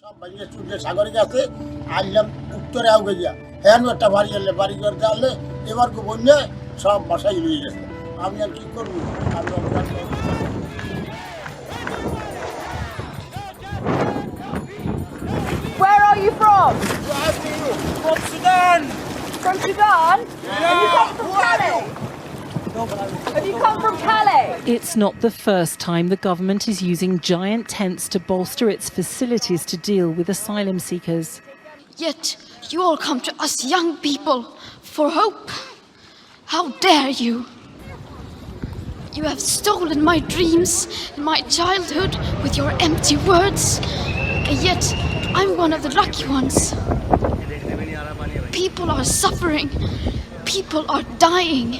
সব বাইরে চুলে সাগরে গেছে আইলাম উত্তরে আগে গিয়া হ্যাঁ একটা বাড়ি এলে বাড়ি করে আনলে এবার গো বন্যে সব বাসায় লুয়ে গেছে আমি আর কি করবো আমি Where are you from? From Sudan. From Sudan? Yeah. And you come from Calais? Have you come from Calais? It's not the first time the government is using giant tents to bolster its facilities to deal with asylum seekers. Yet you all come to us young people for hope. How dare you? You have stolen my dreams and my childhood with your empty words. And yet I'm one of the lucky ones. People are suffering. People are dying.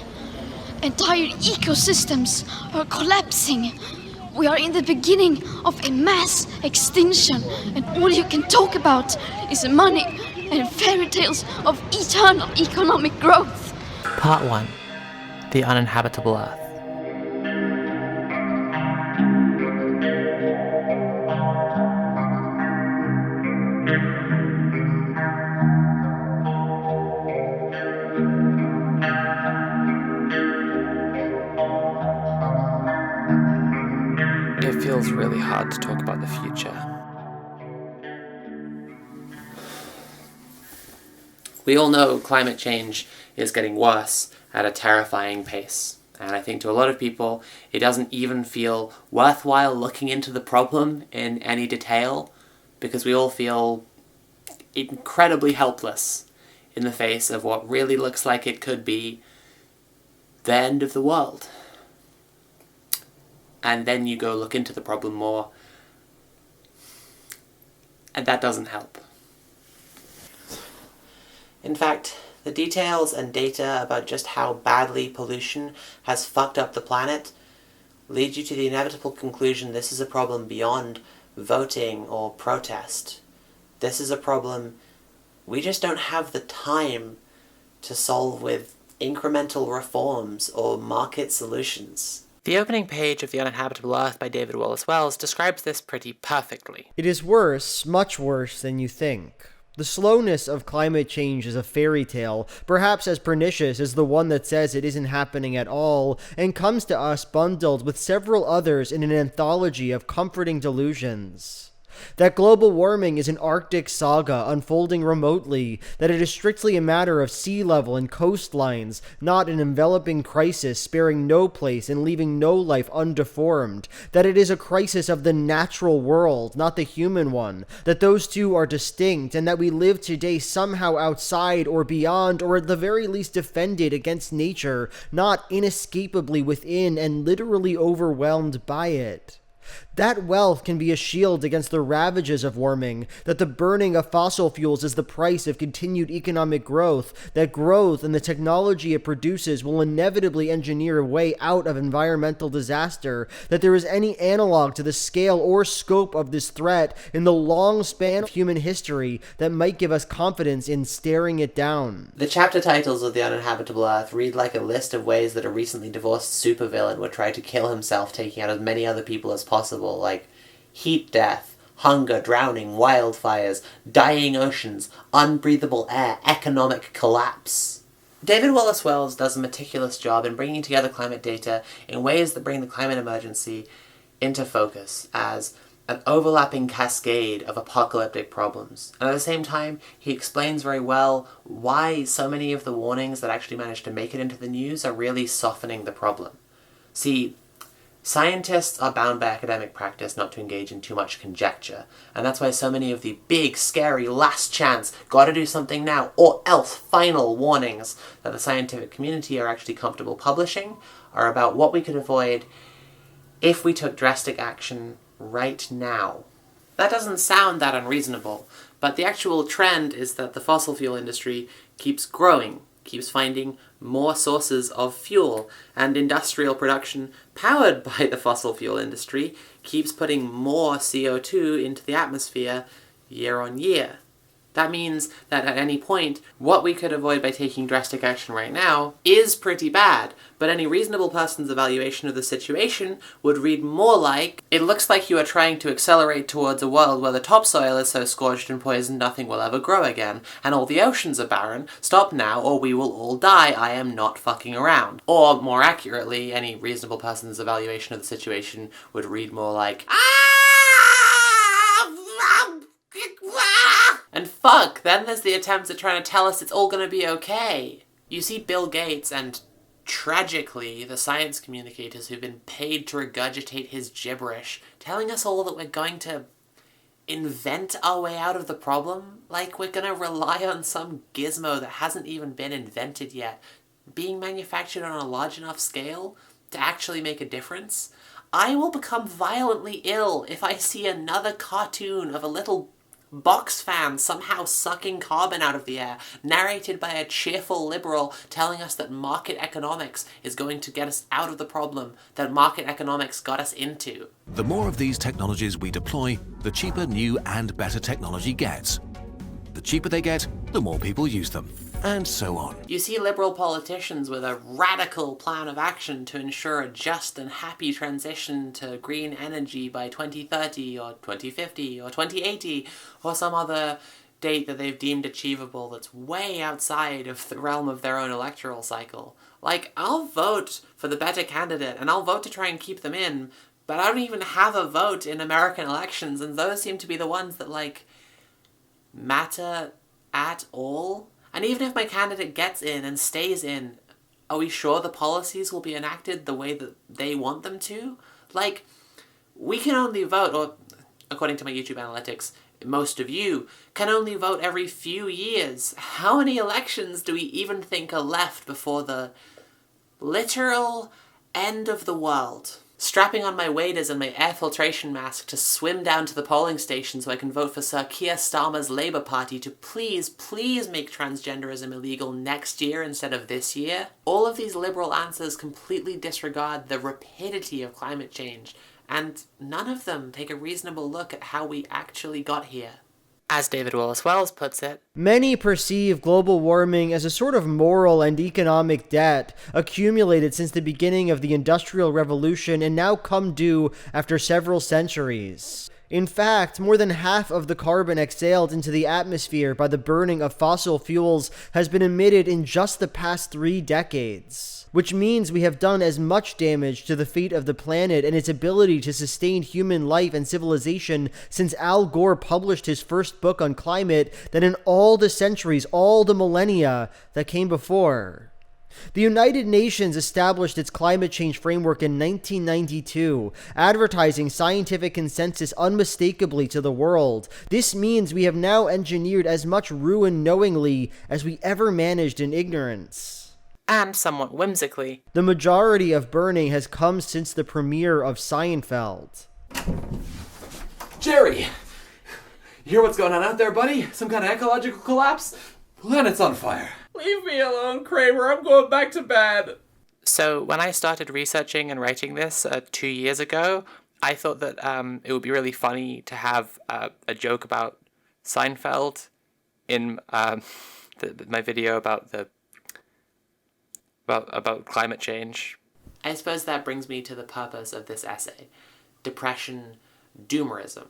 Entire ecosystems are collapsing. We are in the beginning of a mass extinction, and all you can talk about is money and fairy tales of eternal economic growth. Part 1. The Uninhabitable Earth. It feels really hard to talk about the future. We all know climate change is getting worse at a terrifying pace. And I think to a lot of people, it doesn't even feel worthwhile looking into the problem in any detail, because we all feel incredibly helpless in the face of what really looks like it could be the end of the world. And then you go look into the problem more, and that doesn't help. In fact, the details and data about just how badly pollution has fucked up the planet lead you to the inevitable conclusion this is a problem beyond voting or protest. This is a problem we just don't have the time to solve with incremental reforms or market solutions. The opening page of The Uninhabitable Earth by David Wallace Wells describes this pretty perfectly. It is worse, much worse than you think. The slowness of climate change is a fairy tale, perhaps as pernicious as the one that says it isn't happening at all, and comes to us bundled with several others in an anthology of comforting delusions. That global warming is an Arctic saga unfolding remotely, that it is strictly a matter of sea level and coastlines, not an enveloping crisis sparing no place and leaving no life undeformed, that it is a crisis of the natural world, not the human one, that those two are distinct, and that we live today somehow outside or beyond, or at the very least defended against nature, not inescapably within and literally overwhelmed by it. That wealth can be a shield against the ravages of warming, that the burning of fossil fuels is the price of continued economic growth, that growth and the technology it produces will inevitably engineer a way out of environmental disaster, that there is any analog to the scale or scope of this threat in the long span of human history that might give us confidence in staring it down. The chapter titles of The Uninhabitable Earth read like a list of ways that a recently divorced supervillain would try to kill himself, taking out as many other people as possible, like heat death, hunger, drowning, wildfires, dying oceans, unbreathable air, economic collapse. David Wallace Wells does a meticulous job in bringing together climate data in ways that bring the climate emergency into focus as an overlapping cascade of apocalyptic problems. And at the same time, he explains very well why so many of the warnings that actually manage to make it into the news are really softening the problem. See, scientists are bound by academic practice not to engage in too much conjecture, and that's why so many of the big, scary, last chance, gotta do something now, or else final warnings that the scientific community are actually comfortable publishing are about what we could avoid if we took drastic action right now. That doesn't sound that unreasonable, but the actual trend is that the fossil fuel industry keeps growing, keeps finding more sources of fuel, and industrial production powered by the fossil fuel industry keeps putting more CO2 into the atmosphere year on year. That means that at any point, what we could avoid by taking drastic action right now is pretty bad, but any reasonable person's evaluation of the situation would read more like, it looks like you are trying to accelerate towards a world where the topsoil is so scorched and poisoned nothing will ever grow again, and all the oceans are barren. Stop now or we will all die. I am not fucking around. Or, more accurately, any reasonable person's evaluation of the situation would read more like, and fuck, then there's the attempts at trying to tell us it's all gonna be okay. You see Bill Gates and, tragically, the science communicators who've been paid to regurgitate his gibberish, telling us all that we're going to invent our way out of the problem? Like we're gonna rely on some gizmo that hasn't even been invented yet, being manufactured on a large enough scale to actually make a difference? I will become violently ill if I see another cartoon of a little box fan somehow sucking carbon out of the air, narrated by a cheerful liberal telling us that market economics is going to get us out of the problem that market economics got us into. The more of these technologies we deploy, the cheaper new and better technology gets. The cheaper they get, the more people use them. And so on. You see liberal politicians with a radical plan of action to ensure a just and happy transition to green energy by 2030 or 2050 or 2080 or some other date that they've deemed achievable that's way outside of the realm of their own electoral cycle. Like, I'll vote for the better candidate and I'll vote to try and keep them in, but I don't even have a vote in American elections, and those seem to be the ones that, like, matter at all. And even if my candidate gets in and stays in, are we sure the policies will be enacted the way that they want them to? Like, we can only vote, or according to my YouTube analytics, most of you can only vote every few years. How many elections do we even think are left before the literal end of the world? Strapping on my waders and my air filtration mask to swim down to the polling station so I can vote for Sir Keir Starmer's Labour Party to please make transgenderism illegal next year instead of this year. All of these liberal answers completely disregard the rapidity of climate change, and none of them take a reasonable look at how we actually got here. As David Wallace Wells puts it, many perceive global warming as a sort of moral and economic debt accumulated since the beginning of the Industrial Revolution and now come due after several centuries. In fact, more than half of the carbon exhaled into the atmosphere by the burning of fossil fuels has been emitted in just the past 3 decades. Which means we have done as much damage to the fate of the planet and its ability to sustain human life and civilization since Al Gore published his first book on climate than in all the centuries, all the millennia that came before. The United Nations established its climate change framework in 1992, advertising scientific consensus unmistakably to the world. This means we have now engineered as much ruin knowingly as we ever managed in ignorance. And somewhat whimsically, the majority of burning has come since the premiere of Seinfeld. Jerry! You hear what's going on out there, buddy? Some kind of ecological collapse? Planet's on fire. Leave me alone, Kramer. I'm going back to bed. So when I started researching and writing this 2 years ago, I thought that it would be really funny to have a joke about Seinfeld in my video about about climate change. I suppose that brings me to the purpose of this essay. Depression, doomerism.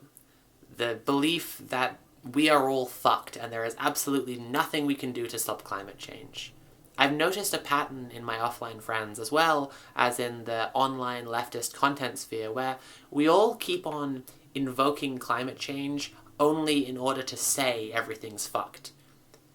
The belief that we are all fucked and there is absolutely nothing we can do to stop climate change. I've noticed a pattern in my offline friends as well as in the online leftist content sphere where we all keep on invoking climate change only in order to say everything's fucked.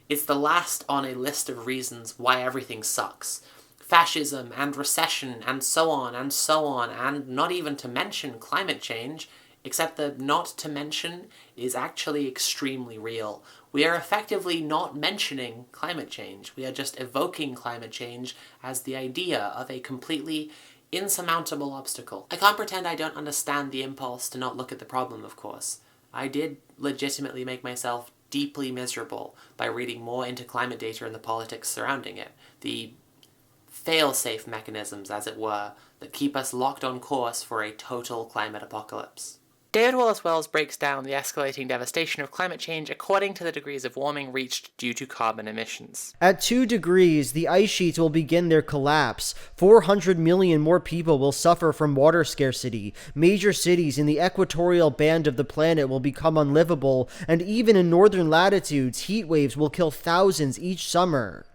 It's the last on a list of reasons why everything sucks. Fascism and recession and so on, and not even to mention climate change, except the not to mention is actually extremely real. We are effectively not mentioning climate change. We are just evoking climate change as the idea of a completely insurmountable obstacle. I can't pretend I don't understand the impulse to not look at the problem, of course. I did legitimately make myself deeply miserable by reading more into climate data and the politics surrounding it. The fail-safe mechanisms, as it were, that keep us locked on course for a total climate apocalypse. David Wallace Wells breaks down the escalating devastation of climate change according to the degrees of warming reached due to carbon emissions. At 2 degrees, the ice sheets will begin their collapse. 400 million more people will suffer from water scarcity. Major cities in the equatorial band of the planet will become unlivable, and even in northern latitudes, heat waves will kill thousands each summer.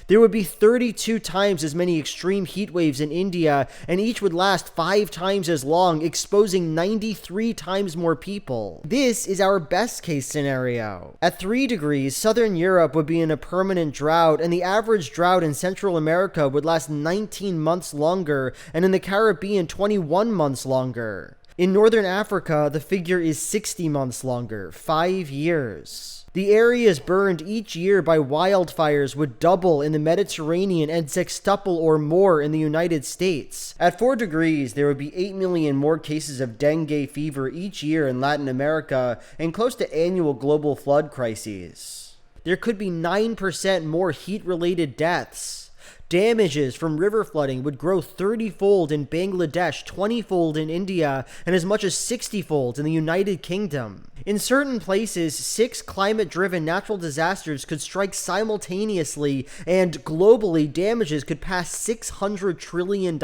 There would be 32 times as many extreme heat waves in India, and each would last 5 times as long, exposing 93 times more people. This is our best case scenario. At 3 degrees, southern Europe would be in a permanent drought, and the average drought in Central America would last 19 months longer, and in the Caribbean 21 months longer. In northern Africa, the figure is 60 months longer, 5 years. The areas burned each year by wildfires would double in the Mediterranean and sextuple or more in the United States. At 4 degrees, there would be 8 million more cases of dengue fever each year in Latin America and close to annual global flood crises. There could be 9% more heat-related deaths. Damages from river flooding would grow 30-fold in Bangladesh, 20-fold in India, and as much as 60-fold in the United Kingdom. In certain places, 6 climate-driven natural disasters could strike simultaneously, and globally, damages could pass $600 trillion,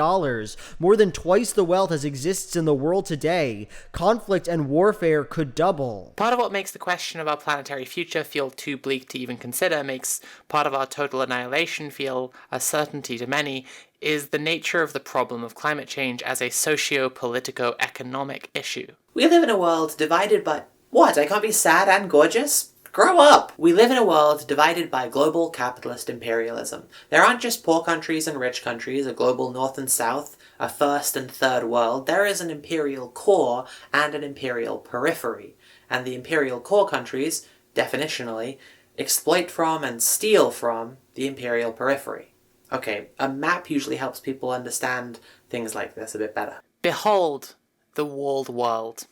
more than twice the wealth as exists in the world today. Conflict and warfare could double. Part of what makes the question of our planetary future feel too bleak to even consider, makes part of our total annihilation feel a certainty to many, is the nature of the problem of climate change as a socio-politico-economic issue. We live in a world divided by... What? I can't be sad and gorgeous? Grow up! We live in a world divided by global capitalist imperialism. There aren't just poor countries and rich countries, a global north and south, a first and third world. There is an imperial core and an imperial periphery. And the imperial core countries, definitionally, exploit from and steal from the imperial periphery. Okay, a map usually helps people understand things like this a bit better. Behold the walled world.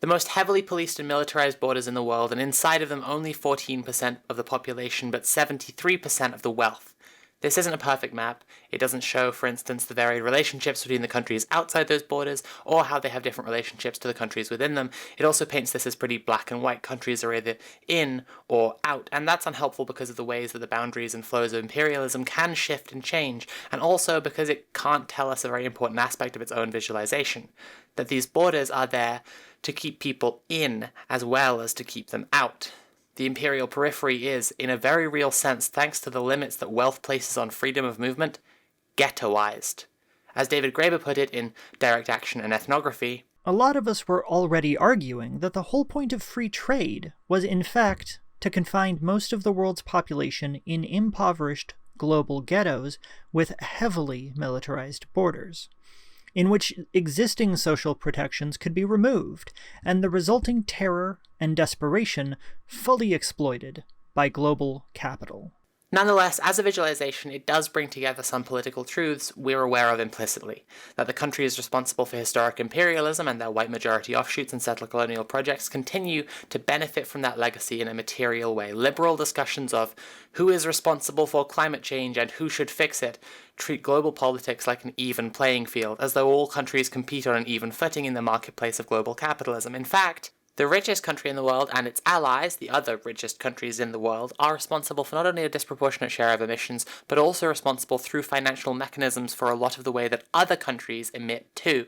The most heavily policed and militarized borders in the world, and inside of them only 14% of the population, but 73% of the wealth. This isn't a perfect map. It doesn't show, for instance, the varied relationships between the countries outside those borders, or how they have different relationships to the countries within them. It also paints this as pretty black and white. Countries are either in or out, and that's unhelpful because of the ways that the boundaries and flows of imperialism can shift and change, and also because it can't tell us a very important aspect of its own visualization, that these borders are there to keep people in as well as to keep them out. The imperial periphery is, in a very real sense, thanks to the limits that wealth places on freedom of movement, ghettoized. As David Graeber put it in Direct Action and Ethnography, a lot of us were already arguing that the whole point of free trade was, in fact, to confine most of the world's population in impoverished global ghettos with heavily militarized borders, in which existing social protections could be removed, and the resulting terror and desperation fully exploited by global capital. Nonetheless, as a visualization, it does bring together some political truths we're aware of implicitly. That the countries responsible for historic imperialism and their white majority offshoots and settler colonial projects continue to benefit from that legacy in a material way. Liberal discussions of who is responsible for climate change and who should fix it treat global politics like an even playing field, as though all countries compete on an even footing in the marketplace of global capitalism. In fact, the richest country in the world and its allies, the other richest countries in the world, are responsible for not only a disproportionate share of emissions, but also responsible through financial mechanisms for a lot of the way that other countries emit too.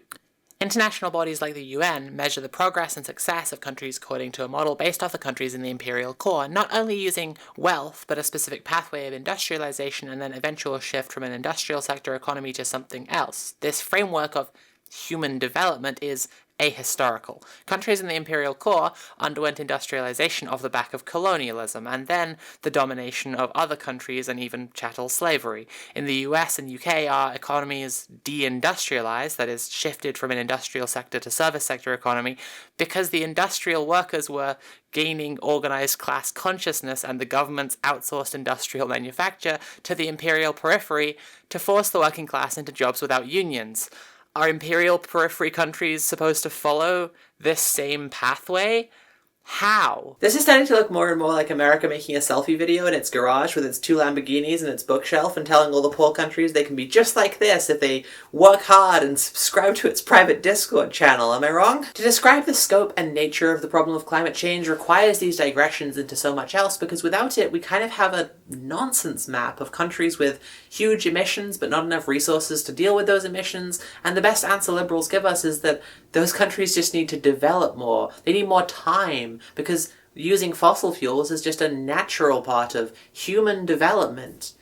International bodies like the UN measure the progress and success of countries according to a model based off the countries in the imperial core, not only using wealth, but a specific pathway of industrialization and then eventual shift from an industrial sector economy to something else. This framework of human development is ahistorical. Countries in the imperial core underwent industrialization off the back of colonialism, and then the domination of other countries and even chattel slavery. In the US and UK, our economy is deindustrialized, that is, shifted from an industrial sector to service sector economy, because the industrial workers were gaining organized class consciousness, and the governments outsourced industrial manufacture to the imperial periphery to force the working class into jobs without unions. Are imperial periphery countries supposed to follow this same pathway? How? This is starting to look more and more like America making a selfie video in its garage with its 2 Lamborghinis and its bookshelf and telling all the poor countries they can be just like this if they work hard and subscribe to its private Discord channel, am I wrong? To describe the scope and nature of the problem of climate change requires these digressions into so much else, because without it we kind of have a nonsense map of countries with huge emissions but not enough resources to deal with those emissions, and the best answer liberals give us is that those countries just need to develop more. They need more time, because using fossil fuels is just a natural part of human development.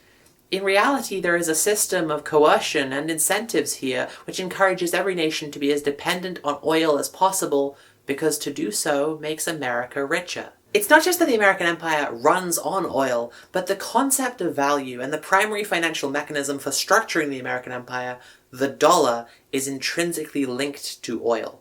In reality, there is a system of coercion and incentives here which encourages every nation to be as dependent on oil as possible, because to do so makes America richer. It's not just that the American empire runs on oil, but the concept of value and the primary financial mechanism for structuring the American empire, the dollar, is intrinsically linked to oil.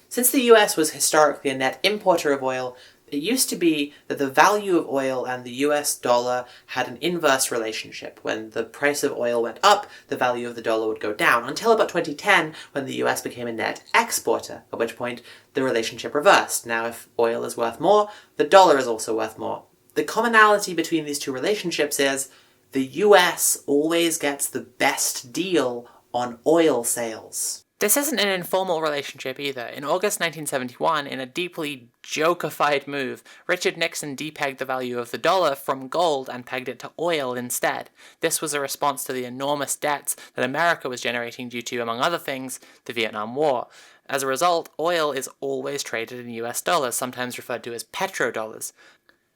Since the US was historically a net importer of oil, it used to be that the value of oil and the US dollar had an inverse relationship. When the price of oil went up, the value of the dollar would go down, until about 2010, when the US became a net exporter, at which point the relationship reversed. Now if oil is worth more, the dollar is also worth more. The commonality between these two relationships is the US always gets the best deal on oil sales. This isn't an informal relationship either. In August 1971, in a deeply jokeified move, Richard Nixon depegged the value of the dollar from gold and pegged it to oil instead. This was a response to the enormous debts that America was generating due to, among other things, the Vietnam War. As a result, oil is always traded in US dollars, sometimes referred to as petrodollars.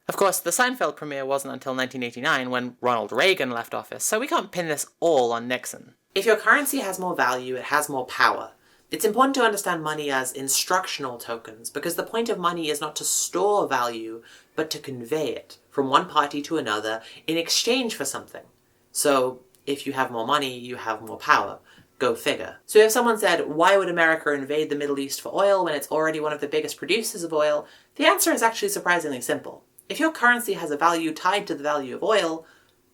Of course, the Seinfeld premiere wasn't until 1989, when Ronald Reagan left office, so we can't pin this all on Nixon. If your currency has more value, it has more power. It's important to understand money as instructional tokens, because the point of money is not to store value, but to convey it from one party to another in exchange for something. So, if you have more money, you have more power. Go figure. So if someone said, why would America invade the Middle East for oil when it's already one of the biggest producers of oil, the answer is actually surprisingly simple. If your currency has a value tied to the value of oil,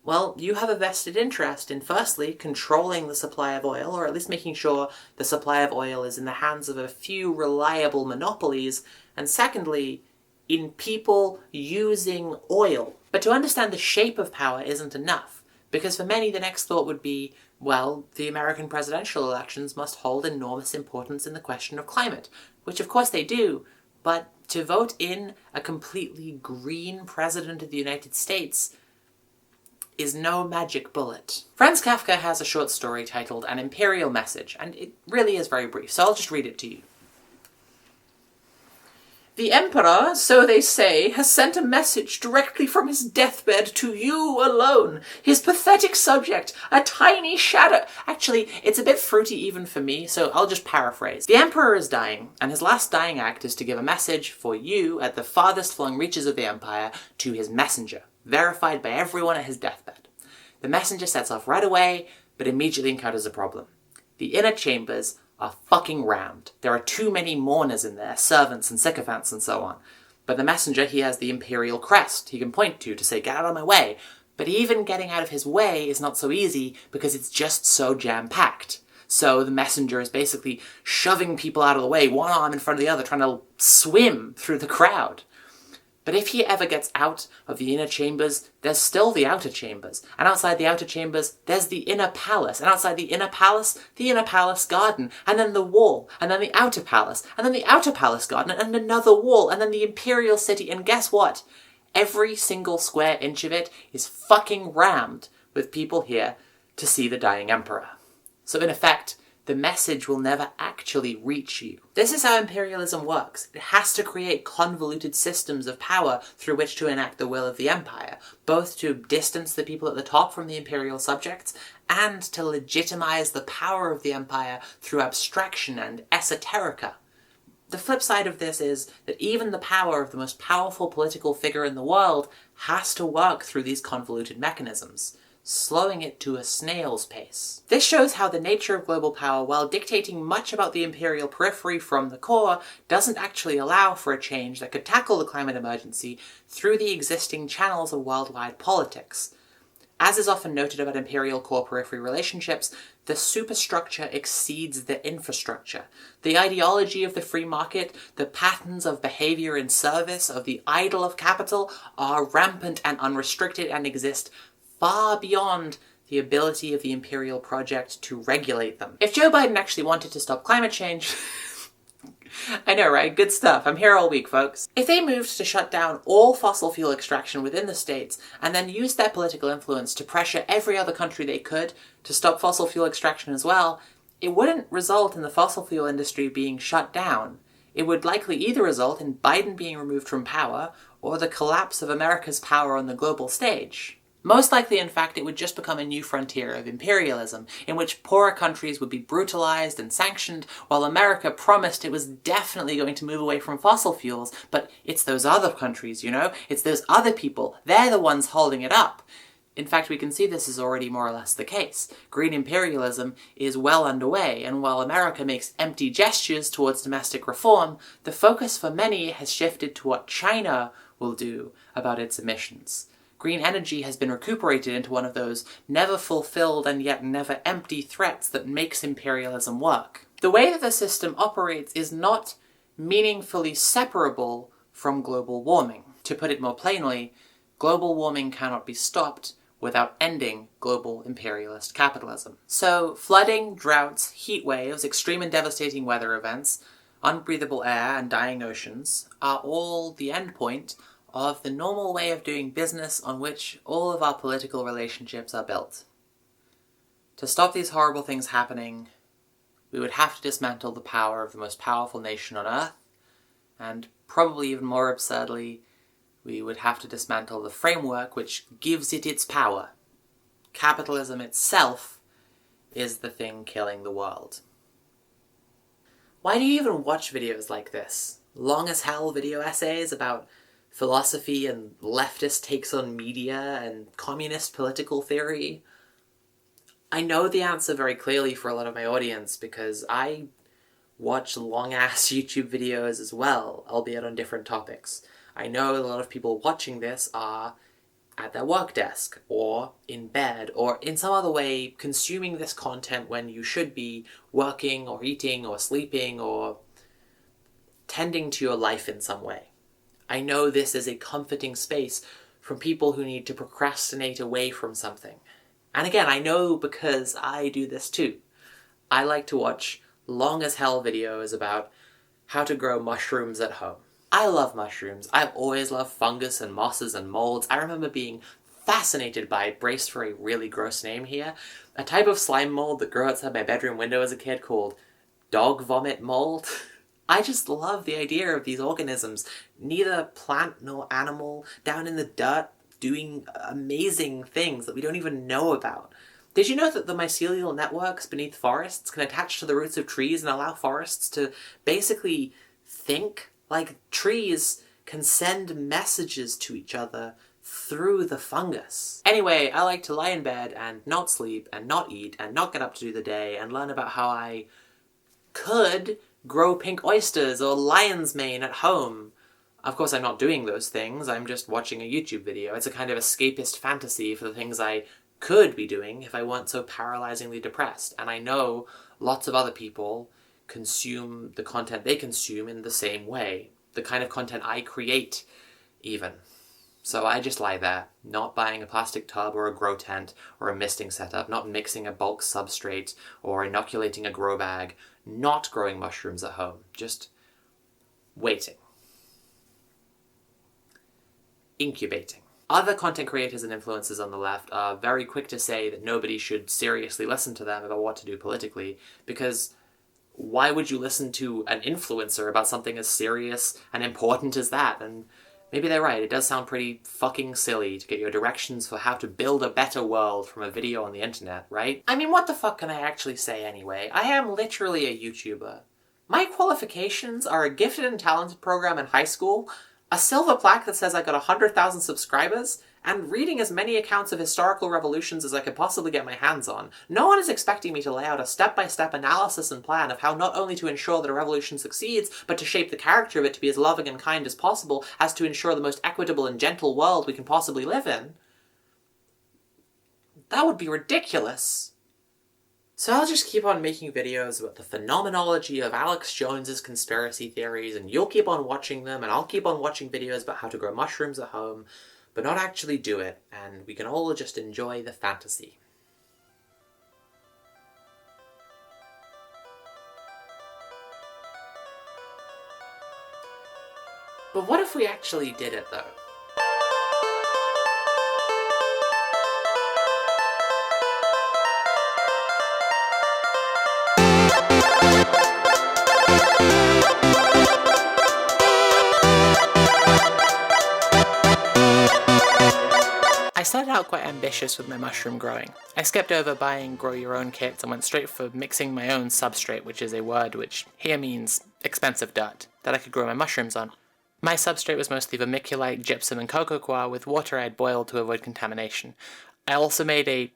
well, you have a vested interest in, firstly, controlling the supply of oil, or at least making sure the supply of oil is in the hands of a few reliable monopolies, and secondly, in people using oil. But to understand the shape of power isn't enough, because for many the next thought would be, well, the American presidential elections must hold enormous importance in the question of climate, which of course they do, but to vote in a completely green president of the United States is no magic bullet. Franz Kafka has a short story titled An Imperial Message, and it really is very brief, so I'll just read it to you. The Emperor, so they say, has sent a message directly from his deathbed to you alone, his pathetic subject, a tiny shadow. Actually, it's a bit fruity even for me, so I'll just paraphrase. The Emperor is dying, and his last dying act is to give a message for you at the farthest flung reaches of the Empire to his messenger, verified by everyone at his deathbed. The messenger sets off right away, but immediately encounters a problem. The inner chambers are fucking round. There are too many mourners in there, servants and sycophants and so on. But the messenger, he has the imperial crest he can point to say, get out of my way. But even getting out of his way is not so easy because it's just so jam-packed. So the messenger is basically shoving people out of the way, one arm in front of the other, trying to swim through the crowd. But if he ever gets out of the inner chambers, there's still the outer chambers. And outside the outer chambers, there's the inner palace. And outside the inner palace garden. And then the wall. And then the outer palace. And then the outer palace garden. And another wall. And then the imperial city. And guess what? Every single square inch of it is fucking rammed with people here to see the dying emperor. So in effect, the message will never actually reach you. This is how imperialism works. It has to create convoluted systems of power through which to enact the will of the empire, both to distance the people at the top from the imperial subjects and to legitimize the power of the empire through abstraction and esoterica. The flip side of this is that even the power of the most powerful political figure in the world has to work through these convoluted mechanisms, slowing it to a snail's pace. This shows how the nature of global power, while dictating much about the imperial periphery from the core, doesn't actually allow for a change that could tackle the climate emergency through the existing channels of worldwide politics. As is often noted about imperial core-periphery relationships, the superstructure exceeds the infrastructure. The ideology of the free market, the patterns of behavior in service of the idol of capital are rampant and unrestricted and exist far beyond the ability of the imperial project to regulate them. If Joe Biden actually wanted to stop climate change... I know, right? Good stuff. I'm here all week, folks. If they moved to shut down all fossil fuel extraction within the states and then used their political influence to pressure every other country they could to stop fossil fuel extraction as well, it wouldn't result in the fossil fuel industry being shut down. It would likely either result in Biden being removed from power or the collapse of America's power on the global stage. Most likely, in fact, it would just become a new frontier of imperialism, in which poorer countries would be brutalized and sanctioned, while America promised it was definitely going to move away from fossil fuels, but it's those other countries, you know? It's those other people. They're the ones holding it up. In fact, we can see this is already more or less the case. Green imperialism is well underway, and while America makes empty gestures towards domestic reform, the focus for many has shifted to what China will do about its emissions. Green energy has been recuperated into one of those never-fulfilled and yet never-empty threats that makes imperialism work. The way that the system operates is not meaningfully separable from global warming. To put it more plainly, global warming cannot be stopped without ending global imperialist capitalism. So, flooding, droughts, heat waves, extreme and devastating weather events, unbreathable air, and dying oceans are all the endpoint of the normal way of doing business on which all of our political relationships are built. To stop these horrible things happening, we would have to dismantle the power of the most powerful nation on Earth, and probably even more absurdly, we would have to dismantle the framework which gives it its power. Capitalism itself is the thing killing the world. Why do you even watch videos like this? Long as hell video essays about philosophy and leftist takes on media and communist political theory? I know the answer very clearly for a lot of my audience because I watch long-ass YouTube videos as well, albeit on different topics. I know a lot of people watching this are at their work desk, or in bed, or in some other way consuming this content when you should be working, or eating, or sleeping, or tending to your life in some way. I know this is a comforting space from people who need to procrastinate away from something. And again, I know because I do this too. I like to watch long as hell videos about how to grow mushrooms at home. I love mushrooms. I've always loved fungus and mosses and molds. I remember being fascinated by, brace for a really gross name here, a type of slime mold that grew outside my bedroom window as a kid called dog vomit mold. I just love the idea of these organisms, neither plant nor animal, down in the dirt, doing amazing things that we don't even know about. Did you know that the mycelial networks beneath forests can attach to the roots of trees and allow forests to basically think? Like, trees can send messages to each other through the fungus. Anyway, I like to lie in bed and not sleep and not eat and not get up to do the day and learn about how I could grow pink oysters or lion's mane at home. Of course, I'm not doing those things. I'm just watching a YouTube video. It's a kind of escapist fantasy for the things I could be doing if I weren't so paralyzingly depressed. And I know lots of other people consume the content they consume in the same way. The kind of content I create, even. So I just lie there, not buying a plastic tub or a grow tent or a misting setup, not mixing a bulk substrate or inoculating a grow bag, not growing mushrooms at home, just waiting. Incubating. Other content creators and influencers on the left are very quick to say that nobody should seriously listen to them about what to do politically, because why would you listen to an influencer about something as serious and important as that? And maybe they're right, it does sound pretty fucking silly to get your directions for how to build a better world from a video on the internet, right? I mean, what the fuck can I actually say anyway? I am literally a YouTuber. My qualifications are a gifted and talented program in high school, a silver plaque that says I got 100,000 subscribers, and reading as many accounts of historical revolutions as I could possibly get my hands on. No one is expecting me to lay out a step-by-step analysis and plan of how not only to ensure that a revolution succeeds, but to shape the character of it to be as loving and kind as possible, as to ensure the most equitable and gentle world we can possibly live in. That would be ridiculous. So I'll just keep on making videos about the phenomenology of Alex Jones's conspiracy theories, and you'll keep on watching them, and I'll keep on watching videos about how to grow mushrooms at home, but not actually do it, and we can all just enjoy the fantasy. But what if we actually did it, though? I started out quite ambitious with my mushroom growing. I skipped over buying grow your own kits and went straight for mixing my own substrate, which is a word which here means expensive dirt, that I could grow my mushrooms on. My substrate was mostly vermiculite, gypsum and cocoa coir with water I had boiled to avoid contamination. I also made a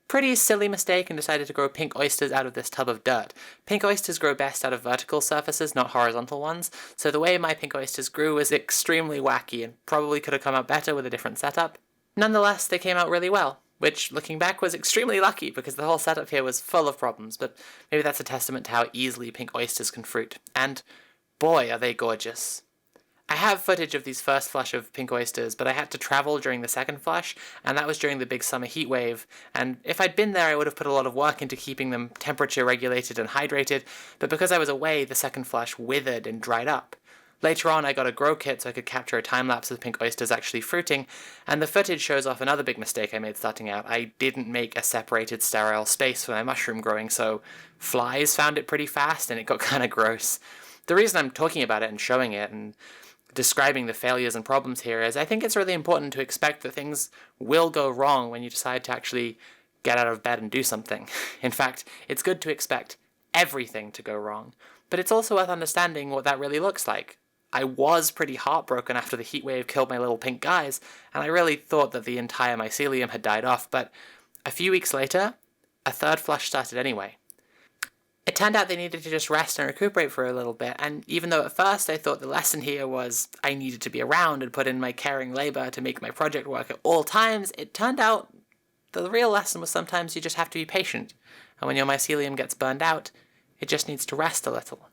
pretty silly mistake and decided to grow pink oysters out of this tub of dirt. Pink oysters grow best out of vertical surfaces, not horizontal ones, so the way my pink oysters grew was extremely wacky and probably could have come out better with a different setup. Nonetheless, they came out really well, which, looking back, was extremely lucky because the whole setup here was full of problems, but maybe that's a testament to how easily pink oysters can fruit. And boy, are they gorgeous. I have footage of these first flush of pink oysters, but I had to travel during the second flush, and that was during the big summer heat wave, and if I'd been there I would have put a lot of work into keeping them temperature regulated and hydrated, but because I was away, the second flush withered and dried up. Later on I got a grow kit so I could capture a time-lapse of pink oysters actually fruiting, and the footage shows off another big mistake I made starting out. I didn't make a separated sterile space for my mushroom growing, so flies found it pretty fast and it got kinda gross. The reason I'm talking about it and showing it and describing the failures and problems here is I think it's really important to expect that things will go wrong when you decide to actually get out of bed and do something. In fact, it's good to expect everything to go wrong, but it's also worth understanding what that really looks like. I was pretty heartbroken after the heat wave killed my little pink guys, and I really thought that the entire mycelium had died off, but a few weeks later, a third flush started anyway. It turned out they needed to just rest and recuperate for a little bit, and even though at first I thought the lesson here was I needed to be around and put in my caring labor to make my project work at all times, it turned out the real lesson was sometimes you just have to be patient, and when your mycelium gets burned out, it just needs to rest a little.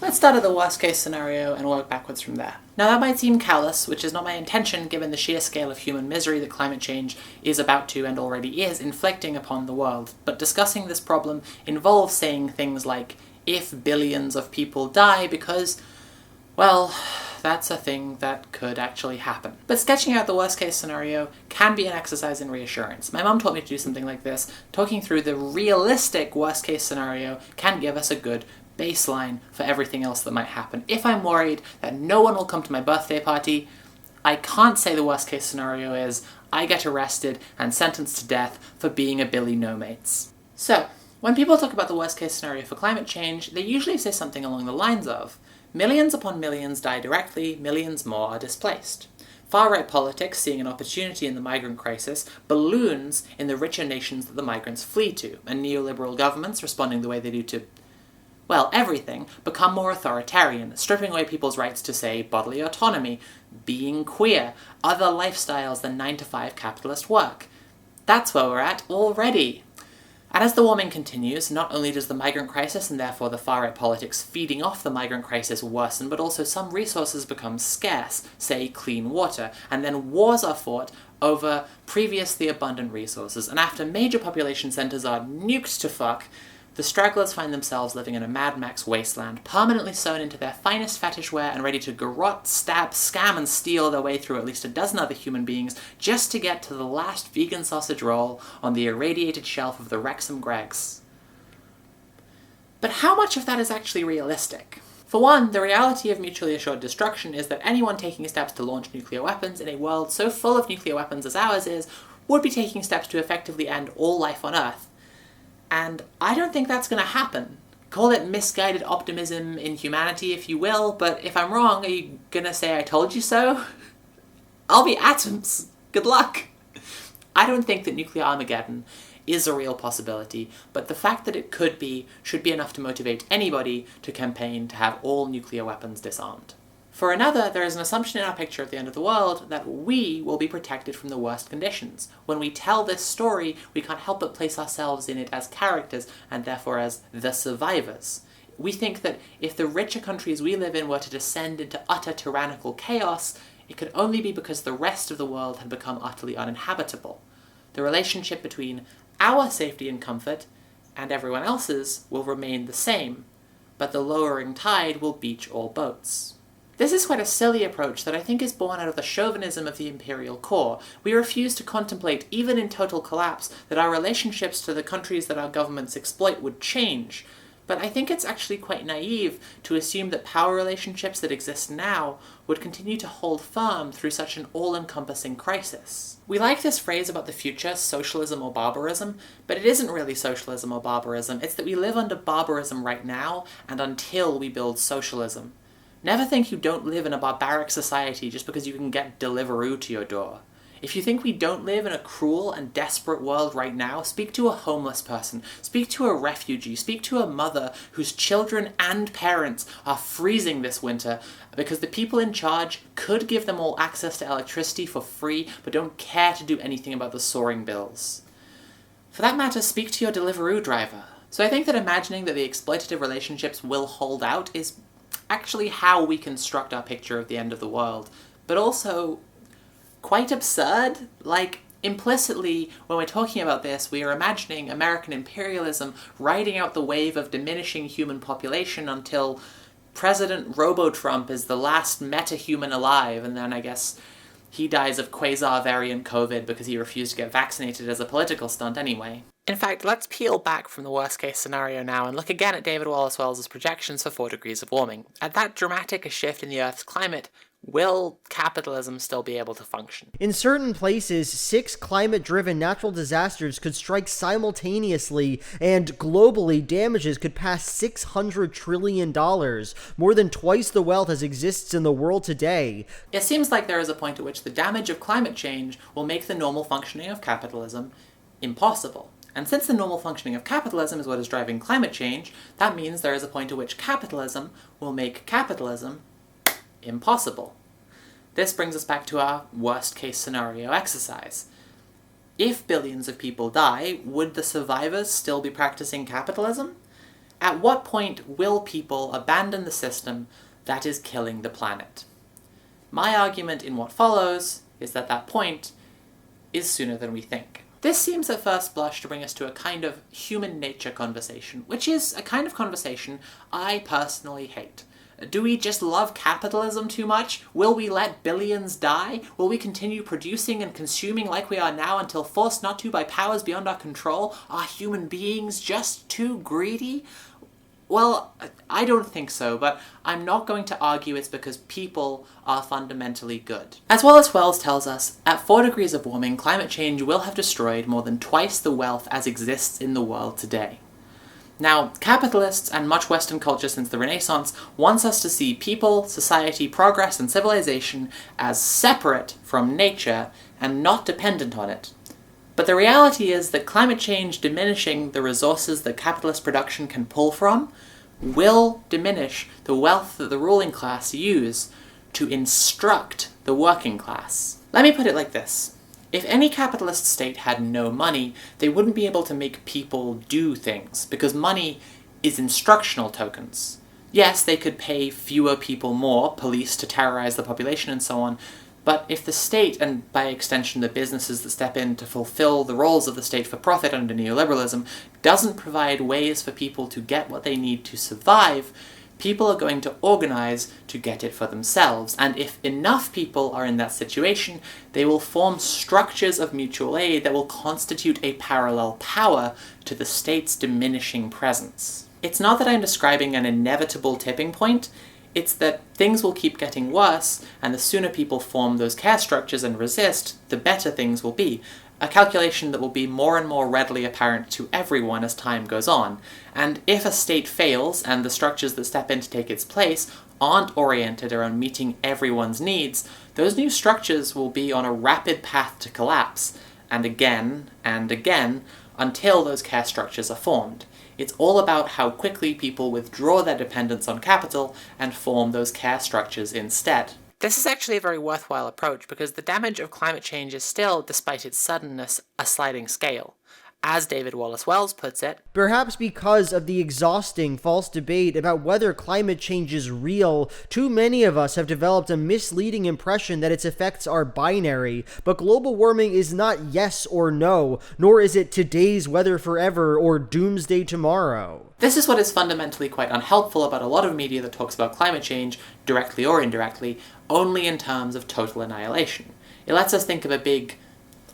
Let's start at the worst case scenario and work backwards from there. Now that might seem callous, which is not my intention given the sheer scale of human misery that climate change is about to and already is inflicting upon the world, but discussing this problem involves saying things like, if billions of people die because, well, that's a thing that could actually happen. But sketching out the worst case scenario can be an exercise in reassurance. My mum taught me to do something like this. Talking through the realistic worst case scenario can give us a good baseline for everything else that might happen. If I'm worried that no one will come to my birthday party, I can't say the worst case scenario is I get arrested and sentenced to death for being a Billy No Mates. So, when people talk about the worst case scenario for climate change, they usually say something along the lines of, millions upon millions die directly, millions more are displaced. Far-right politics, seeing an opportunity in the migrant crisis, balloons in the richer nations that the migrants flee to, and neoliberal governments, responding the way they do to well, everything, become more authoritarian, stripping away people's rights to, say, bodily autonomy, being queer, other lifestyles than 9-to-5 capitalist work. That's where we're at already. And as the warming continues, not only does the migrant crisis and therefore the far-right politics feeding off the migrant crisis worsen, but also some resources become scarce, say clean water, and then wars are fought over previously abundant resources, and after major population centers are nuked to fuck, the stragglers find themselves living in a Mad Max wasteland, permanently sewn into their finest fetish wear and ready to garrote, stab, scam, and steal their way through at least a dozen other human beings just to get to the last vegan sausage roll on the irradiated shelf of the Wrexham Greggs. But how much of that is actually realistic? For one, the reality of mutually assured destruction is that anyone taking steps to launch nuclear weapons in a world so full of nuclear weapons as ours is, would be taking steps to effectively end all life on Earth. And I don't think that's going to happen. Call it misguided optimism in humanity, if you will, but if I'm wrong, are you gonna say I told you so? I'll be atoms. Good luck. I don't think that nuclear Armageddon is a real possibility, but the fact that it could be should be enough to motivate anybody to campaign to have all nuclear weapons disarmed. For another, there is an assumption in our picture of the end of the world that we will be protected from the worst conditions. When we tell this story, we can't help but place ourselves in it as characters, and therefore as the survivors. We think that if the richer countries we live in were to descend into utter tyrannical chaos, it could only be because the rest of the world had become utterly uninhabitable. The relationship between our safety and comfort and everyone else's will remain the same, but the lowering tide will beach all boats. This is quite a silly approach that I think is born out of the chauvinism of the imperial core. We refuse to contemplate, even in total collapse, that our relationships to the countries that our governments exploit would change. But I think it's actually quite naive to assume that power relationships that exist now would continue to hold firm through such an all-encompassing crisis. We like this phrase about the future, socialism or barbarism, but it isn't really socialism or barbarism. It's that we live under barbarism right now, and until we build socialism. Never think you don't live in a barbaric society just because you can get Deliveroo to your door. If you think we don't live in a cruel and desperate world right now, speak to a homeless person, speak to a refugee, speak to a mother whose children and parents are freezing this winter because the people in charge could give them all access to electricity for free but don't care to do anything about the soaring bills. For that matter, speak to your Deliveroo driver. So I think that imagining that the exploitative relationships will hold out is actually how we construct our picture of the end of the world, but also quite absurd. Like, implicitly, when we're talking about this, we are imagining American imperialism riding out the wave of diminishing human population until President Robo-Trump is the last meta-human alive, and then I guess he dies of quasar variant COVID because he refused to get vaccinated as a political stunt anyway. In fact, let's peel back from the worst-case scenario now and look again at David Wallace Wells' projections for 4 degrees of warming. At that dramatic a shift in the Earth's climate, will capitalism still be able to function? In certain places, 6 climate-driven natural disasters could strike simultaneously, and globally, damages could pass $600 trillion, more than twice the wealth as exists in the world today. It seems like there is a point at which the damage of climate change will make the normal functioning of capitalism impossible. And since the normal functioning of capitalism is what is driving climate change, that means there is a point at which capitalism will make capitalism impossible. This brings us back to our worst-case scenario exercise. If billions of people die, would the survivors still be practicing capitalism? At what point will people abandon the system that is killing the planet? My argument in what follows is that that point is sooner than we think. This seems at first blush to bring us to a kind of human nature conversation, which is a kind of conversation I personally hate. Do we just love capitalism too much? Will we let billions die? Will we continue producing and consuming like we are now until forced not to by powers beyond our control? Are human beings just too greedy? Well, I don't think so, but I'm not going to argue it's because people are fundamentally good. As Wallace Wells tells us, at 4 degrees of warming, climate change will have destroyed more than twice the wealth as exists in the world today. Now, capitalists and much Western culture since the Renaissance wants us to see people, society, progress, and civilization as separate from nature and not dependent on it. But the reality is that climate change diminishing the resources that capitalist production can pull from will diminish the wealth that the ruling class use to instruct the working class. Let me put it like this. If any capitalist state had no money, they wouldn't be able to make people do things, because money is instructional tokens. Yes, they could pay fewer people more, police to terrorize the population and so on, but if the state, and by extension the businesses that step in to fulfill the roles of the state for profit under neoliberalism, doesn't provide ways for people to get what they need to survive, people are going to organize to get it for themselves. And if enough people are in that situation, they will form structures of mutual aid that will constitute a parallel power to the state's diminishing presence. It's not that I'm describing an inevitable tipping point, It's that things will keep getting worse, and the sooner people form those care structures and resist, the better things will be. A calculation that will be more and more readily apparent to everyone as time goes on. And if a state fails, and the structures that step in to take its place aren't oriented around meeting everyone's needs, those new structures will be on a rapid path to collapse, and again, until those care structures are formed. It's all about how quickly people withdraw their dependence on capital and form those care structures instead. This is actually a very worthwhile approach because the damage of climate change is still, despite its suddenness, a sliding scale. As David Wallace Wells puts it, perhaps because of the exhausting false debate about whether climate change is real, too many of us have developed a misleading impression that its effects are binary. But global warming is not yes or no, nor is it today's weather forever or doomsday tomorrow. This is what is fundamentally quite unhelpful about a lot of media that talks about climate change, directly or indirectly, only in terms of total annihilation. It lets us think of a big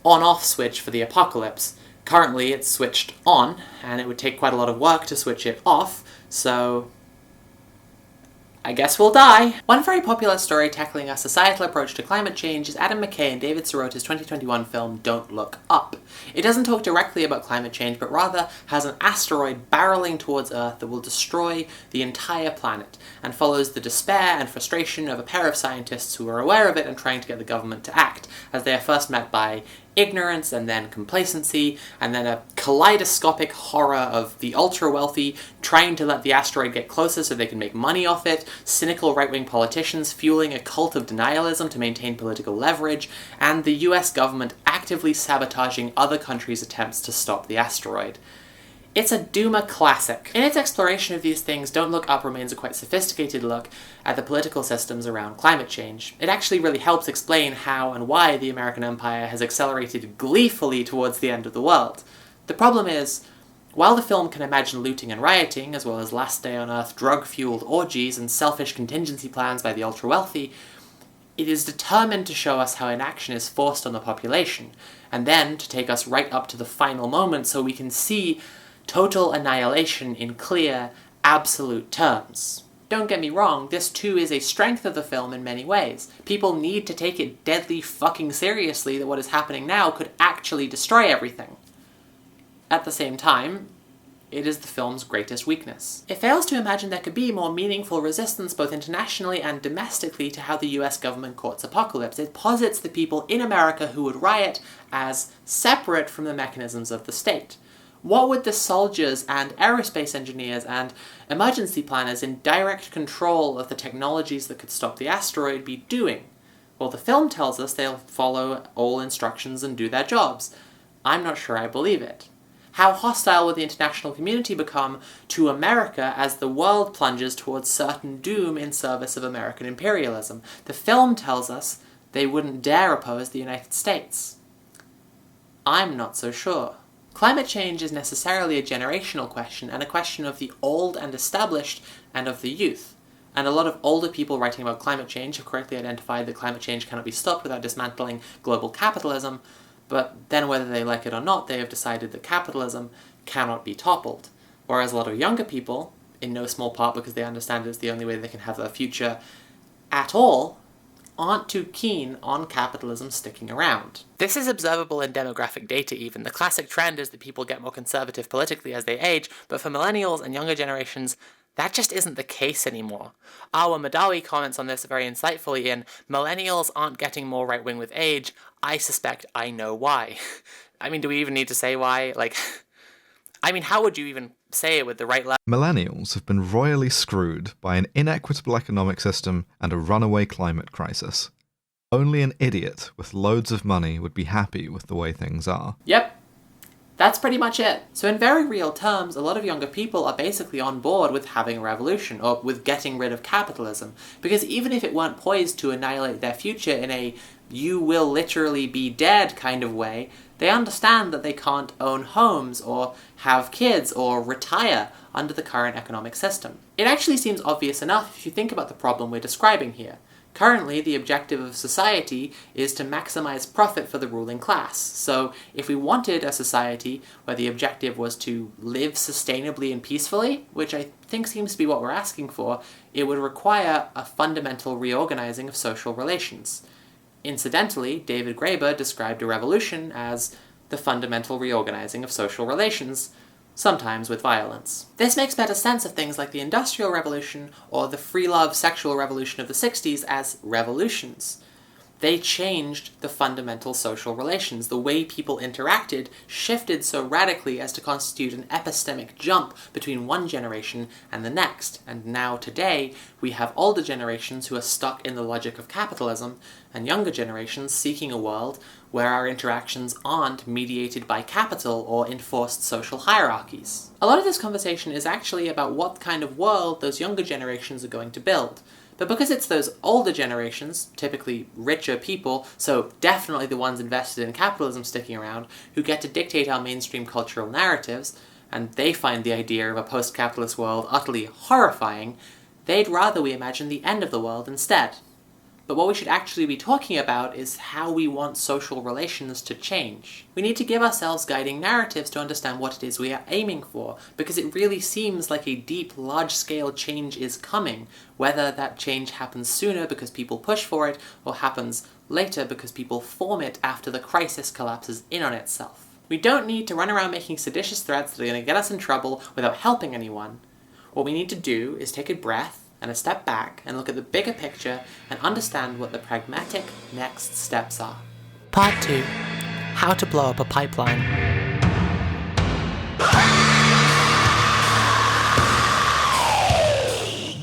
on-off switch for the apocalypse. Currently it's switched on, and it would take quite a lot of work to switch it off, so I guess we'll die. One very popular story tackling a societal approach to climate change is Adam McKay and David Sirota's 2021 film Don't Look Up. It doesn't talk directly about climate change, but rather has an asteroid barreling towards Earth that will destroy the entire planet, and follows the despair and frustration of a pair of scientists who are aware of it and trying to get the government to act, as they are first met by ignorance, and then complacency, and then a kaleidoscopic horror of the ultra-wealthy trying to let the asteroid get closer so they can make money off it, cynical right-wing politicians fueling a cult of denialism to maintain political leverage, and the US government actively sabotaging other countries' attempts to stop the asteroid. It's a Duma classic. In its exploration of these things, Don't Look Up remains a quite sophisticated look at the political systems around climate change. It actually really helps explain how and why the American empire has accelerated gleefully towards the end of the world. The problem is, while the film can imagine looting and rioting, as well as last day on Earth drug-fueled orgies and selfish contingency plans by the ultra-wealthy, it is determined to show us how inaction is forced on the population, and then to take us right up to the final moment so we can see total annihilation in clear, absolute terms. Don't get me wrong, this too is a strength of the film in many ways. People need to take it deadly fucking seriously that what is happening now could actually destroy everything. At the same time, it is the film's greatest weakness. It fails to imagine there could be more meaningful resistance both internationally and domestically to how the US government courts apocalypse. It posits the people in America who would riot as separate from the mechanisms of the state. What would the soldiers and aerospace engineers and emergency planners in direct control of the technologies that could stop the asteroid be doing? Well, the film tells us they'll follow all instructions and do their jobs. I'm not sure I believe it. How hostile would the international community become to America as the world plunges towards certain doom in service of American imperialism? The film tells us they wouldn't dare oppose the United States. I'm not so sure. Climate change is necessarily a generational question, and a question of the old and established, and of the youth. And a lot of older people writing about climate change have correctly identified that climate change cannot be stopped without dismantling global capitalism, but then whether they like it or not, they have decided that capitalism cannot be toppled. Whereas a lot of younger people, in no small part because they understand it's the only way they can have a future at all, aren't too keen on capitalism sticking around. This is observable in demographic data even. The classic trend is that people get more conservative politically as they age, but for millennials and younger generations, that just isn't the case anymore. Awa Madawi comments on this very insightfully in, "Millennials aren't getting more right-wing with age. I suspect I know why." I mean, do we even need to say why? How would you even say it with the right level? Millennials have been royally screwed by an inequitable economic system and a runaway climate crisis. Only an idiot with loads of money would be happy with the way things are. Yep. That's pretty much it. So in very real terms, a lot of younger people are basically on board with having a revolution, or with getting rid of capitalism. Because even if it weren't poised to annihilate their future in a you will literally be dead kind of way, they understand that they can't own homes, or have kids, or retire under the current economic system. It actually seems obvious enough if you think about the problem we're describing here. Currently, the objective of society is to maximize profit for the ruling class. So, if we wanted a society where the objective was to live sustainably and peacefully, which I think seems to be what we're asking for, it would require a fundamental reorganizing of social relations. Incidentally, David Graeber described a revolution as the fundamental reorganizing of social relations, sometimes with violence. This makes better sense of things like the Industrial Revolution or the free-love sexual revolution of the 60s as revolutions. They changed the fundamental social relations. The way people interacted shifted so radically as to constitute an epistemic jump between one generation and the next. And now, today, we have older generations who are stuck in the logic of capitalism, and younger generations seeking a world where our interactions aren't mediated by capital or enforced social hierarchies. A lot of this conversation is actually about what kind of world those younger generations are going to build. But because it's those older generations, typically richer people, so definitely the ones invested in capitalism sticking around, who get to dictate our mainstream cultural narratives, and they find the idea of a post-capitalist world utterly horrifying, they'd rather we imagine the end of the world instead. But what we should actually be talking about is how we want social relations to change. We need to give ourselves guiding narratives to understand what it is we are aiming for, because it really seems like a deep, large-scale change is coming, whether that change happens sooner because people push for it, or happens later because people form it after the crisis collapses in on itself. We don't need to run around making seditious threats that are going to get us in trouble without helping anyone. What we need to do is take a breath, and a step back and look at the bigger picture and understand what the pragmatic next steps are. Part 2. How to blow up a pipeline.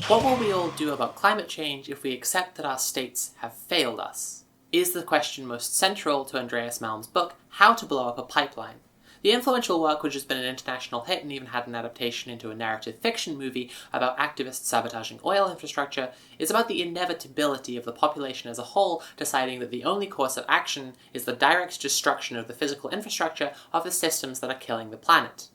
What will we all do about climate change if we accept that our states have failed us? Is the question most central to Andreas Malm's book, How to Blow Up a Pipeline. The influential work, which has been an international hit and even had an adaptation into a narrative fiction movie about activists sabotaging oil infrastructure, is about the inevitability of the population as a whole deciding that the only course of action is the direct destruction of the physical infrastructure of the systems that are killing the planet.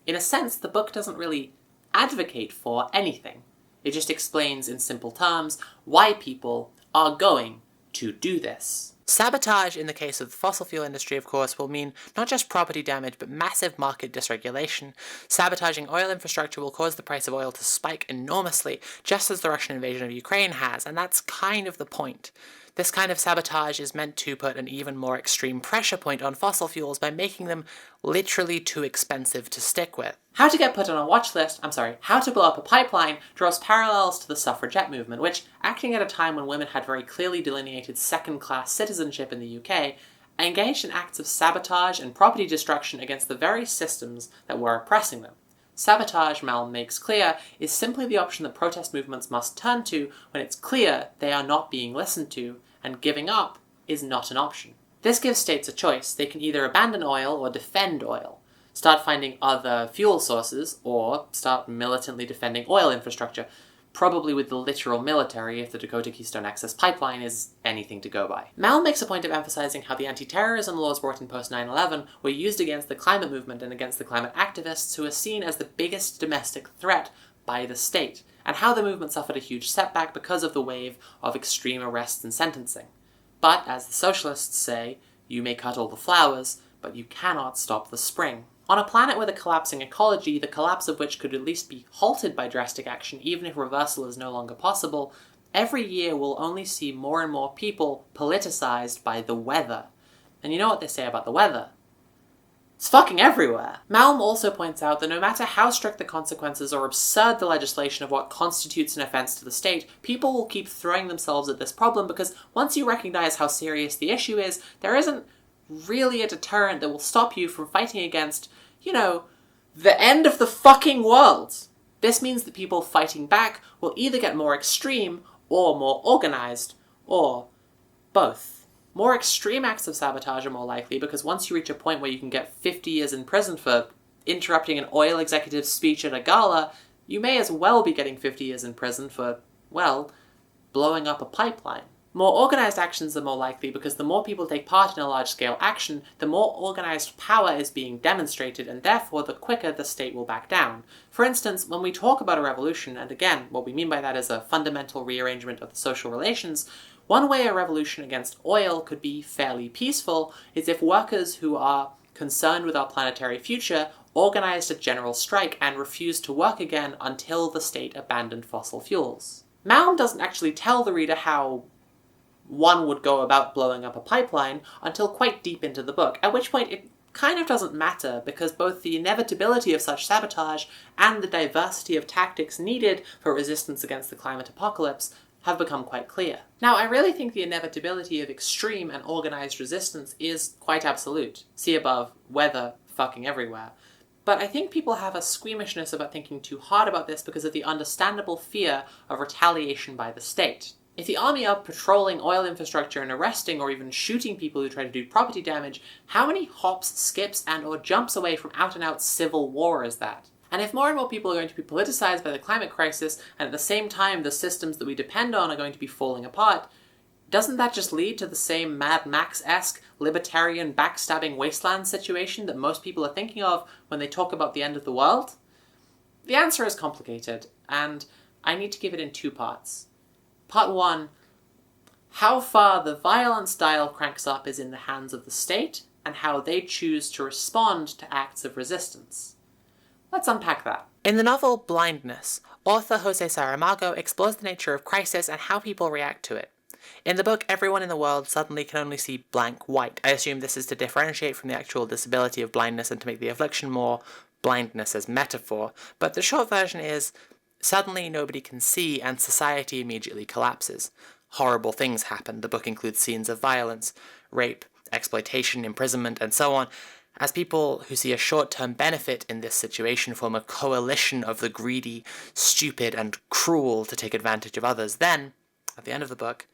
In a sense, the book doesn't really advocate for anything. It just explains in simple terms why people are going to do this. Sabotage in the case of the fossil fuel industry, of course, will mean not just property damage, but massive market dysregulation. Sabotaging oil infrastructure will cause the price of oil to spike enormously, just as the Russian invasion of Ukraine has, and that's kind of the point. This kind of sabotage is meant to put an even more extreme pressure point on fossil fuels by making them literally too expensive to stick with. How to Get Put on a Watch List, How to Blow Up a Pipeline draws parallels to the suffragette movement, which, acting at a time when women had very clearly delineated second-class citizenship in the UK, engaged in acts of sabotage and property destruction against the very systems that were oppressing them. Sabotage, Malm makes clear, is simply the option that protest movements must turn to when it's clear they are not being listened to, and giving up is not an option. This gives states a choice. They can either abandon oil or defend oil, start finding other fuel sources, or start militantly defending oil infrastructure, probably with the literal military if the Dakota Keystone Access Pipeline is anything to go by. Malm makes a point of emphasizing how the anti-terrorism laws brought in post-9/11 were used against the climate movement and against the climate activists who are seen as the biggest domestic threat by the state, and how the movement suffered a huge setback because of the wave of extreme arrests and sentencing. But, as the socialists say, you may cut all the flowers, but you cannot stop the spring. On a planet with a collapsing ecology, the collapse of which could at least be halted by drastic action even if reversal is no longer possible, every year we'll only see more and more people politicized by the weather. And you know what they say about the weather? It's fucking everywhere. Malm also points out that no matter how strict the consequences or absurd the legislation of what constitutes an offense to the state, people will keep throwing themselves at this problem because once you recognize how serious the issue is, there isn't really a deterrent that will stop you from fighting against, the end of the fucking world. This means that people fighting back will either get more extreme or more organized, or both. More extreme acts of sabotage are more likely because once you reach a point where you can get 50 years in prison for interrupting an oil executive's speech at a gala, you may as well be getting 50 years in prison for, blowing up a pipeline. More organised actions are more likely because the more people take part in a large-scale action, the more organised power is being demonstrated, and therefore the quicker the state will back down. For instance, when we talk about a revolution, and again, what we mean by that is a fundamental rearrangement of the social relations, one way a revolution against oil could be fairly peaceful is if workers who are concerned with our planetary future organised a general strike and refused to work again until the state abandoned fossil fuels. Malm doesn't actually tell the reader how one would go about blowing up a pipeline until quite deep into the book, at which point it kind of doesn't matter because both the inevitability of such sabotage and the diversity of tactics needed for resistance against the climate apocalypse have become quite clear. Now, I really think the inevitability of extreme and organised resistance is quite absolute. See above, weather fucking everywhere. But I think people have a squeamishness about thinking too hard about this because of the understandable fear of retaliation by the state. If the army are patrolling oil infrastructure and arresting or even shooting people who try to do property damage, how many hops, skips, and or jumps away from out-and-out civil war is that? And if more and more people are going to be politicized by the climate crisis, and at the same time the systems that we depend on are going to be falling apart, doesn't that just lead to the same Mad Max-esque, libertarian, backstabbing wasteland situation that most people are thinking of when they talk about the end of the world? The answer is complicated, and I need to give it in two parts. Part 1, how far the violence dial cranks up is in the hands of the state, and how they choose to respond to acts of resistance. Let's unpack that. In the novel Blindness, author Jose Saramago explores the nature of crisis and how people react to it. In the book, everyone in the world suddenly can only see blank white. I assume this is to differentiate from the actual disability of blindness and to make the affliction more blindness as metaphor, but the short version is, suddenly nobody can see and society immediately collapses. Horrible things happen. The book includes scenes of violence, rape, exploitation, imprisonment, and so on. As people who see a short-term benefit in this situation form a coalition of the greedy, stupid, and cruel to take advantage of others, then, at the end of the book,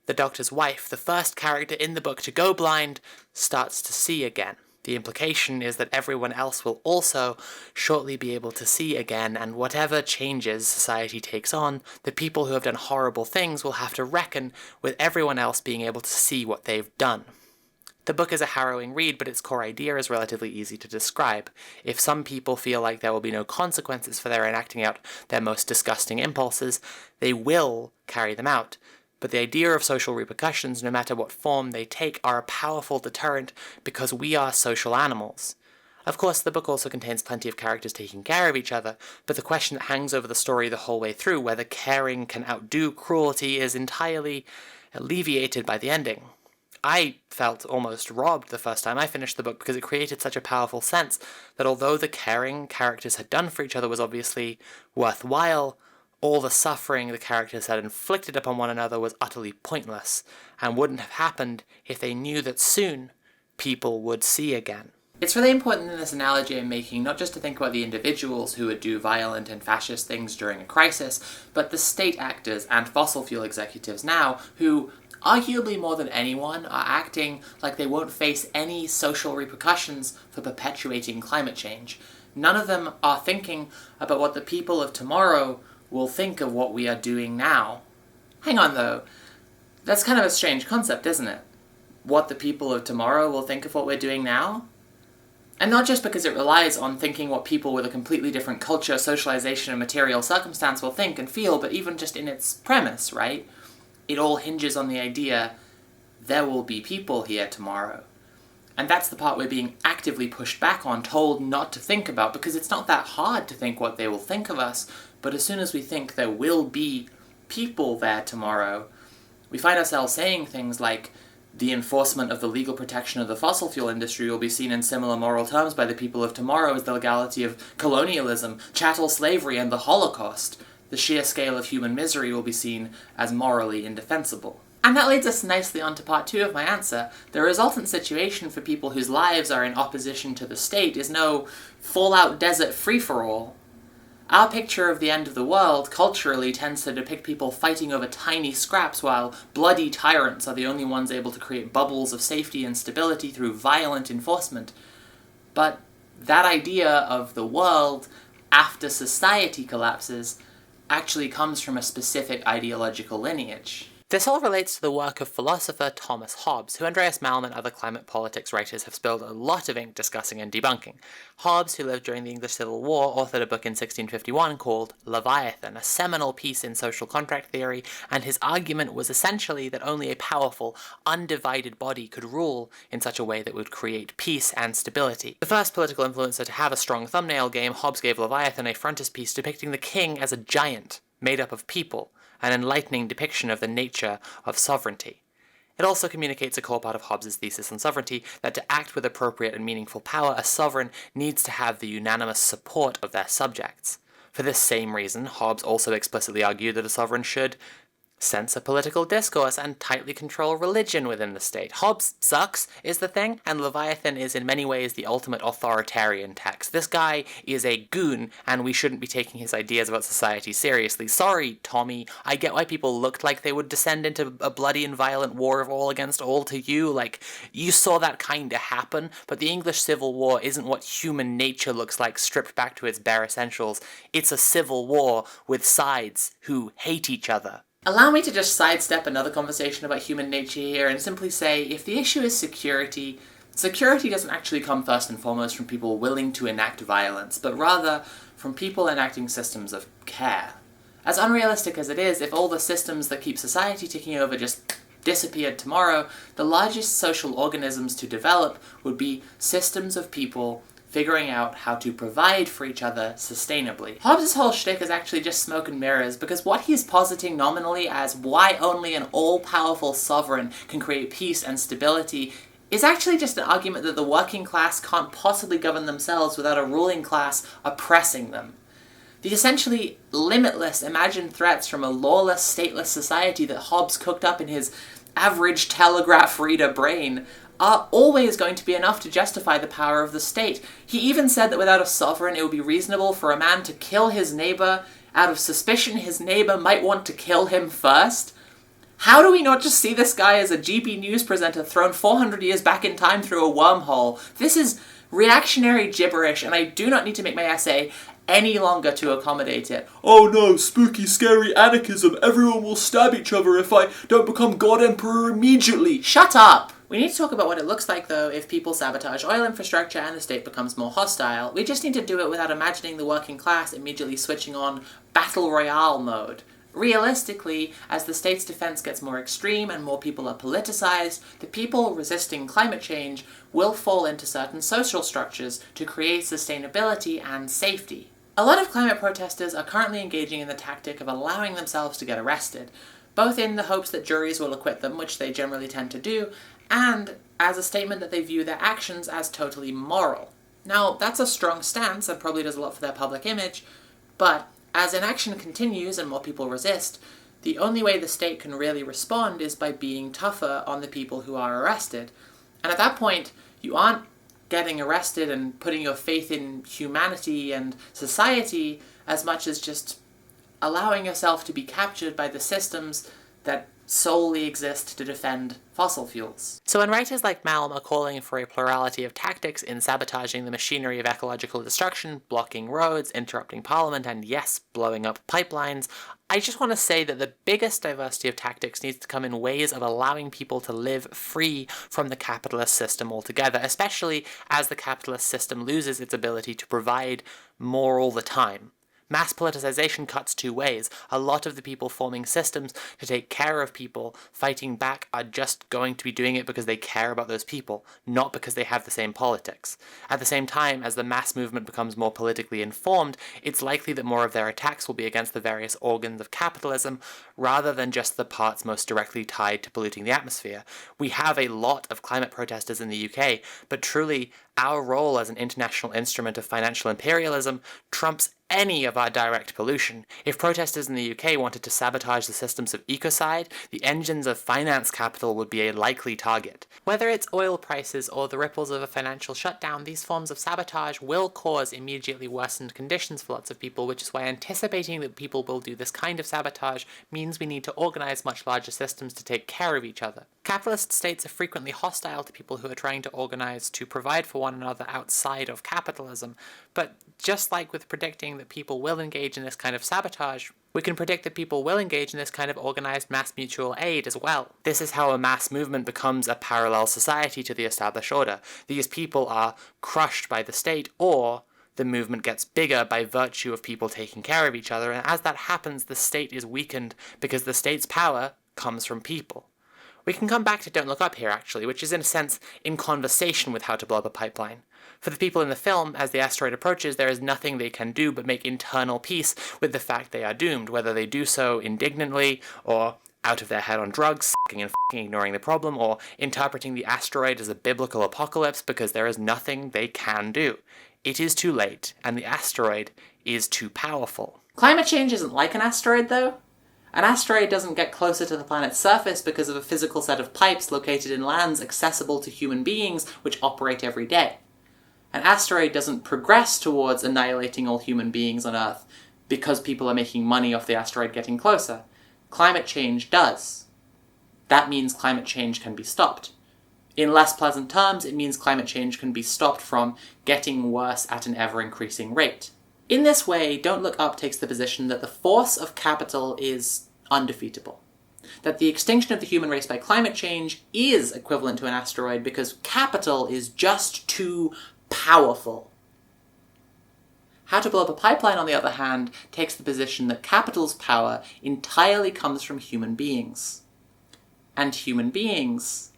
the doctor's wife, the first character in the book to go blind, starts to see again. The implication is that everyone else will also shortly be able to see again, and whatever changes society takes on, the people who have done horrible things will have to reckon with everyone else being able to see what they've done. The book is a harrowing read, but its core idea is relatively easy to describe. If some people feel like there will be no consequences for their enacting out their most disgusting impulses, they will carry them out. But the idea of social repercussions, no matter what form they take, are a powerful deterrent because we are social animals. Of course, the book also contains plenty of characters taking care of each other, but the question that hangs over the story the whole way through, whether caring can outdo cruelty, is entirely alleviated by the ending. I felt almost robbed the first time I finished the book because it created such a powerful sense that although the caring characters had done for each other was obviously worthwhile, all the suffering the characters had inflicted upon one another was utterly pointless, and wouldn't have happened if they knew that soon people would see again. It's really important in this analogy I'm making not just to think about the individuals who would do violent and fascist things during a crisis, but the state actors and fossil fuel executives now who, arguably more than anyone, are acting like they won't face any social repercussions for perpetuating climate change. None of them are thinking about what the people of tomorrow will think of what we are doing now. Hang on though, that's kind of a strange concept, isn't it? What the people of tomorrow will think of what we're doing now? And not just because it relies on thinking what people with a completely different culture, socialization, and material circumstance will think and feel, but even just in its premise, right? It all hinges on the idea there will be people here tomorrow. And that's the part we're being actively pushed back on, told not to think about, because it's not that hard to think what they will think of us, but as soon as we think there will be people there tomorrow, we find ourselves saying things like, the enforcement of the legal protection of the fossil fuel industry will be seen in similar moral terms by the people of tomorrow as the legality of colonialism, chattel slavery, and the Holocaust. The sheer scale of human misery will be seen as morally indefensible. And that leads us nicely on to part 2 of my answer. The resultant situation for people whose lives are in opposition to the state is no full-out desert free-for-all. Our picture of the end of the world, culturally, tends to depict people fighting over tiny scraps while bloody tyrants are the only ones able to create bubbles of safety and stability through violent enforcement. But that idea of the world after society collapses actually comes from a specific ideological lineage. This all relates to the work of philosopher Thomas Hobbes, who Andreas Malm and other climate politics writers have spilled a lot of ink discussing and debunking. Hobbes, who lived during the English Civil War, authored a book in 1651 called Leviathan, a seminal piece in social contract theory, and his argument was essentially that only a powerful, undivided body could rule in such a way that would create peace and stability. The first political influencer to have a strong thumbnail game, Hobbes gave Leviathan a frontispiece depicting the king as a giant made up of people, an enlightening depiction of the nature of sovereignty. It also communicates a core part of Hobbes' thesis on sovereignty, that to act with appropriate and meaningful power, a sovereign needs to have the unanimous support of their subjects. For this same reason, Hobbes also explicitly argued that a sovereign should censor political discourse and tightly control religion within the state. Hobbes sucks, is the thing, and Leviathan is in many ways the ultimate authoritarian text. This guy is a goon, and we shouldn't be taking his ideas about society seriously. Sorry, Tommy, I get why people looked like they would descend into a bloody and violent war of all against all to you. Like, you saw that kinda happen, but the English Civil War isn't what human nature looks like stripped back to its bare essentials. It's a civil war with sides who hate each other. Allow me to just sidestep another conversation about human nature here and simply say, if the issue is security, security doesn't actually come first and foremost from people willing to enact violence, but rather from people enacting systems of care. As unrealistic as it is, if all the systems that keep society ticking over just disappeared tomorrow, the largest social organisms to develop would be systems of people figuring out how to provide for each other sustainably. Hobbes' whole shtick is actually just smoke and mirrors, because what he's positing nominally as why only an all-powerful sovereign can create peace and stability is actually just an argument that the working class can't possibly govern themselves without a ruling class oppressing them. The essentially limitless imagined threats from a lawless, stateless society that Hobbes cooked up in his average telegraph reader brain are always going to be enough to justify the power of the state. He even said that without a sovereign it would be reasonable for a man to kill his neighbor out of suspicion his neighbor might want to kill him first. How do we not just see this guy as a GB News presenter thrown 400 years back in time through a wormhole? This is reactionary gibberish, and I do not need to make my essay any longer to accommodate it. Oh no, spooky, scary anarchism. Everyone will stab each other if I don't become God Emperor immediately. Shut up! We need to talk about what it looks like, though, if people sabotage oil infrastructure and the state becomes more hostile. We just need to do it without imagining the working class immediately switching on Battle Royale mode. Realistically, as the state's defense gets more extreme and more people are politicized, the people resisting climate change will fall into certain social structures to create sustainability and safety. A lot of climate protesters are currently engaging in the tactic of allowing themselves to get arrested, both in the hopes that juries will acquit them, which they generally tend to do, and as a statement that they view their actions as totally moral. Now, that's a strong stance and probably does a lot for their public image, but as inaction continues and more people resist, the only way the state can really respond is by being tougher on the people who are arrested. And at that point, you aren't getting arrested and putting your faith in humanity and society as much as just allowing yourself to be captured by the systems that solely exist to defend fossil fuels. So when writers like Malm are calling for a plurality of tactics in sabotaging the machinery of ecological destruction, blocking roads, interrupting parliament, and yes, blowing up pipelines, I just want to say that the biggest diversity of tactics needs to come in ways of allowing people to live free from the capitalist system altogether, especially as the capitalist system loses its ability to provide more all the time. Mass politicization cuts two ways. A lot of the people forming systems to take care of people fighting back are just going to be doing it because they care about those people, not because they have the same politics. At the same time, as the mass movement becomes more politically informed, it's likely that more of their attacks will be against the various organs of capitalism, rather than just the parts most directly tied to polluting the atmosphere. We have a lot of climate protesters in the UK, but truly, our role as an international instrument of financial imperialism trumps any of our direct pollution. If protesters in the UK wanted to sabotage the systems of ecocide, the engines of finance capital would be a likely target. Whether it's oil prices or the ripples of a financial shutdown, these forms of sabotage will cause immediately worsened conditions for lots of people, which is why anticipating that people will do this kind of sabotage means we need to organize much larger systems to take care of each other. Capitalist states are frequently hostile to people who are trying to organize to provide for one another outside of capitalism, but just like with predicting that people will engage in this kind of sabotage, We can predict that people will engage in this kind of organized mass mutual aid as well. This is how a mass movement becomes a parallel society to the established order. These people are crushed by the state, or the movement gets bigger by virtue of people taking care of each other, and as that happens, the state is weakened because the state's power comes from people. We can come back to Don't Look Up here, actually, which is in a sense in conversation with How to Blow Up a Pipeline. For the people in the film, as the asteroid approaches, there is nothing they can do but make internal peace with the fact they are doomed, whether they do so indignantly, or out of their head on drugs, sucking and f***ing ignoring the problem, or interpreting the asteroid as a biblical apocalypse because there is nothing they can do. It is too late, and the asteroid is too powerful. Climate change isn't like an asteroid, though. An asteroid doesn't get closer to the planet's surface because of a physical set of pipes located in lands accessible to human beings which operate every day. An asteroid doesn't progress towards annihilating all human beings on Earth because people are making money off the asteroid getting closer. Climate change does. That means climate change can be stopped. In less pleasant terms, it means climate change can be stopped from getting worse at an ever-increasing rate. In this way, Don't Look Up takes the position that the force of capital is undefeatable. That the extinction of the human race by climate change is equivalent to an asteroid because capital is just too powerful. How to Blow Up a Pipeline, on the other hand, takes the position that capital's power entirely comes from human beings. And human beings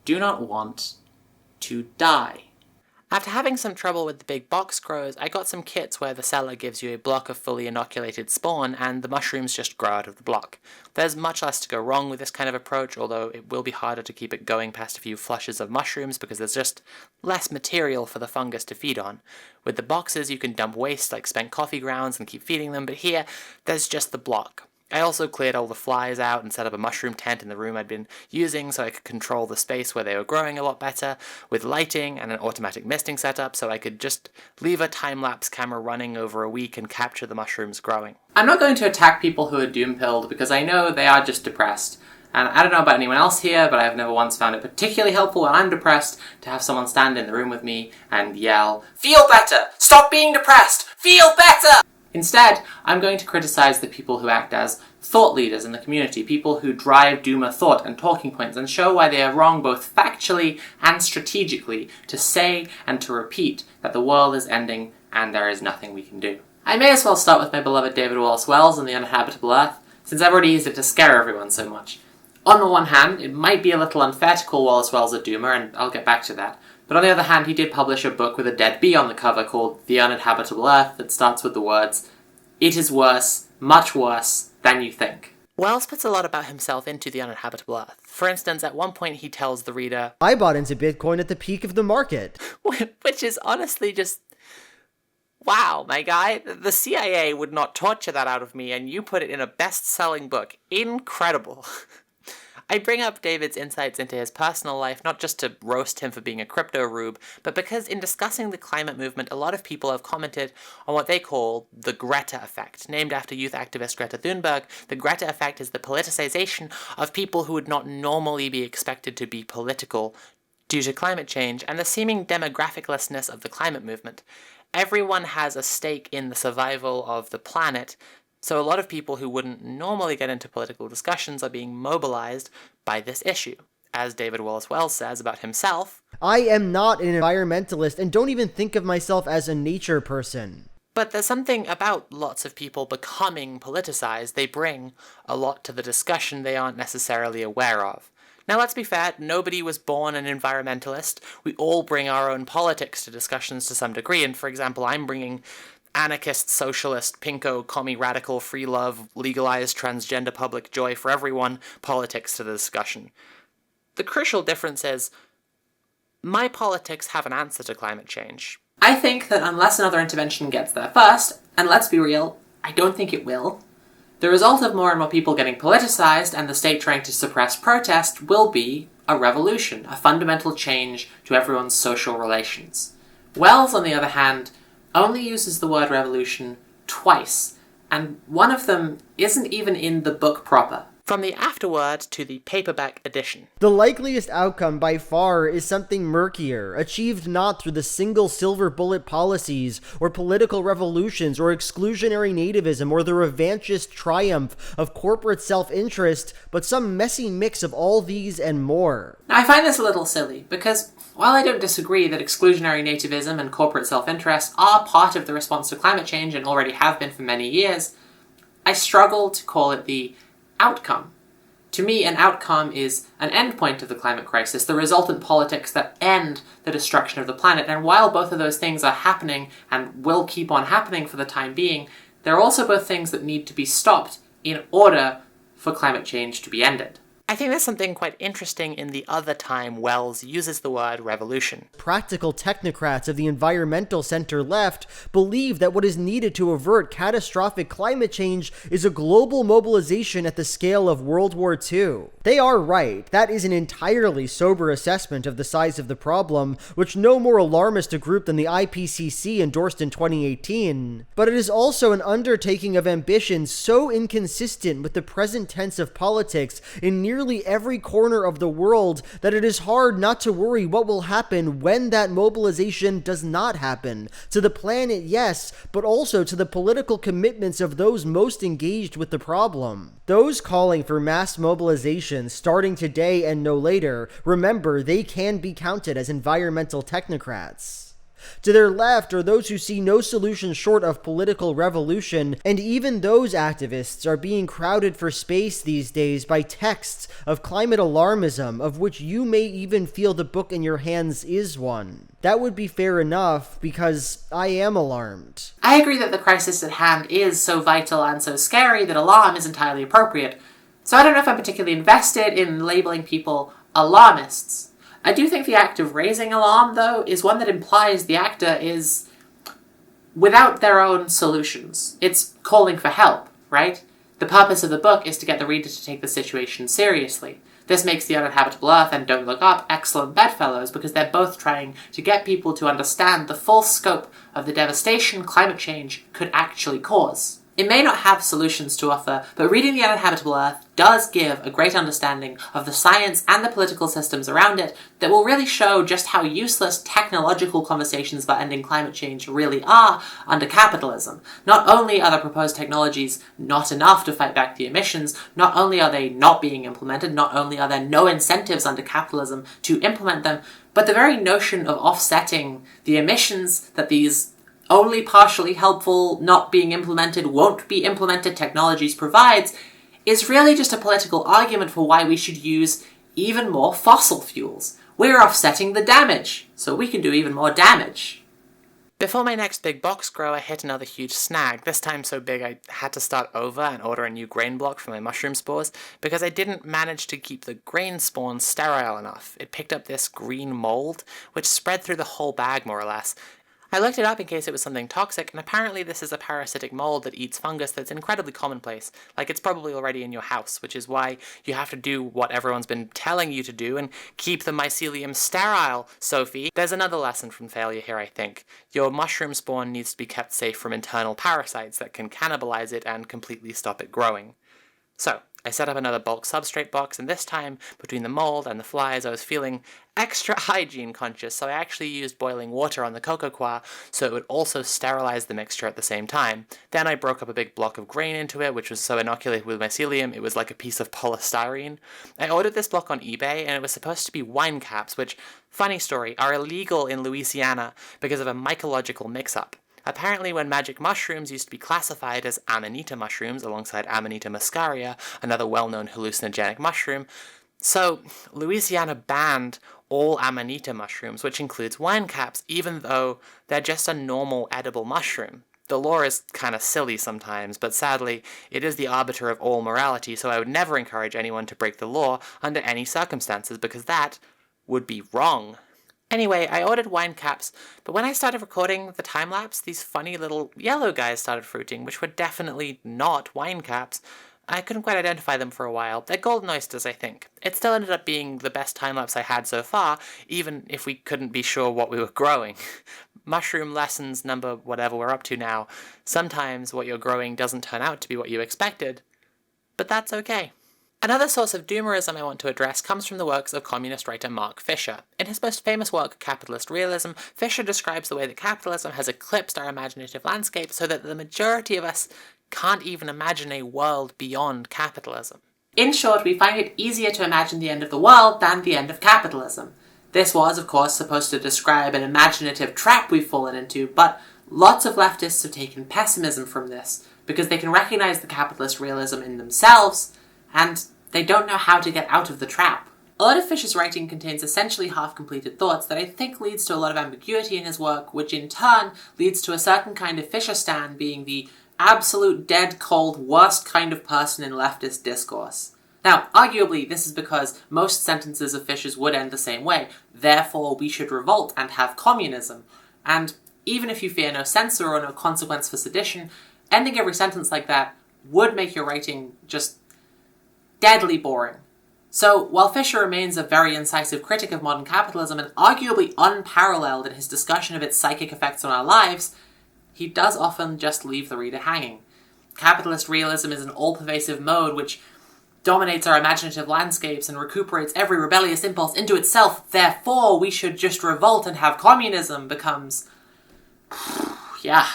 do not want to die. After having some trouble with the big box grows, I got some kits where the seller gives you a block of fully inoculated spawn and the mushrooms just grow out of the block. There's much less to go wrong with this kind of approach, although it will be harder to keep it going past a few flushes of mushrooms because there's just less material for the fungus to feed on. With the boxes you can dump waste like spent coffee grounds and keep feeding them, but here there's just the block. I also cleared all the flies out and set up a mushroom tent in the room I'd been using so I could control the space where they were growing a lot better, with lighting and an automatic misting setup so I could just leave a time-lapse camera running over a week and capture the mushrooms growing. I'm not going to attack people who are doom-pilled because I know they are just depressed. And I don't know about anyone else here, but I've never once found it particularly helpful when I'm depressed to have someone stand in the room with me and yell, "Feel better! Stop being depressed! Feel better!" Instead, I'm going to criticize the people who act as thought leaders in the community, people who drive doomer thought and talking points and show why they are wrong both factually and strategically to say and to repeat that the world is ending and there is nothing we can do. I may as well start with my beloved David Wallace Wells and the Uninhabitable Earth, since I've already used it to scare everyone so much. On the one hand, it might be a little unfair to call Wallace Wells a doomer, and I'll get back to that. But on the other hand, he did publish a book with a dead bee on the cover called The Uninhabitable Earth that starts with the words, "It is worse, much worse, than you think." Wells puts a lot about himself into The Uninhabitable Earth. For instance, at one point he tells the reader, I bought into Bitcoin at the peak of the market. which is honestly just, wow, my guy, the CIA would not torture that out of me and you put it in a best-selling book. Incredible. I bring up David's insights into his personal life, not just to roast him for being a crypto rube, but because in discussing the climate movement, a lot of people have commented on what they call the Greta effect. Named after youth activist Greta Thunberg, the Greta effect is the politicization of people who would not normally be expected to be political due to climate change, and the seeming demographiclessness of the climate movement. Everyone has a stake in the survival of the planet, so a lot of people who wouldn't normally get into political discussions are being mobilized by this issue. As David Wallace Wells says about himself, I am not an environmentalist and don't even think of myself as a nature person. But there's something about lots of people becoming politicized. They bring a lot to the discussion they aren't necessarily aware of. Now let's be fair, nobody was born an environmentalist. We all bring our own politics to discussions to some degree, and for example, I'm bringing anarchist, socialist, pinko, commie, radical, free love, legalized, transgender, public joy for everyone politics to the discussion. The crucial difference is, my politics have an answer to climate change. I think that unless another intervention gets there first, and let's be real, I don't think it will, the result of more and more people getting politicized and the state trying to suppress protest will be a revolution, a fundamental change to everyone's social relations. Wells, on the other hand, only uses the word revolution twice, and one of them isn't even in the book proper. from the afterword to the paperback edition. The likeliest outcome by far is something murkier, achieved not through the single silver bullet policies, or political revolutions, or exclusionary nativism, or the revanchist triumph of corporate self-interest, but some messy mix of all these and more. Now, I find this a little silly, because while I don't disagree that exclusionary nativism and corporate self-interest are part of the response to climate change and already have been for many years, I struggle to call it the outcome. To me, an outcome is an endpoint of the climate crisis, the resultant politics that end the destruction of the planet. And while both of those things are happening and will keep on happening for the time being, they're also both things that need to be stopped in order for climate change to be ended. I think there's something quite interesting in the other time Wells uses the word revolution. Practical technocrats of the environmental center left believe that what is needed to avert catastrophic climate change is a global mobilization at the scale of World War II. They are right. That is an entirely sober assessment of the size of the problem, which no more alarmist a group than the IPCC endorsed in 2018. But it is also an undertaking of ambition so inconsistent with the present tense of politics in nearly every corner of the world that it is hard not to worry what will happen when that mobilization does not happen. To the planet, yes, but also to the political commitments of those most engaged with the problem. Those calling for mass mobilization starting today and no later, remember, they can be counted as environmental technocrats. To their left are those who see no solution short of political revolution, and even those activists are being crowded for space these days by texts of climate alarmism, of which you may even feel the book in your hands is one. That would be fair enough, because I am alarmed. I agree that the crisis at hand is so vital and so scary that alarm is entirely appropriate. So I don't know if I'm particularly invested in labeling people alarmists. I do think the act of raising alarm, though, is one that implies the actor is without their own solutions. It's calling for help, right? The purpose of the book is to get the reader to take the situation seriously. This makes The Uninhabitable Earth and Don't Look Up excellent bedfellows because they're both trying to get people to understand the full scope of the devastation climate change could actually cause. It may not have solutions to offer, but reading The Uninhabitable Earth does give a great understanding of the science and the political systems around it that will really show just how useless technological conversations about ending climate change really are under capitalism. Not only are the proposed technologies not enough to fight back the emissions, not only are they not being implemented, not only are there no incentives under capitalism to implement them, but the very notion of offsetting the emissions that these only partially helpful, not being implemented, won't be implemented technologies provides is really just a political argument for why we should use even more fossil fuels. We're offsetting the damage, so we can do even more damage. Before my next big box grow, I hit another huge snag, this time so big I had to start over and order a new grain block for my mushroom spores, because I didn't manage to keep the grain spawn sterile enough. It picked up this green mold, which spread through the whole bag more or less. I looked it up in case it was something toxic, and apparently this is a parasitic mold that eats fungus that's incredibly commonplace, like it's probably already in your house, which is why you have to do what everyone's been telling you to do and keep the mycelium sterile, Sophie. There's another lesson from failure here, I think. Your mushroom spawn needs to be kept safe from internal parasites that can cannibalize it and completely stop it growing. So, I set up another bulk substrate box, and this time, between the mold and the flies, I was feeling extra hygiene conscious, so I actually used boiling water on the cocoa coir so it would also sterilize the mixture at the same time. Then I broke up a big block of grain into it, which was so inoculated with mycelium it was like a piece of polystyrene. I ordered this block on eBay, and it was supposed to be wine caps, which, funny story, are illegal in Louisiana because of a mycological mix-up. Apparently, when magic mushrooms used to be classified as amanita mushrooms alongside Amanita muscaria, another well-known hallucinogenic mushroom, so Louisiana banned all amanita mushrooms, which includes wine caps, even though they're just a normal edible mushroom. The law is kind of silly sometimes, but sadly, it is the arbiter of all morality, so I would never encourage anyone to break the law under any circumstances, because that would be wrong. Anyway, I ordered wine caps, but when I started recording the time-lapse, these funny little yellow guys started fruiting, which were definitely not wine caps. I couldn't quite identify them for a while. They're golden oysters, I think. It still ended up being the best time-lapse I had so far, even if we couldn't be sure what we were growing. Mushroom lessons number whatever we're up to now. Sometimes what you're growing doesn't turn out to be what you expected, but that's okay. Another source of doomerism I want to address comes from the works of communist writer Mark Fisher. In his most famous work, Capitalist Realism, Fisher describes the way that capitalism has eclipsed our imaginative landscape so that the majority of us can't even imagine a world beyond capitalism. In short, we find it easier to imagine the end of the world than the end of capitalism. This was, of course, supposed to describe an imaginative trap we've fallen into, but lots of leftists have taken pessimism from this, because they can recognize the capitalist realism in themselves, and they don't know how to get out of the trap. A lot of Fisher's writing contains essentially half-completed thoughts that I think leads to a lot of ambiguity in his work, which in turn leads to a certain kind of Fisher stan being the absolute dead-cold worst kind of person in leftist discourse. Now, arguably, this is because most sentences of Fisher's would end the same way, therefore we should revolt and have communism, and even if you fear no censor or no consequence for sedition, ending every sentence like that would make your writing just deadly boring. So, while Fisher remains a very incisive critic of modern capitalism and arguably unparalleled in his discussion of its psychic effects on our lives, he does often just leave the reader hanging. Capitalist realism is an all-pervasive mode which dominates our imaginative landscapes and recuperates every rebellious impulse into itself, therefore we should just revolt and have communism becomes... yeah.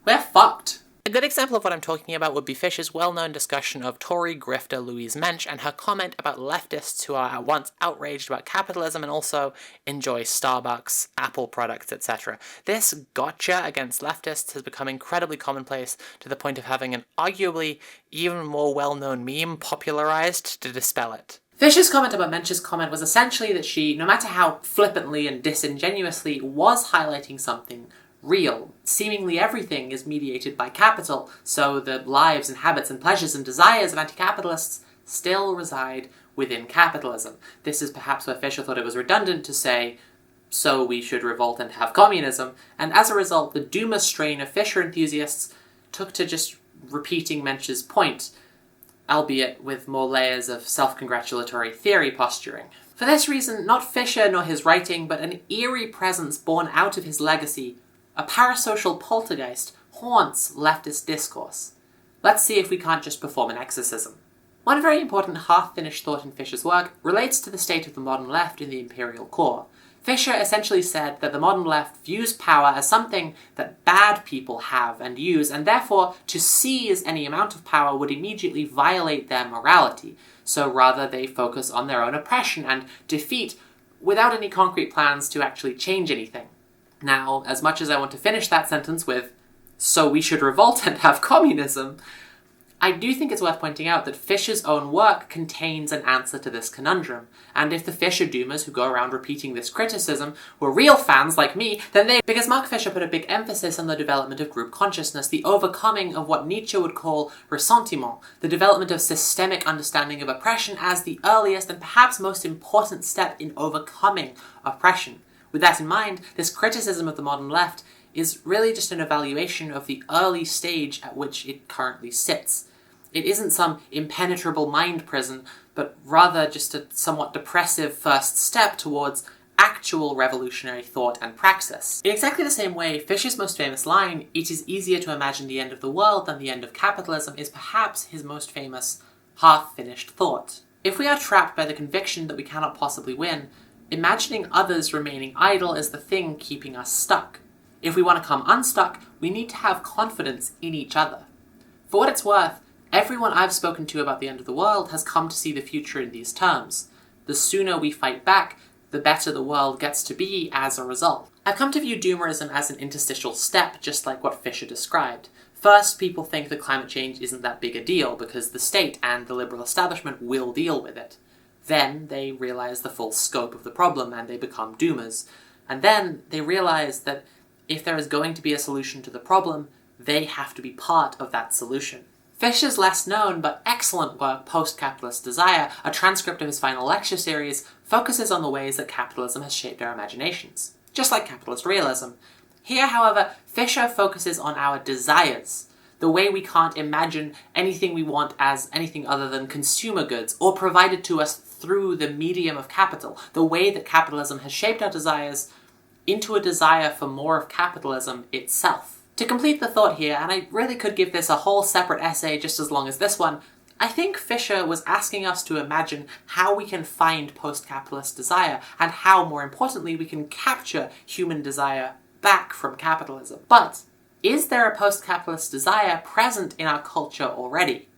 We're fucked. A good example of what I'm talking about would be Fisher's well-known discussion of Tory grifter Louise Mensch and her comment about leftists who are at once outraged about capitalism and also enjoy Starbucks, Apple products, etc. This gotcha against leftists has become incredibly commonplace to the point of having an arguably even more well-known meme popularized to dispel it. Fisher's comment about Mensch's comment was essentially that she, no matter how flippantly and disingenuously, was highlighting something real. Seemingly everything is mediated by capital, so the lives and habits and pleasures and desires of anti-capitalists still reside within capitalism. This is perhaps where Fisher thought it was redundant to say, so we should revolt and have communism, and as a result the doomer strain of Fisher enthusiasts took to just repeating Mensch's point, albeit with more layers of self-congratulatory theory posturing. For this reason, not Fisher nor his writing, but an eerie presence born out of his legacy, a parasocial poltergeist, haunts leftist discourse. Let's see if we can't just perform an exorcism. One very important half-finished thought in Fisher's work relates to the state of the modern left in the imperial core. Fisher essentially said that the modern left views power as something that bad people have and use, and therefore to seize any amount of power would immediately violate their morality, so rather they focus on their own oppression and defeat without any concrete plans to actually change anything. Now, as much as I want to finish that sentence with, so we should revolt and have communism, I do think it's worth pointing out that Fisher's own work contains an answer to this conundrum, and if the Fisher doomers who go around repeating this criticism were real fans like me, then because Mark Fisher put a big emphasis on the development of group consciousness, the overcoming of what Nietzsche would call ressentiment, the development of systemic understanding of oppression as the earliest and perhaps most important step in overcoming oppression. With that in mind, this criticism of the modern left is really just an evaluation of the early stage at which it currently sits. It isn't some impenetrable mind prison, but rather just a somewhat depressive first step towards actual revolutionary thought and praxis. In exactly the same way, Fisher's most famous line, "It is easier to imagine the end of the world than the end of capitalism," is perhaps his most famous half-finished thought. If we are trapped by the conviction that we cannot possibly win, imagining others remaining idle is the thing keeping us stuck. If we want to come unstuck, we need to have confidence in each other. For what it's worth, everyone I've spoken to about the end of the world has come to see the future in these terms. The sooner we fight back, the better the world gets to be as a result. I've come to view doomerism as an interstitial step, just like what Fisher described. First, people think that climate change isn't that big a deal because the state and the liberal establishment will deal with it. Then they realize the full scope of the problem and they become doomers. And then they realize that if there is going to be a solution to the problem, they have to be part of that solution. Fisher's less known but excellent work, Post-Capitalist Desire, a transcript of his final lecture series, focuses on the ways that capitalism has shaped our imaginations, just like capitalist realism. Here, however, Fisher focuses on our desires, the way we can't imagine anything we want as anything other than consumer goods, or provided to us through the medium of capital, the way that capitalism has shaped our desires into a desire for more of capitalism itself. To complete the thought here, and I really could give this a whole separate essay just as long as this one, I think Fisher was asking us to imagine how we can find post-capitalist desire, and how, more importantly, we can capture human desire back from capitalism. But is there a post-capitalist desire present in our culture already?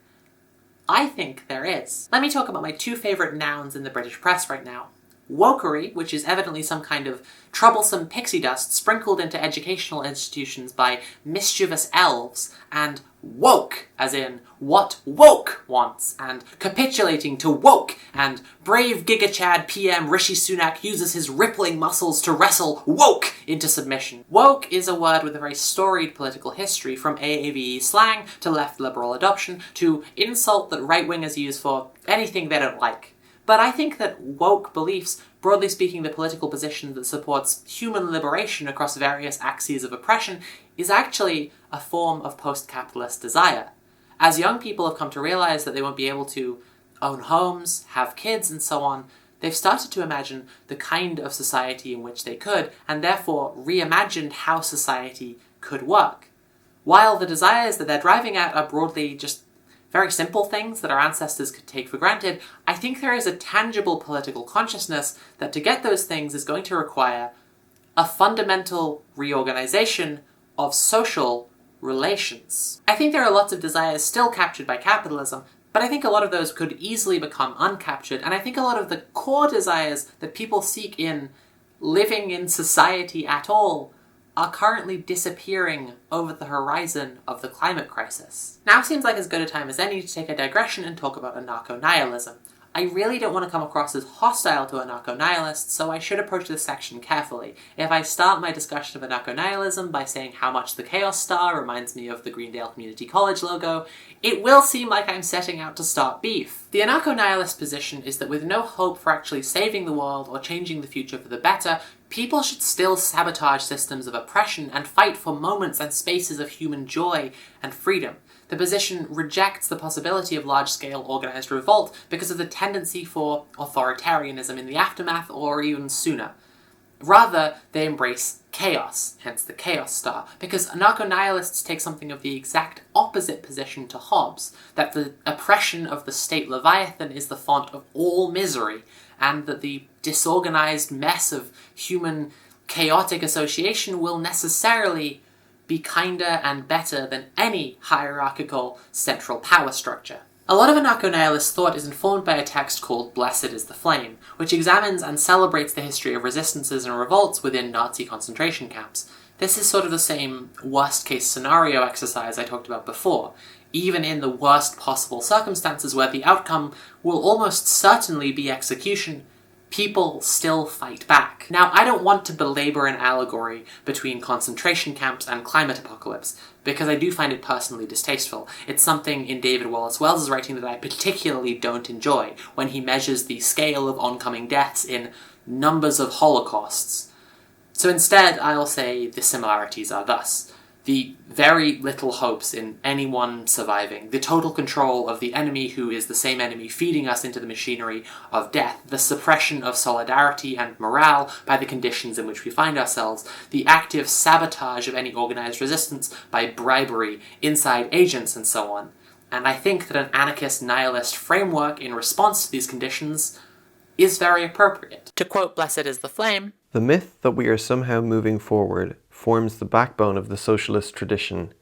I think there is. Let me talk about my two favourite nouns in the British press right now. Wokery, which is evidently some kind of troublesome pixie dust sprinkled into educational institutions by mischievous elves, and woke, as in what woke wants, and capitulating to woke, and brave GigaChad PM Rishi Sunak uses his rippling muscles to wrestle woke into submission. Woke is a word with a very storied political history, from AAVE slang to left liberal adoption to insult that right-wingers use for anything they don't like. But I think that woke beliefs, broadly speaking the political position that supports human liberation across various axes of oppression, is actually a form of post-capitalist desire. As young people have come to realize that they won't be able to own homes, have kids, and so on, they've started to imagine the kind of society in which they could, and therefore reimagined how society could work. While the desires that they're driving at are broadly just very simple things that our ancestors could take for granted, I think there is a tangible political consciousness that to get those things is going to require a fundamental reorganization of social relations. I think there are lots of desires still captured by capitalism, but I think a lot of those could easily become uncaptured, and I think a lot of the core desires that people seek in living in society at all are currently disappearing over the horizon of the climate crisis. Now seems like as good a time as any to take a digression and talk about anarcho-nihilism. I really don't want to come across as hostile to anarcho-nihilists, so I should approach this section carefully. If I start my discussion of anarcho-nihilism by saying how much the Chaos Star reminds me of the Greendale Community College logo, it will seem like I'm setting out to start beef. The anarcho-nihilist position is that with no hope for actually saving the world or changing the future for the better, people should still sabotage systems of oppression and fight for moments and spaces of human joy and freedom. The position rejects the possibility of large-scale organized revolt because of the tendency for authoritarianism in the aftermath or even sooner. Rather, they embrace chaos, hence the Chaos Star, because anarcho-nihilists take something of the exact opposite position to Hobbes, that the oppression of the state Leviathan is the font of all misery, and that the disorganized mess of human chaotic association will necessarily be kinder and better than any hierarchical central power structure. A lot of anarcho-nihilist thought is informed by a text called Blessed is the Flame, which examines and celebrates the history of resistances and revolts within Nazi concentration camps. This is sort of the same worst-case scenario exercise I talked about before. Even in the worst possible circumstances where the outcome will almost certainly be execution, people still fight back. Now, I don't want to belabor an allegory between concentration camps and climate apocalypse, because I do find it personally distasteful. It's something in David Wallace Wells' writing that I particularly don't enjoy, when he measures the scale of oncoming deaths in numbers of holocausts. So instead, I'll say the similarities are thus: the very little hopes in anyone surviving, the total control of the enemy who is the same enemy feeding us into the machinery of death, the suppression of solidarity and morale by the conditions in which we find ourselves, the active sabotage of any organized resistance by bribery, inside agents, and so on. And I think that an anarchist-nihilist framework in response to these conditions is very appropriate. To quote Blessed is the Flame, "The myth that we are somehow moving forward forms the backbone of the socialist tradition.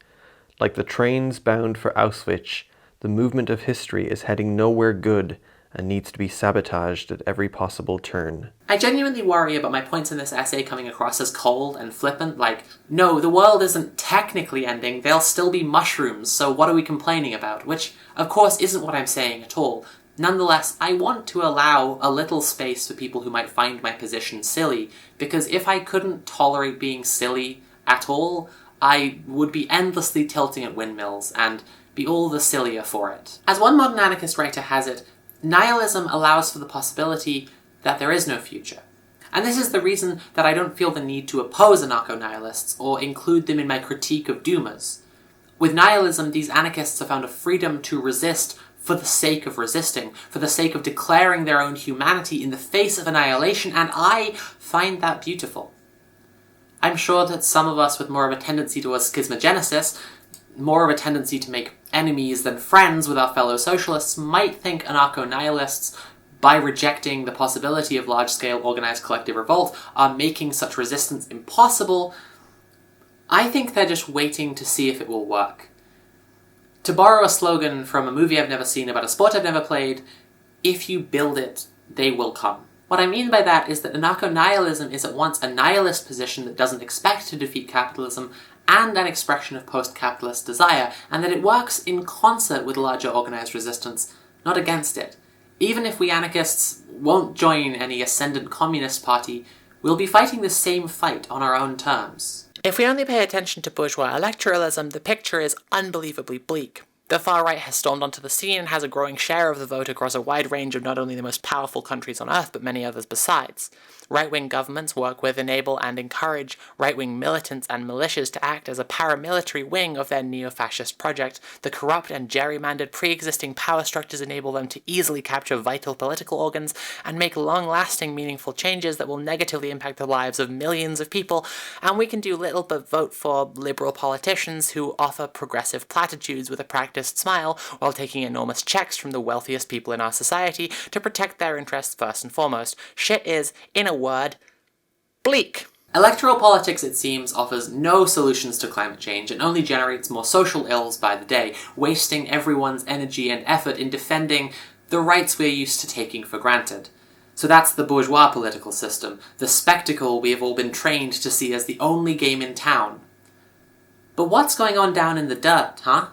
Like the trains bound for Auschwitz, the movement of history is heading nowhere good and needs to be sabotaged at every possible turn." I genuinely worry about my points in this essay coming across as cold and flippant, like, no, the world isn't technically ending, there'll still be mushrooms, so what are we complaining about? Which, of course, isn't what I'm saying at all. Nonetheless, I want to allow a little space for people who might find my position silly, because if I couldn't tolerate being silly at all, I would be endlessly tilting at windmills, and be all the sillier for it. As one modern anarchist writer has it, nihilism allows for the possibility that there is no future. And this is the reason that I don't feel the need to oppose anarcho-nihilists, or include them in my critique of doomers. With nihilism, these anarchists have found a freedom to resist for the sake of resisting, for the sake of declaring their own humanity in the face of annihilation, and I find that beautiful. I'm sure that some of us with more of a tendency towards schismogenesis, more of a tendency to make enemies than friends with our fellow socialists might think anarcho-nihilists, by rejecting the possibility of large-scale organized collective revolt, are making such resistance impossible. I think they're just waiting to see if it will work. To borrow a slogan from a movie I've never seen about a sport I've never played, if you build it, they will come. What I mean by that is that anarcho-nihilism is at once a nihilist position that doesn't expect to defeat capitalism and an expression of post-capitalist desire, and that it works in concert with larger organized resistance, not against it. Even if we anarchists won't join any ascendant communist party, we'll be fighting the same fight on our own terms. If we only pay attention to bourgeois electoralism, the picture is unbelievably bleak. The far right has stormed onto the scene and has a growing share of the vote across a wide range of not only the most powerful countries on earth, but many others besides. Right-wing governments work with, enable, and encourage right-wing militants and militias to act as a paramilitary wing of their neo-fascist project. The corrupt and gerrymandered pre-existing power structures enable them to easily capture vital political organs and make long-lasting, meaningful changes that will negatively impact the lives of millions of people, and we can do little but vote for liberal politicians who offer progressive platitudes with a practiced smile while taking enormous checks from the wealthiest people in our society to protect their interests first and foremost. Shit is, in a word, bleak. Electoral politics, it seems, offers no solutions to climate change and only generates more social ills by the day, wasting everyone's energy and effort in defending the rights we're used to taking for granted. So that's the bourgeois political system, the spectacle we have all been trained to see as the only game in town. But what's going on down in the dirt, huh?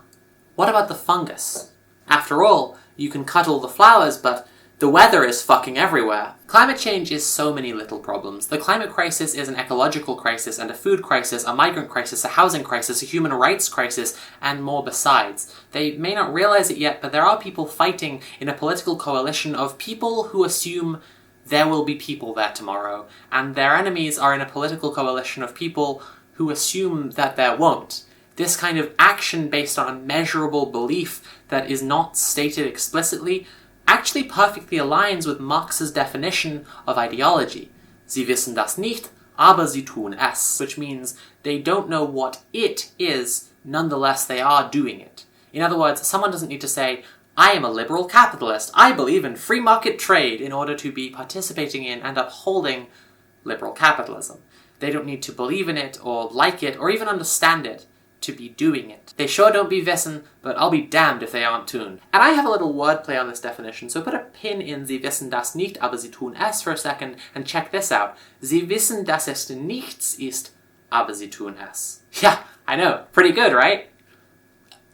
What about the fungus? After all, you can cut all the flowers, but the weather is fucking everywhere. Climate change is so many little problems. The climate crisis is an ecological crisis and a food crisis, a migrant crisis, a housing crisis, a human rights crisis, and more besides. They may not realize it yet, but there are people fighting in a political coalition of people who assume there will be people there tomorrow, and their enemies are in a political coalition of people who assume that there won't. This kind of action based on a measurable belief that is not stated explicitly actually perfectly aligns with Marx's definition of ideology. Sie wissen das nicht, aber sie tun es, which means they don't know what it is, nonetheless they are doing it. In other words, someone doesn't need to say, I am a liberal capitalist, I believe in free market trade, in order to be participating in and upholding liberal capitalism. They don't need to believe in it, or like it, or even understand it to be doing it. They sure don't be wissen, but I'll be damned if they aren't tuned. And I have a little wordplay on this definition, so put a pin in Sie wissen das nicht, aber sie tun es for a second, and check this out. Sie wissen, dass es nichts ist, aber sie tun es. Yeah, I know. Pretty good, right?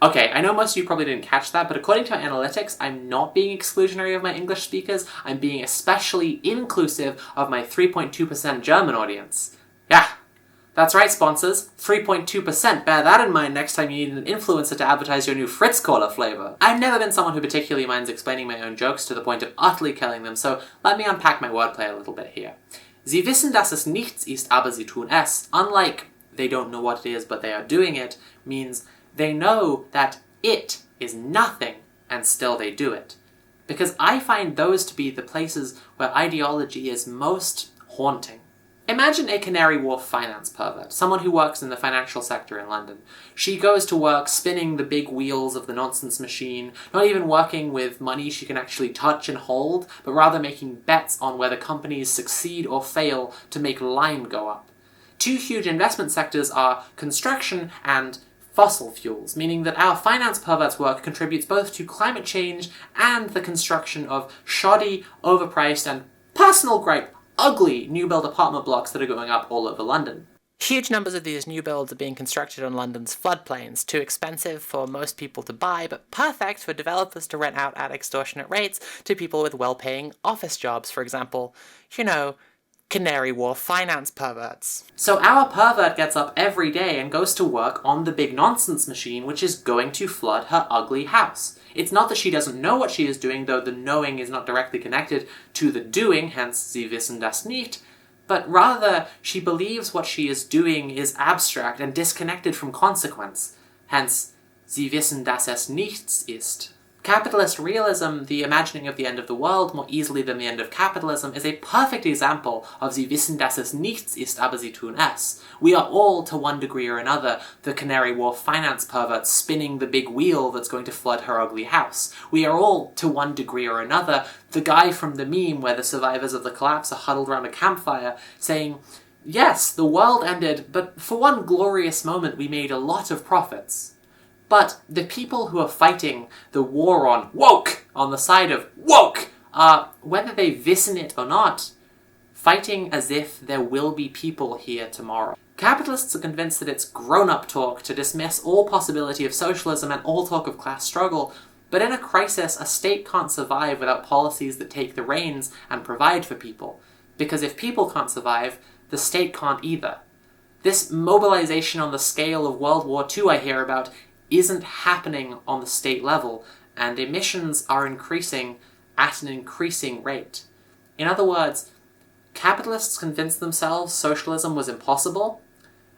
Okay, I know most of you probably didn't catch that, but according to our analytics, I'm not being exclusionary of my English speakers, I'm being especially inclusive of my 3.2% German audience. Yeah. That's right, sponsors. 3.2%. Bear that in mind next time you need an influencer to advertise your new Fritz Cola flavor. I've never been someone who particularly minds explaining my own jokes to the point of utterly killing them, so let me unpack my wordplay a little bit here. Sie wissen, dass es nichts ist, aber sie tun es, unlike they don't know what it is but they are doing it, means they know that it is nothing and still they do it. Because I find those to be the places where ideology is most haunting. Imagine a Canary Wharf finance pervert, someone who works in the financial sector in London. She goes to work spinning the big wheels of the nonsense machine, not even working with money she can actually touch and hold, but rather making bets on whether companies succeed or fail to make lime go up. Two huge investment sectors are construction and fossil fuels, meaning that our finance pervert's work contributes both to climate change and the construction of shoddy, overpriced, and personal gripe, ugly new-build apartment blocks that are going up all over London. Huge numbers of these new builds are being constructed on London's floodplains, too expensive for most people to buy, but perfect for developers to rent out at extortionate rates to people with well-paying office jobs, for example. You know, Canary Wharf finance perverts. So our pervert gets up every day and goes to work on the big nonsense machine which is going to flood her ugly house. It's not that she doesn't know what she is doing, though the knowing is not directly connected to the doing, hence Sie wissen das nicht, but rather she believes what she is doing is abstract and disconnected from consequence, hence Sie wissen, dass es nichts ist. Capitalist realism, the imagining of the end of the world more easily than the end of capitalism, is a perfect example of Sie wissen, dass es nichts ist, aber sie tun es. We are all, to one degree or another, the Canary Wharf finance pervert spinning the big wheel that's going to flood her ugly house. We are all, to one degree or another, the guy from the meme where the survivors of the collapse are huddled around a campfire saying, yes, the world ended, but for one glorious moment we made a lot of profits. But the people who are fighting the war on woke, on the side of woke, are, whether they wissen it or not, fighting as if there will be people here tomorrow. Capitalists are convinced that it's grown-up talk to dismiss all possibility of socialism and all talk of class struggle, but in a crisis, a state can't survive without policies that take the reins and provide for people. Because if people can't survive, the state can't either. This mobilization on the scale of World War II I hear about isn't happening on the state level, and emissions are increasing at an increasing rate. In other words, capitalists convinced themselves socialism was impossible,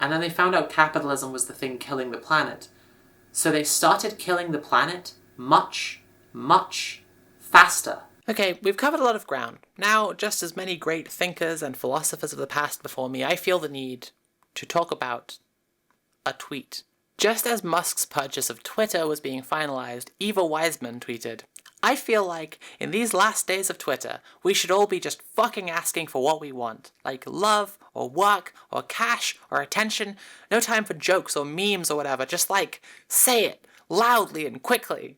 and then they found out capitalism was the thing killing the planet. So they started killing the planet much, much faster. Okay, we've covered a lot of ground. Now, just as many great thinkers and philosophers of the past before me, I feel the need to talk about a tweet. Just as Musk's purchase of Twitter was being finalized, Eva Wiseman tweeted, I feel like, in these last days of Twitter, we should all be just fucking asking for what we want. Like love, or work, or cash, or attention. No time for jokes or memes or whatever, just like, say it, loudly and quickly.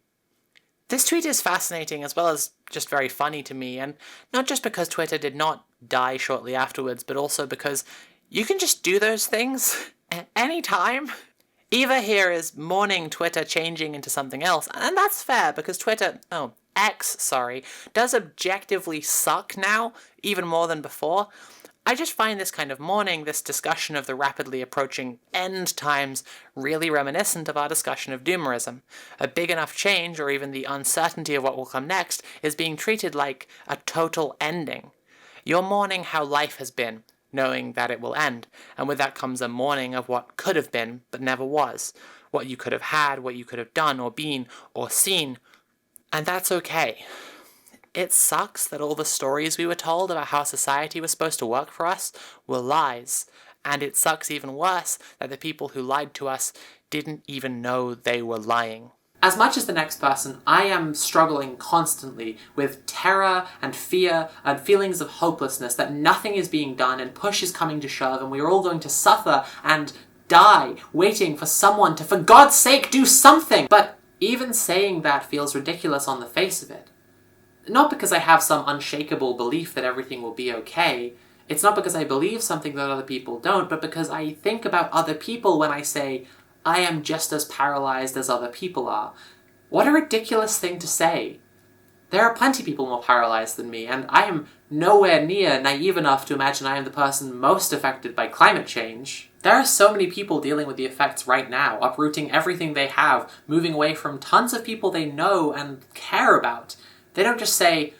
This tweet is fascinating as well as just very funny to me, and not just because Twitter did not die shortly afterwards, but also because you can just do those things at any time. Eva here is mourning Twitter changing into something else, and that's fair because Twitter, X, does objectively suck now, even more than before. I just find this kind of mourning, this discussion of the rapidly approaching end times, really reminiscent of our discussion of doomerism. A big enough change, or even the uncertainty of what will come next, is being treated like a total ending. You're mourning how life has been, knowing that it will end, and with that comes a mourning of what could have been, but never was, what you could have had, what you could have done, or been, or seen, and that's okay. It sucks that all the stories we were told about how society was supposed to work for us were lies, and it sucks even worse that the people who lied to us didn't even know they were lying. As much as the next person, I am struggling constantly with terror and fear and feelings of hopelessness that nothing is being done and push is coming to shove and we are all going to suffer and die waiting for someone to, for God's sake, do something! But even saying that feels ridiculous on the face of it. Not because I have some unshakable belief that everything will be okay. It's not because I believe something that other people don't, but because I think about other people when I say, I am just as paralyzed as other people are. What a ridiculous thing to say. There are plenty of people more paralyzed than me, and I am nowhere near naive enough to imagine I am the person most affected by climate change. There are so many people dealing with the effects right now, uprooting everything they have, moving away from tons of people they know and care about. They don't just say,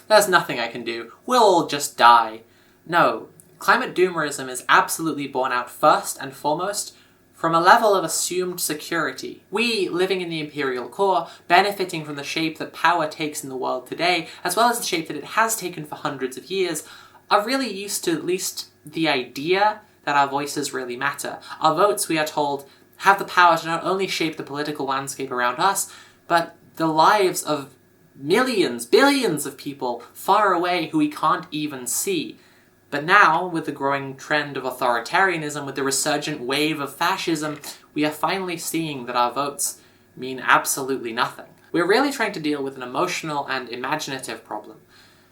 there's nothing I can do, we'll all just die. No, climate doomerism is absolutely born out first and foremost from a level of assumed security. We, living in the imperial core, benefiting from the shape that power takes in the world today, as well as the shape that it has taken for hundreds of years, are really used to at least the idea that our voices really matter. Our votes, we are told, have the power to not only shape the political landscape around us, but the lives of millions, billions of people far away who we can't even see. But now, with the growing trend of authoritarianism, with the resurgent wave of fascism, we are finally seeing that our votes mean absolutely nothing. We're really trying to deal with an emotional and imaginative problem,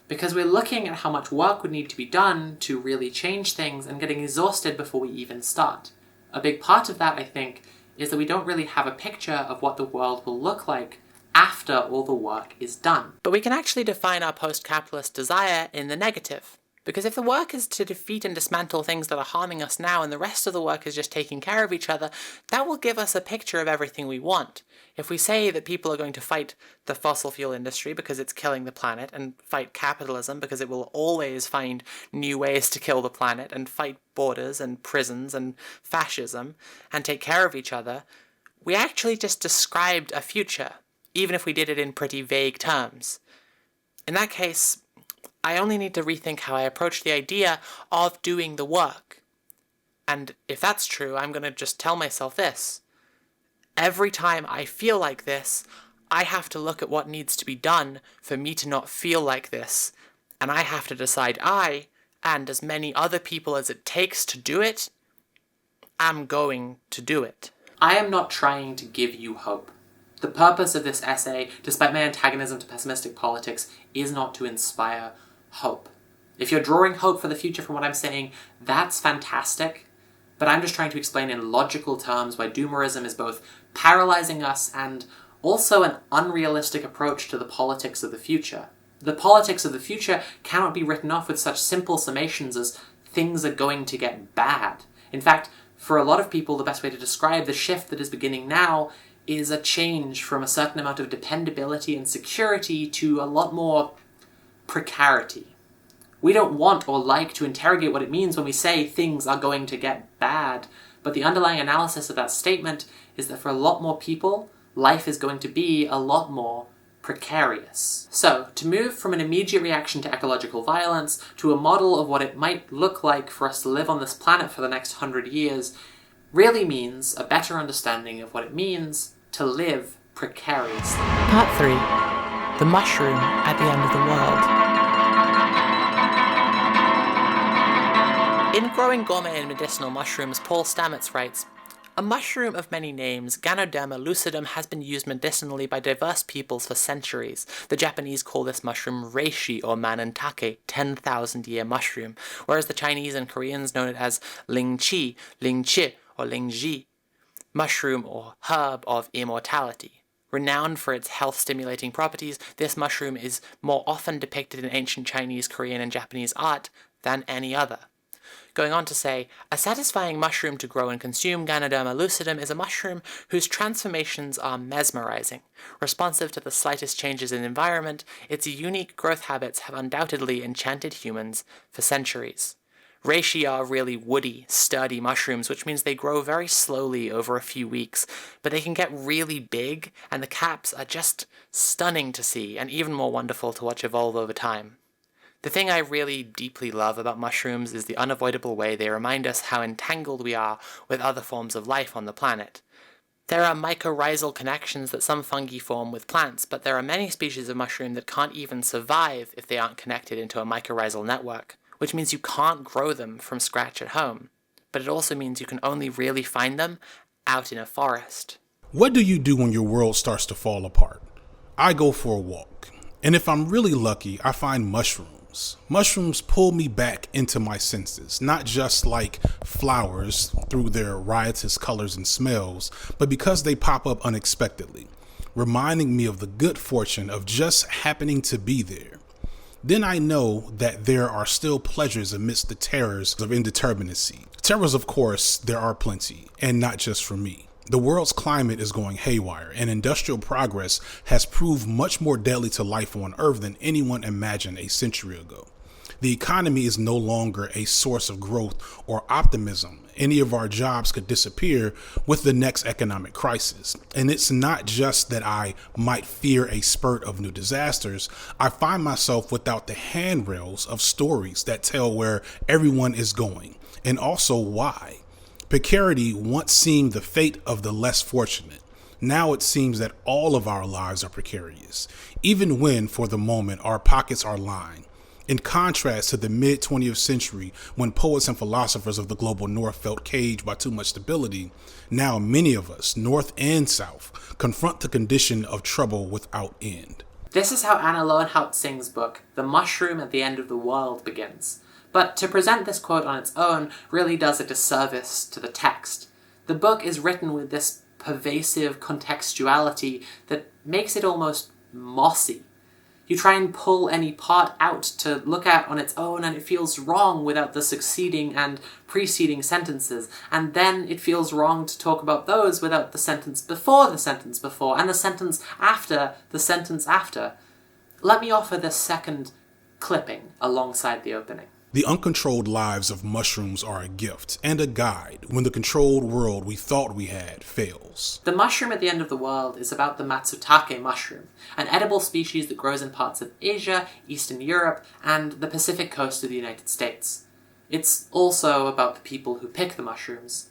because we're looking at how much work would need to be done to really change things and getting exhausted before we even start. A big part of that, I think, is that we don't really have a picture of what the world will look like after all the work is done. But we can actually define our post-capitalist desire in the negative. Because if the work is to defeat and dismantle things that are harming us now and the rest of the work is just taking care of each other, that will give us a picture of everything we want. If we say that people are going to fight the fossil fuel industry because it's killing the planet, and fight capitalism because it will always find new ways to kill the planet, and fight borders and prisons and fascism, and take care of each other, we actually just described a future. even if we did it in pretty vague terms. In that case, I only need to rethink how I approach the idea of doing the work. And if that's true, I'm going to just tell myself this. Every time I feel like this, I have to look at what needs to be done for me to not feel like this. And I have to decide I, and as many other people as it takes to do it, am going to do it. I am not trying to give you hope. The purpose of this essay, despite my antagonism to pessimistic politics, is not to inspire hope. If you're drawing hope for the future from what I'm saying, that's fantastic. But I'm just trying to explain in logical terms why doomerism is both paralyzing us and also an unrealistic approach to the politics of the future. The politics of the future cannot be written off with such simple summations as things are going to get bad. In fact, for a lot of people, the best way to describe the shift that is beginning now is a change from a certain amount of dependability and security to a lot more precarity. We don't want or like to interrogate what it means when we say things are going to get bad, but the underlying analysis of that statement is that for a lot more people, life is going to be a lot more precarious. So, to move from an immediate reaction to ecological violence to a model of what it might look like for us to live on this planet for the next 100 years really means a better understanding of what it means to live precariously. Part 3. The mushroom at the end of the world. In Growing Gourmet and Medicinal Mushrooms, Paul Stamets writes, "A mushroom of many names, Ganoderma lucidum, has been used medicinally by diverse peoples for centuries. The Japanese call this mushroom reishi or manentake, 10,000-year mushroom, whereas the Chinese and Koreans know it as lingqi, lingqi, or lingji, mushroom or herb of immortality. Renowned for its health-stimulating properties, this mushroom is more often depicted in ancient Chinese, Korean, and Japanese art than any other." Going on to say, "A satisfying mushroom to grow and consume, Ganoderma lucidum, is a mushroom whose transformations are mesmerizing. Responsive to the slightest changes in environment, its unique growth habits have undoubtedly enchanted humans for centuries. Reishi are really woody, sturdy mushrooms, which means they grow very slowly over a few weeks, but they can get really big, and the caps are just stunning to see, and even more wonderful to watch evolve over time. The thing I really deeply love about mushrooms is the unavoidable way they remind us how entangled we are with other forms of life on the planet. There are mycorrhizal connections that some fungi form with plants, but there are many species of mushroom that can't even survive if they aren't connected into a mycorrhizal network, which means you can't grow them from scratch at home. But it also means you can only really find them out in a forest." What do you do when your world starts to fall apart? I go for a walk, and if I'm really lucky, I find mushrooms. Mushrooms pull me back into my senses, not just like flowers through their riotous colors and smells, but because they pop up unexpectedly, reminding me of the good fortune of just happening to be there. Then I know that there are still pleasures amidst the terrors of indeterminacy. Terrors, of course, there are plenty, and not just for me. The world's climate is going haywire, and industrial progress has proved much more deadly to life on Earth than anyone imagined a century ago. The economy is no longer a source of growth or optimism. Any of our jobs could disappear with the next economic crisis. And it's not just that I might fear a spurt of new disasters. I find myself without the handrails of stories that tell where everyone is going, and also why. Precarity once seemed the fate of the less fortunate. Now it seems that all of our lives are precarious, even when, for the moment, our pockets are lined. In contrast to the mid-20th century, when poets and philosophers of the global north felt caged by too much stability, now many of us, north and south, confront the condition of trouble without end. This is how Anna Lowenhaupt-Singh's book, The Mushroom at the End of the World, begins. But to present this quote on its own really does a disservice to the text. The book is written with this pervasive contextuality that makes it almost mossy. You try and pull any part out to look at on its own, and it feels wrong without the succeeding and preceding sentences, and then it feels wrong to talk about those without the sentence before the sentence before, and the sentence after the sentence after. Let me offer this second clipping alongside the opening. The uncontrolled lives of mushrooms are a gift and a guide when the controlled world we thought we had fails. The mushroom at the end of the world is about the matsutake mushroom, an edible species that grows in parts of Asia, Eastern Europe, and the Pacific coast of the United States. It's also about the people who pick the mushrooms.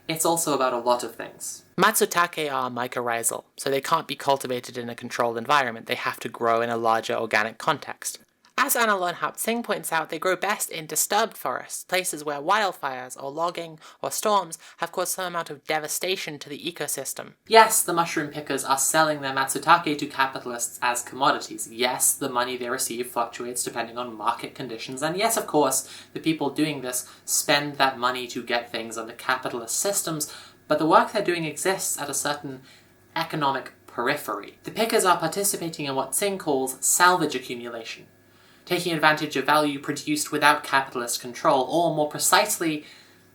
It's also about a lot of things. Matsutake are mycorrhizal, so they can't be cultivated in a controlled environment. They have to grow in a larger organic context. As Anna Lohnhaupt Singh points out, they grow best in disturbed forests, places where wildfires or logging or storms have caused some amount of devastation to the ecosystem. Yes, the mushroom pickers are selling their matsutake to capitalists as commodities. Yes, the money they receive fluctuates depending on market conditions. And yes, of course, the people doing this spend that money to get things under capitalist systems, but the work they're doing exists at a certain economic periphery. The pickers are participating in what Singh calls salvage accumulation, taking advantage of value produced without capitalist control, or more precisely,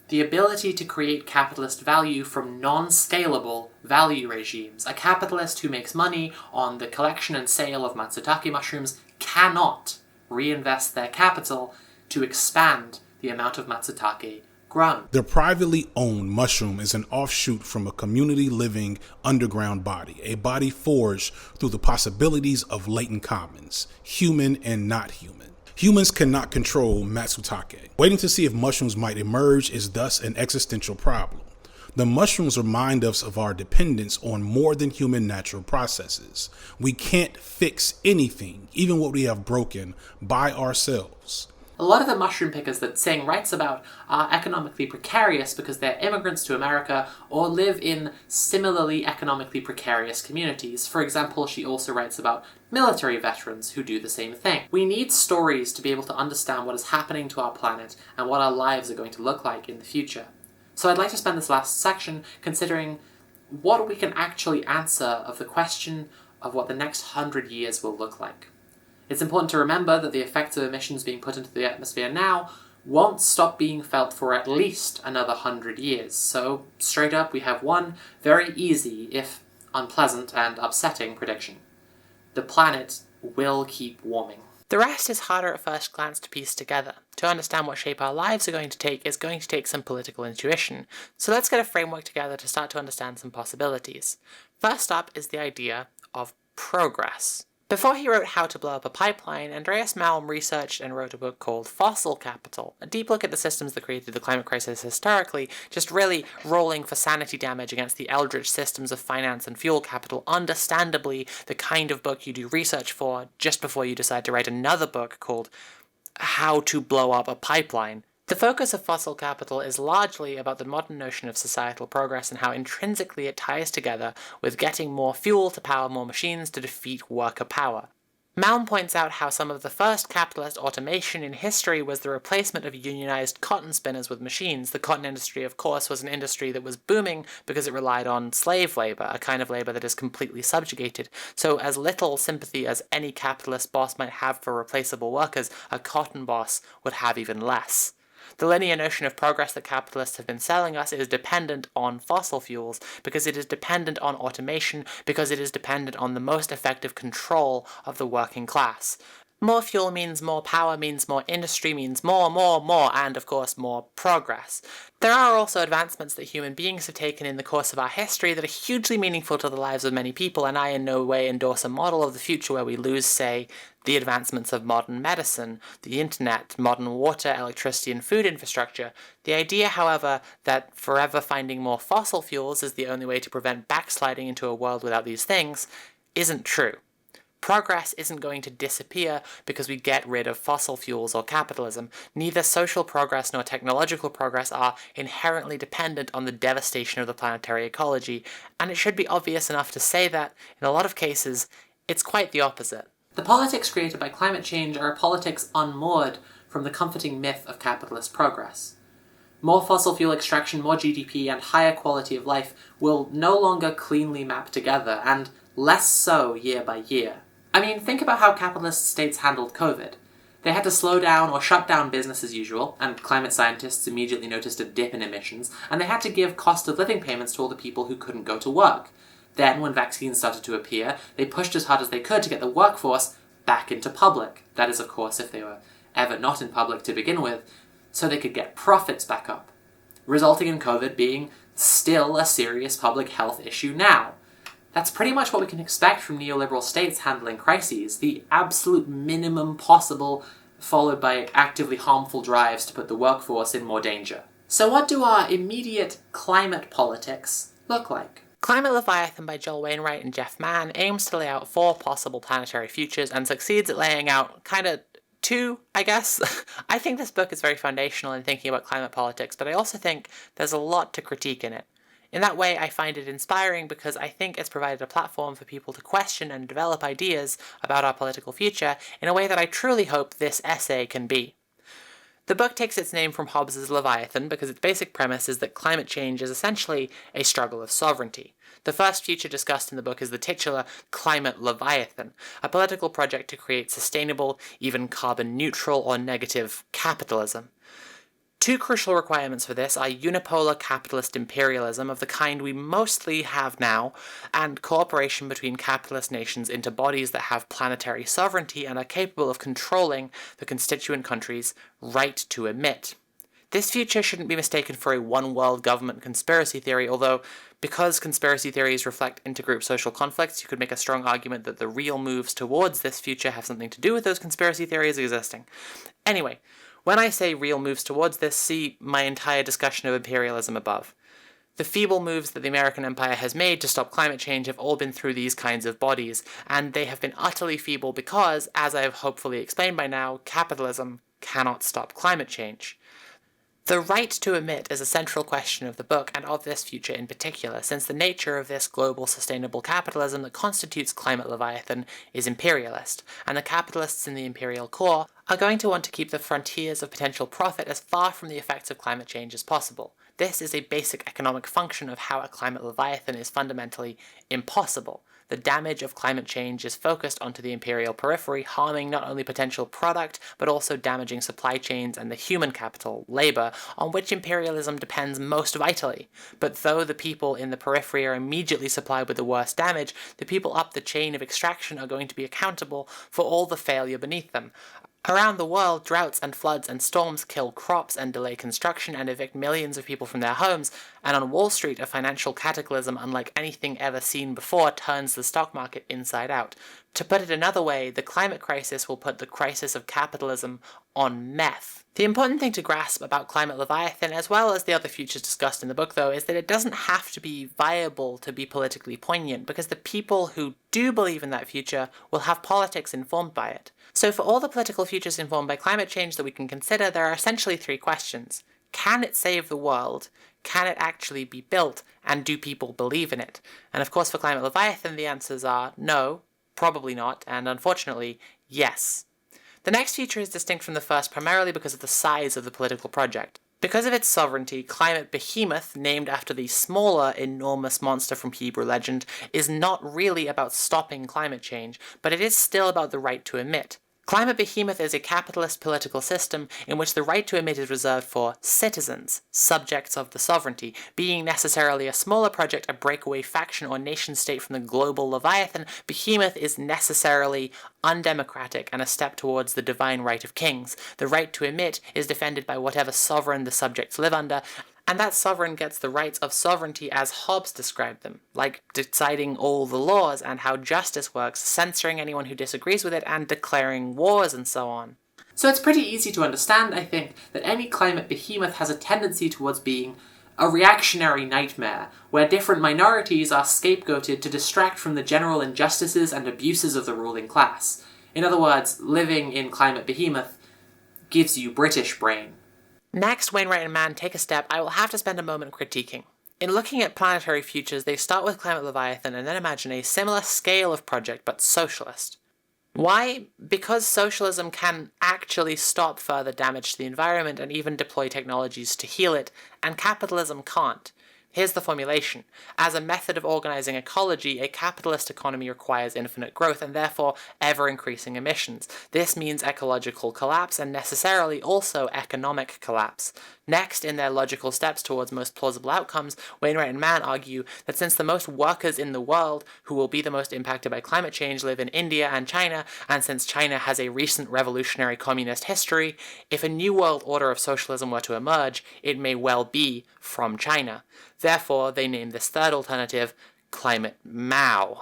the ability to create capitalist value from non-scalable value regimes. A capitalist who makes money on the collection and sale of matsutake mushrooms cannot reinvest their capital to expand the amount of matsutake grown. The privately owned mushroom is an offshoot from a community living underground body, a body forged through the possibilities of latent commons, human and not human. Humans cannot control matsutake. Waiting to see if mushrooms might emerge is thus an existential problem. The mushrooms remind us of our dependence on more than human natural processes. We can't fix anything, even what we have broken, by ourselves. A lot of the mushroom pickers that Singh writes about are economically precarious because they're immigrants to America or live in similarly economically precarious communities. For example, she also writes about military veterans who do the same thing. We need stories to be able to understand what is happening to our planet and what our lives are going to look like in the future. So I'd like to spend this last section considering what we can actually answer of the question of what the next 100 years will look like. It's important to remember that the effects of emissions being put into the atmosphere now won't stop being felt for at least another 100 years. So, straight up, we have one very easy, if unpleasant and upsetting, prediction. The planet will keep warming. The rest is harder at first glance to piece together. To understand what shape our lives are going to take is going to take some political intuition. So let's get a framework together to start to understand some possibilities. First up is the idea of progress. Before he wrote How to Blow Up a Pipeline, Andreas Malm researched and wrote a book called Fossil Capital, a deep look at the systems that created the climate crisis historically, just really rolling for sanity damage against the eldritch systems of finance and fuel capital, understandably the kind of book you do research for just before you decide to write another book called How to Blow Up a Pipeline. The focus of Fossil Capital is largely about the modern notion of societal progress and how intrinsically it ties together with getting more fuel to power more machines to defeat worker power. Malm points out how some of the first capitalist automation in history was the replacement of unionized cotton spinners with machines. The cotton industry, of course, was an industry that was booming because it relied on slave labor, a kind of labor that is completely subjugated. So as little sympathy as any capitalist boss might have for replaceable workers, a cotton boss would have even less. The linear notion of progress that capitalists have been selling us is dependent on fossil fuels, because it is dependent on automation, because it is dependent on the most effective control of the working class. More fuel means more power, means more industry, means more, and of course more progress. There are also advancements that human beings have taken in the course of our history that are hugely meaningful to the lives of many people, and I in no way endorse a model of the future where we lose, say, the advancements of modern medicine, the internet, modern water, electricity, and food infrastructure. The idea, however, that forever finding more fossil fuels is the only way to prevent backsliding into a world without these things isn't true. Progress isn't going to disappear because we get rid of fossil fuels or capitalism. Neither social progress nor technological progress are inherently dependent on the devastation of the planetary ecology, and it should be obvious enough to say that, in a lot of cases, it's quite the opposite. The politics created by climate change are a politics unmoored from the comforting myth of capitalist progress. More fossil fuel extraction, more GDP, and higher quality of life will no longer cleanly map together, and less so year by year. I mean, think about how capitalist states handled COVID. They had to slow down or shut down business as usual, and climate scientists immediately noticed a dip in emissions, and they had to give cost of living payments to all the people who couldn't go to work. Then, when vaccines started to appear, they pushed as hard as they could to get the workforce back into public. That is, of course, if they were ever not in public to begin with, so they could get profits back up, resulting in COVID being still a serious public health issue now. That's pretty much what we can expect from neoliberal states handling crises, the absolute minimum possible, followed by actively harmful drives to put the workforce in more danger. So what do our immediate climate politics look like? Climate Leviathan by Joel Wainwright and Jeff Mann aims to lay out 4 possible planetary futures and succeeds at laying out kinda 2, I guess. I think this book is very foundational in thinking about climate politics, but I also think there's a lot to critique in it. In that way, I find it inspiring because I think it's provided a platform for people to question and develop ideas about our political future in a way that I truly hope this essay can be. The book takes its name from Hobbes's Leviathan because its basic premise is that climate change is essentially a struggle of sovereignty. The first future discussed in the book is the titular Climate Leviathan, a political project to create sustainable, even carbon-neutral or negative capitalism. 2 crucial requirements for this are unipolar capitalist imperialism of the kind we mostly have now, and cooperation between capitalist nations into bodies that have planetary sovereignty and are capable of controlling the constituent countries' right to emit. This future shouldn't be mistaken for a one-world government conspiracy theory, although because conspiracy theories reflect intergroup social conflicts, you could make a strong argument that the real moves towards this future have something to do with those conspiracy theories existing. Anyway, when I say real moves towards this, see my entire discussion of imperialism above. The feeble moves that the American empire has made to stop climate change have all been through these kinds of bodies, and they have been utterly feeble because, as I have hopefully explained by now, capitalism cannot stop climate change. The right to emit is a central question of the book, and of this future in particular, since the nature of this global sustainable capitalism that constitutes Climate Leviathan is imperialist, and the capitalists in the imperial core are going to want to keep the frontiers of potential profit as far from the effects of climate change as possible. This is a basic economic function of how a Climate Leviathan is fundamentally impossible. The damage of climate change is focused onto the imperial periphery, harming not only potential product, but also damaging supply chains and the human capital, labor, on which imperialism depends most vitally. But though the people in the periphery are immediately supplied with the worst damage, the people up the chain of extraction are going to be accountable for all the failure beneath them. Around the world, droughts and floods and storms kill crops and delay construction and evict millions of people from their homes, and on Wall Street, a financial cataclysm unlike anything ever seen before turns the stock market inside out. To put it another way, the climate crisis will put the crisis of capitalism on meth. The important thing to grasp about Climate Leviathan, as well as the other futures discussed in the book, though, is that it doesn't have to be viable to be politically poignant, because the people who do believe in that future will have politics informed by it. So for all the political futures informed by climate change that we can consider, there are essentially 3 questions. Can it save the world? Can it actually be built? And do people believe in it? And of course for Climate Leviathan the answers are no, probably not, and unfortunately, yes. The next future is distinct from the first primarily because of the size of the political project. Because of its sovereignty, Climate Behemoth, named after the smaller, enormous monster from Hebrew legend, is not really about stopping climate change, but it is still about the right to emit. Climate Behemoth is a capitalist political system in which the right to emit is reserved for citizens, subjects of the sovereignty. Being necessarily a smaller project, a breakaway faction or nation-state from the global Leviathan, Behemoth is necessarily undemocratic and a step towards the divine right of kings. The right to emit is defended by whatever sovereign the subjects live under, and that sovereign gets the rights of sovereignty as Hobbes described them, like deciding all the laws and how justice works, censoring anyone who disagrees with it, and declaring wars and so on. So it's pretty easy to understand, I think, that any climate behemoth has a tendency towards being a reactionary nightmare, where different minorities are scapegoated to distract from the general injustices and abuses of the ruling class. In other words, living in climate behemoth gives you British brain. Next, Wainwright and Mann take a step I will have to spend a moment critiquing. In looking at planetary futures, they start with Climate Leviathan and then imagine a similar scale of project, but socialist. Why? Because socialism can actually stop further damage to the environment and even deploy technologies to heal it, and capitalism can't. Here's the formulation. As a method of organizing ecology, a capitalist economy requires infinite growth and therefore ever-increasing emissions. This means ecological collapse and necessarily also economic collapse. Next, in their logical steps towards most plausible outcomes, Wainwright and Mann argue that since the most workers in the world who will be the most impacted by climate change live in India and China, and since China has a recent revolutionary communist history, if a new world order of socialism were to emerge, it may well be from China. Therefore, they name this third alternative Climate Mao.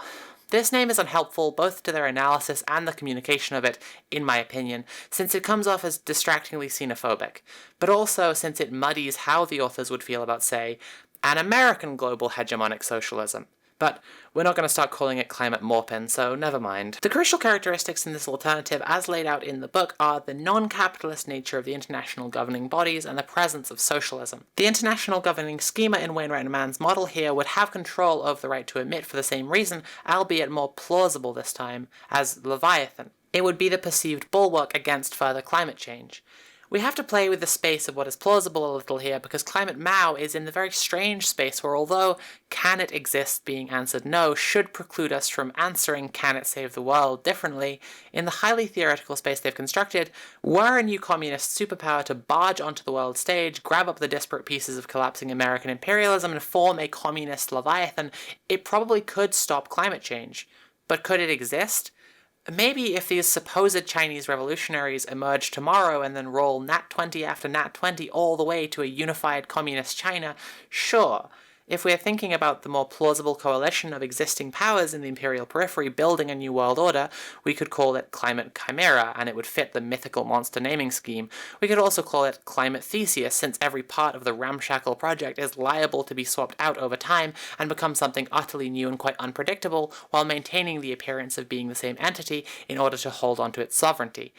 This name is unhelpful both to their analysis and the communication of it, in my opinion, since it comes off as distractingly xenophobic, but also since it muddies how the authors would feel about, say, an American global hegemonic socialism. But we're not going to start calling it climate morpin, so never mind. The crucial characteristics in this alternative, as laid out in the book, are the non-capitalist nature of the international governing bodies and the presence of socialism. The international governing schema in Wainwright and Mann's model here would have control over the right to emit for the same reason, albeit more plausible this time, as Leviathan. It would be the perceived bulwark against further climate change. We have to play with the space of what is plausible a little here, because Climate Mao is in the very strange space where, although can it exist being answered no should preclude us from answering can it save the world differently, in the highly theoretical space they've constructed, were a new communist superpower to barge onto the world stage, grab up the disparate pieces of collapsing American imperialism and form a communist Leviathan, it probably could stop climate change. But could it exist? Maybe if these supposed Chinese revolutionaries emerge tomorrow and then roll Nat 20 after Nat 20 all the way to a unified communist China, sure. If we are thinking about the more plausible coalition of existing powers in the imperial periphery building a new world order, we could call it Climate Chimera, and it would fit the mythical monster naming scheme. We could also call it Climate Theseus, since every part of the ramshackle project is liable to be swapped out over time and become something utterly new and quite unpredictable, while maintaining the appearance of being the same entity in order to hold on to its sovereignty.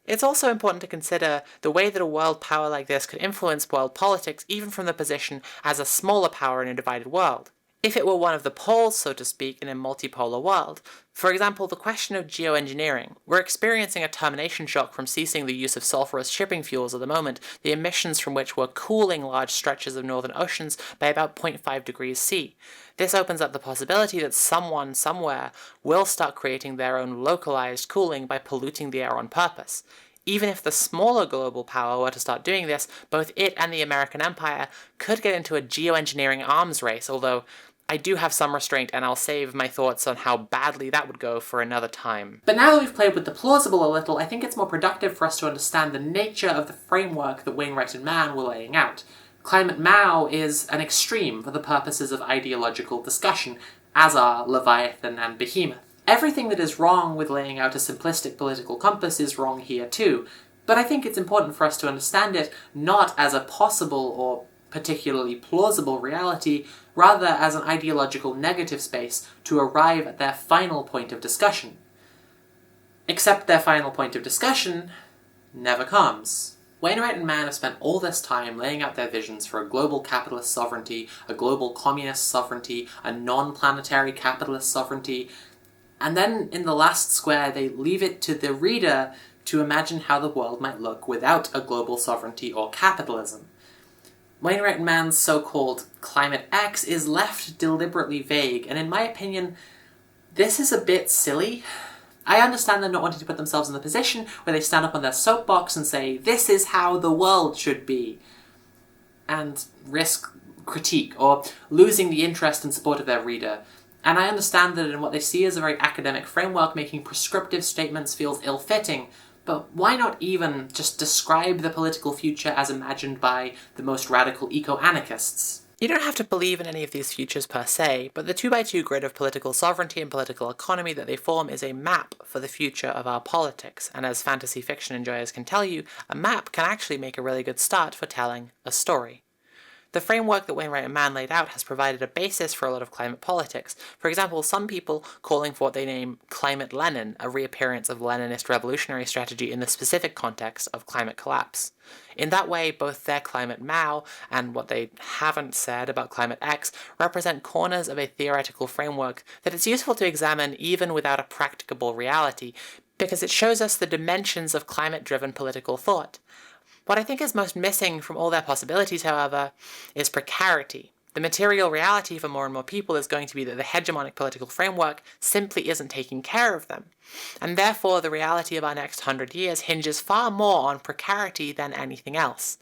It's also important to consider the way that a world power like this could influence world politics even from the position as a smaller power in a divided world. If it were one of the poles, so to speak, in a multipolar world. For example, the question of geoengineering. We're experiencing a termination shock from ceasing the use of sulfurous shipping fuels at the moment, the emissions from which were cooling large stretches of northern oceans by about 0.5 degrees C. This opens up the possibility that someone, somewhere, will start creating their own localized cooling by polluting the air on purpose. Even if the smaller global power were to start doing this, both it and the American empire could get into a geoengineering arms race, although I do have some restraint and I'll save my thoughts on how badly that would go for another time. But now that we've played with the plausible a little, I think it's more productive for us to understand the nature of the framework that Wainwright and Mann were laying out. Climate Mao is an extreme for the purposes of ideological discussion, as are Leviathan and Behemoth. Everything that is wrong with laying out a simplistic political compass is wrong here too, but I think it's important for us to understand it not as a possible or particularly plausible reality, rather as an ideological negative space to arrive at their final point of discussion. Except their final point of discussion never comes. Wainwright and Mann have spent all this time laying out their visions for a global capitalist sovereignty, a global communist sovereignty, a non-planetary capitalist sovereignty, and then in the last square they leave it to the reader to imagine how the world might look without a global sovereignty or capitalism. Wainwright and Mann's so-called Climate X is left deliberately vague, and in my opinion, this is a bit silly. I understand them not wanting to put themselves in the position where they stand up on their soapbox and say, this is how the world should be, and risk critique, or losing the interest and support of their reader. And I understand that in what they see as a very academic framework, making prescriptive statements feels ill-fitting, but why not even just describe the political future as imagined by the most radical eco-anarchists? You don't have to believe in any of these futures per se, but the 2x2 grid of political sovereignty and political economy that they form is a map for the future of our politics, and as fantasy fiction enjoyers can tell you, a map can actually make a really good start for telling a story. The framework that Wainwright and Mann laid out has provided a basis for a lot of climate politics. For example, some people calling for what they name Climate Lenin, a reappearance of Leninist revolutionary strategy in the specific context of climate collapse. In that way, both their Climate Mao and what they haven't said about Climate X represent corners of a theoretical framework that it's useful to examine even without a practicable reality, because it shows us the dimensions of climate-driven political thought. What I think is most missing from all their possibilities, however, is precarity. The material reality for more and more people is going to be that the hegemonic political framework simply isn't taking care of them. And therefore, the reality of our next 100 years hinges far more on precarity than anything else.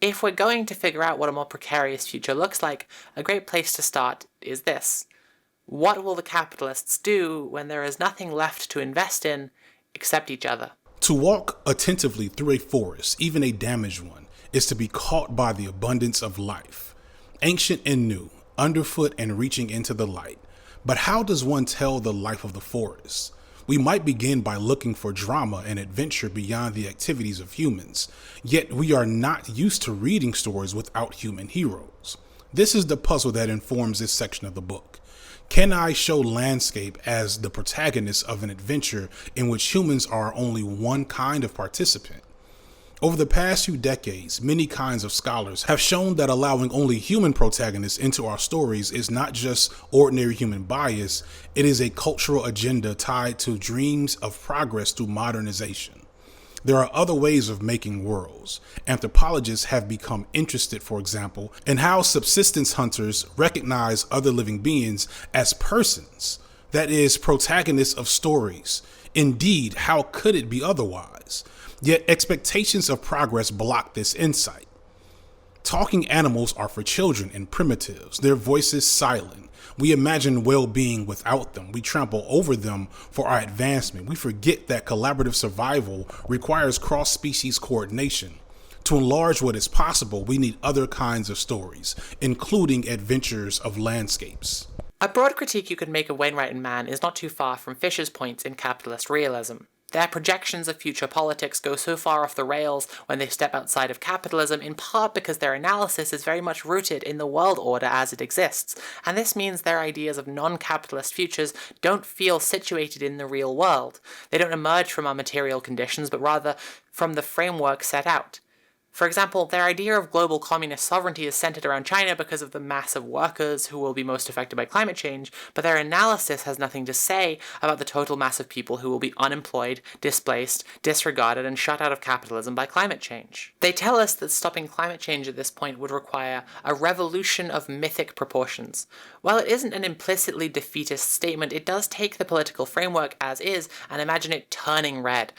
If we're going to figure out what a more precarious future looks like, a great place to start is this. What will the capitalists do when there is nothing left to invest in except each other? To walk attentively through a forest, even a damaged one, is to be caught by the abundance of life, ancient and new, underfoot and reaching into the light. But how does one tell the life of the forest? We might begin by looking for drama and adventure beyond the activities of humans, yet we are not used to reading stories without human heroes. This is the puzzle that informs this section of the book. Can I show landscape as the protagonist of an adventure in which humans are only one kind of participant? Over the past few decades, many kinds of scholars have shown that allowing only human protagonists into our stories is not just ordinary human bias, it is a cultural agenda tied to dreams of progress through modernization. There are other ways of making worlds. Anthropologists have become interested, for example, in how subsistence hunters recognize other living beings as persons, that is, protagonists of stories. Indeed, how could it be otherwise? Yet expectations of progress block this insight. Talking animals are for children and primitives, their voices silent. We imagine well-being without them. We trample over them for our advancement. We forget that collaborative survival requires cross-species coordination. To enlarge what is possible, we need other kinds of stories, including adventures of landscapes. A broad critique you could make of Wainwright and Mann is not too far from Fisher's points in capitalist realism. Their projections of future politics go so far off the rails when they step outside of capitalism, in part because their analysis is very much rooted in the world order as it exists, and this means their ideas of non-capitalist futures don't feel situated in the real world. They don't emerge from our material conditions, but rather from the framework set out. For example, their idea of global communist sovereignty is centered around China because of the mass of workers who will be most affected by climate change, but their analysis has nothing to say about the total mass of people who will be unemployed, displaced, disregarded, and shut out of capitalism by climate change. They tell us that stopping climate change at this point would require a revolution of mythic proportions. While it isn't an implicitly defeatist statement, it does take the political framework as is and imagine it turning red,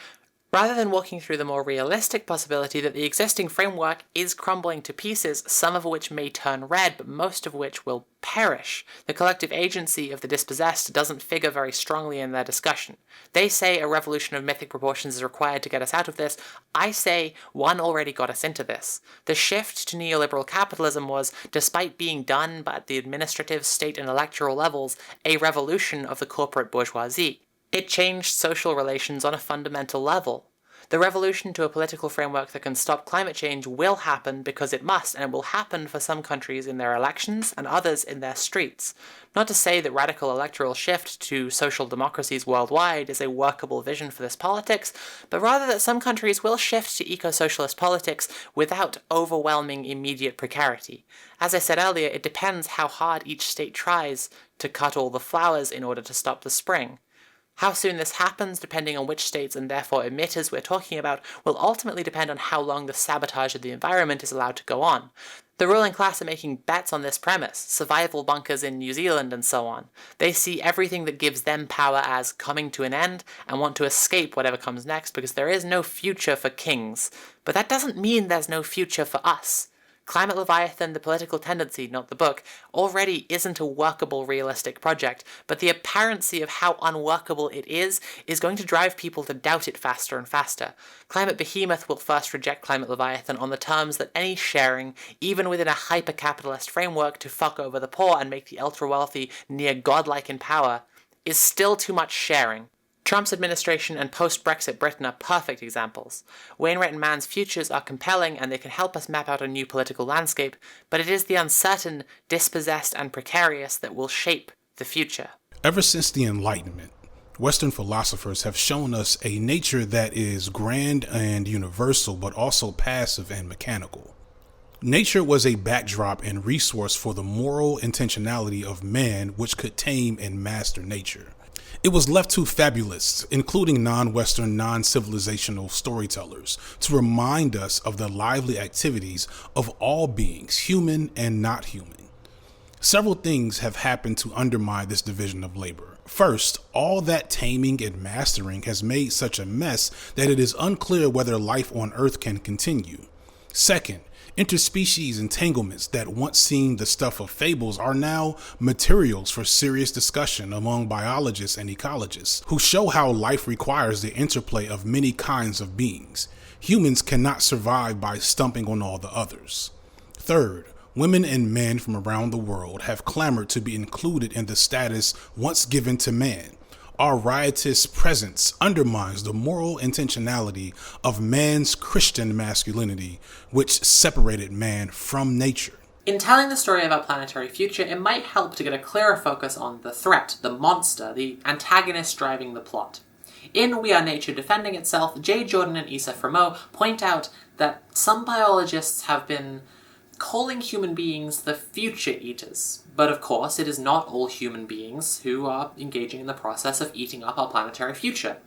rather than walking through the more realistic possibility that the existing framework is crumbling to pieces, some of which may turn red, but most of which will perish. The collective agency of the dispossessed doesn't figure very strongly in their discussion. They say a revolution of mythic proportions is required to get us out of this. I say one already got us into this. The shift to neoliberal capitalism was, despite being done at the administrative, state, and electoral levels, a revolution of the corporate bourgeoisie. It changed social relations on a fundamental level. The revolution to a political framework that can stop climate change will happen because it must, and it will happen for some countries in their elections and others in their streets. Not to say that radical electoral shift to social democracies worldwide is a workable vision for this politics, but rather that some countries will shift to eco-socialist politics without overwhelming immediate precarity. As I said earlier, it depends how hard each state tries to cut all the flowers in order to stop the spring. How soon this happens, depending on which states and therefore emitters we're talking about, will ultimately depend on how long the sabotage of the environment is allowed to go on. The ruling class are making bets on this premise, survival bunkers in New Zealand and so on. They see everything that gives them power as coming to an end and want to escape whatever comes next because there is no future for kings. But that doesn't mean there's no future for us. Climate Leviathan, the political tendency, not the book, already isn't a workable, realistic project, but the apparency of how unworkable it is going to drive people to doubt it faster and faster. Climate Behemoth will first reject Climate Leviathan on the terms that any sharing, even within a hyper-capitalist framework to fuck over the poor and make the ultra-wealthy near godlike in power, is still too much sharing. Trump's administration and post-Brexit Britain are perfect examples. Wainwright and Mann's futures are compelling and they can help us map out a new political landscape, but it is the uncertain, dispossessed, and precarious that will shape the future. Ever since the Enlightenment, Western philosophers have shown us a nature that is grand and universal, but also passive and mechanical. Nature was a backdrop and resource for the moral intentionality of man, which could tame and master nature. It was left to fabulists, including non-Western, non-civilizational storytellers, to remind us of the lively activities of all beings, human and not human. Several things have happened to undermine this division of labor. First, all that taming and mastering has made such a mess that it is unclear whether life on Earth can continue. Second, interspecies entanglements that once seemed the stuff of fables are now materials for serious discussion among biologists and ecologists, who show how life requires the interplay of many kinds of beings. Humans cannot survive by stumping on all the others. Third, women and men from around the world have clamored to be included in the status once given to man. Our riotous presence undermines the moral intentionality of man's Christian masculinity, which separated man from nature. In telling the story of our planetary future, it might help to get a clearer focus on the threat, the monster, the antagonist driving the plot. In We Are Nature Defending Itself, J. Jordan and Issa Frémaux point out that some biologists have been calling human beings the future eaters. But of course, it is not all human beings who are engaging in the process of eating up our planetary future.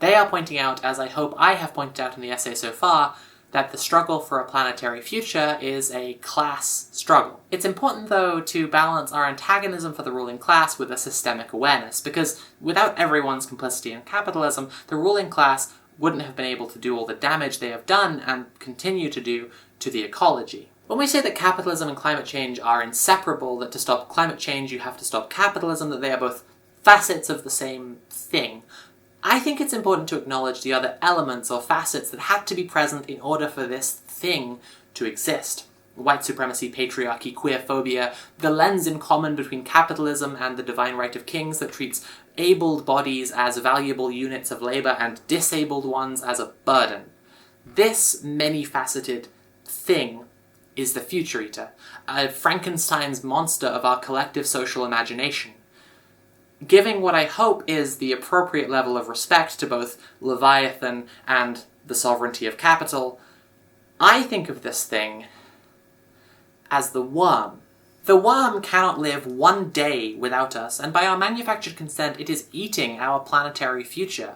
They are pointing out, as I hope I have pointed out in the essay so far, that the struggle for a planetary future is a class struggle. It's important, though, to balance our antagonism for the ruling class with a systemic awareness, because without everyone's complicity in capitalism, the ruling class wouldn't have been able to do all the damage they have done and continue to do to the ecology. When we say that capitalism and climate change are inseparable, that to stop climate change you have to stop capitalism, that they are both facets of the same thing, I think it's important to acknowledge the other elements or facets that had to be present in order for this thing to exist. White supremacy, patriarchy, queerphobia, the lens in common between capitalism and the divine right of kings that treats abled bodies as valuable units of labor and disabled ones as a burden. This many-faceted thing is the future eater, a Frankenstein's monster of our collective social imagination. Giving what I hope is the appropriate level of respect to both Leviathan and the sovereignty of capital, I think of this thing as the worm. The worm cannot live one day without us, and by our manufactured consent it is eating our planetary future.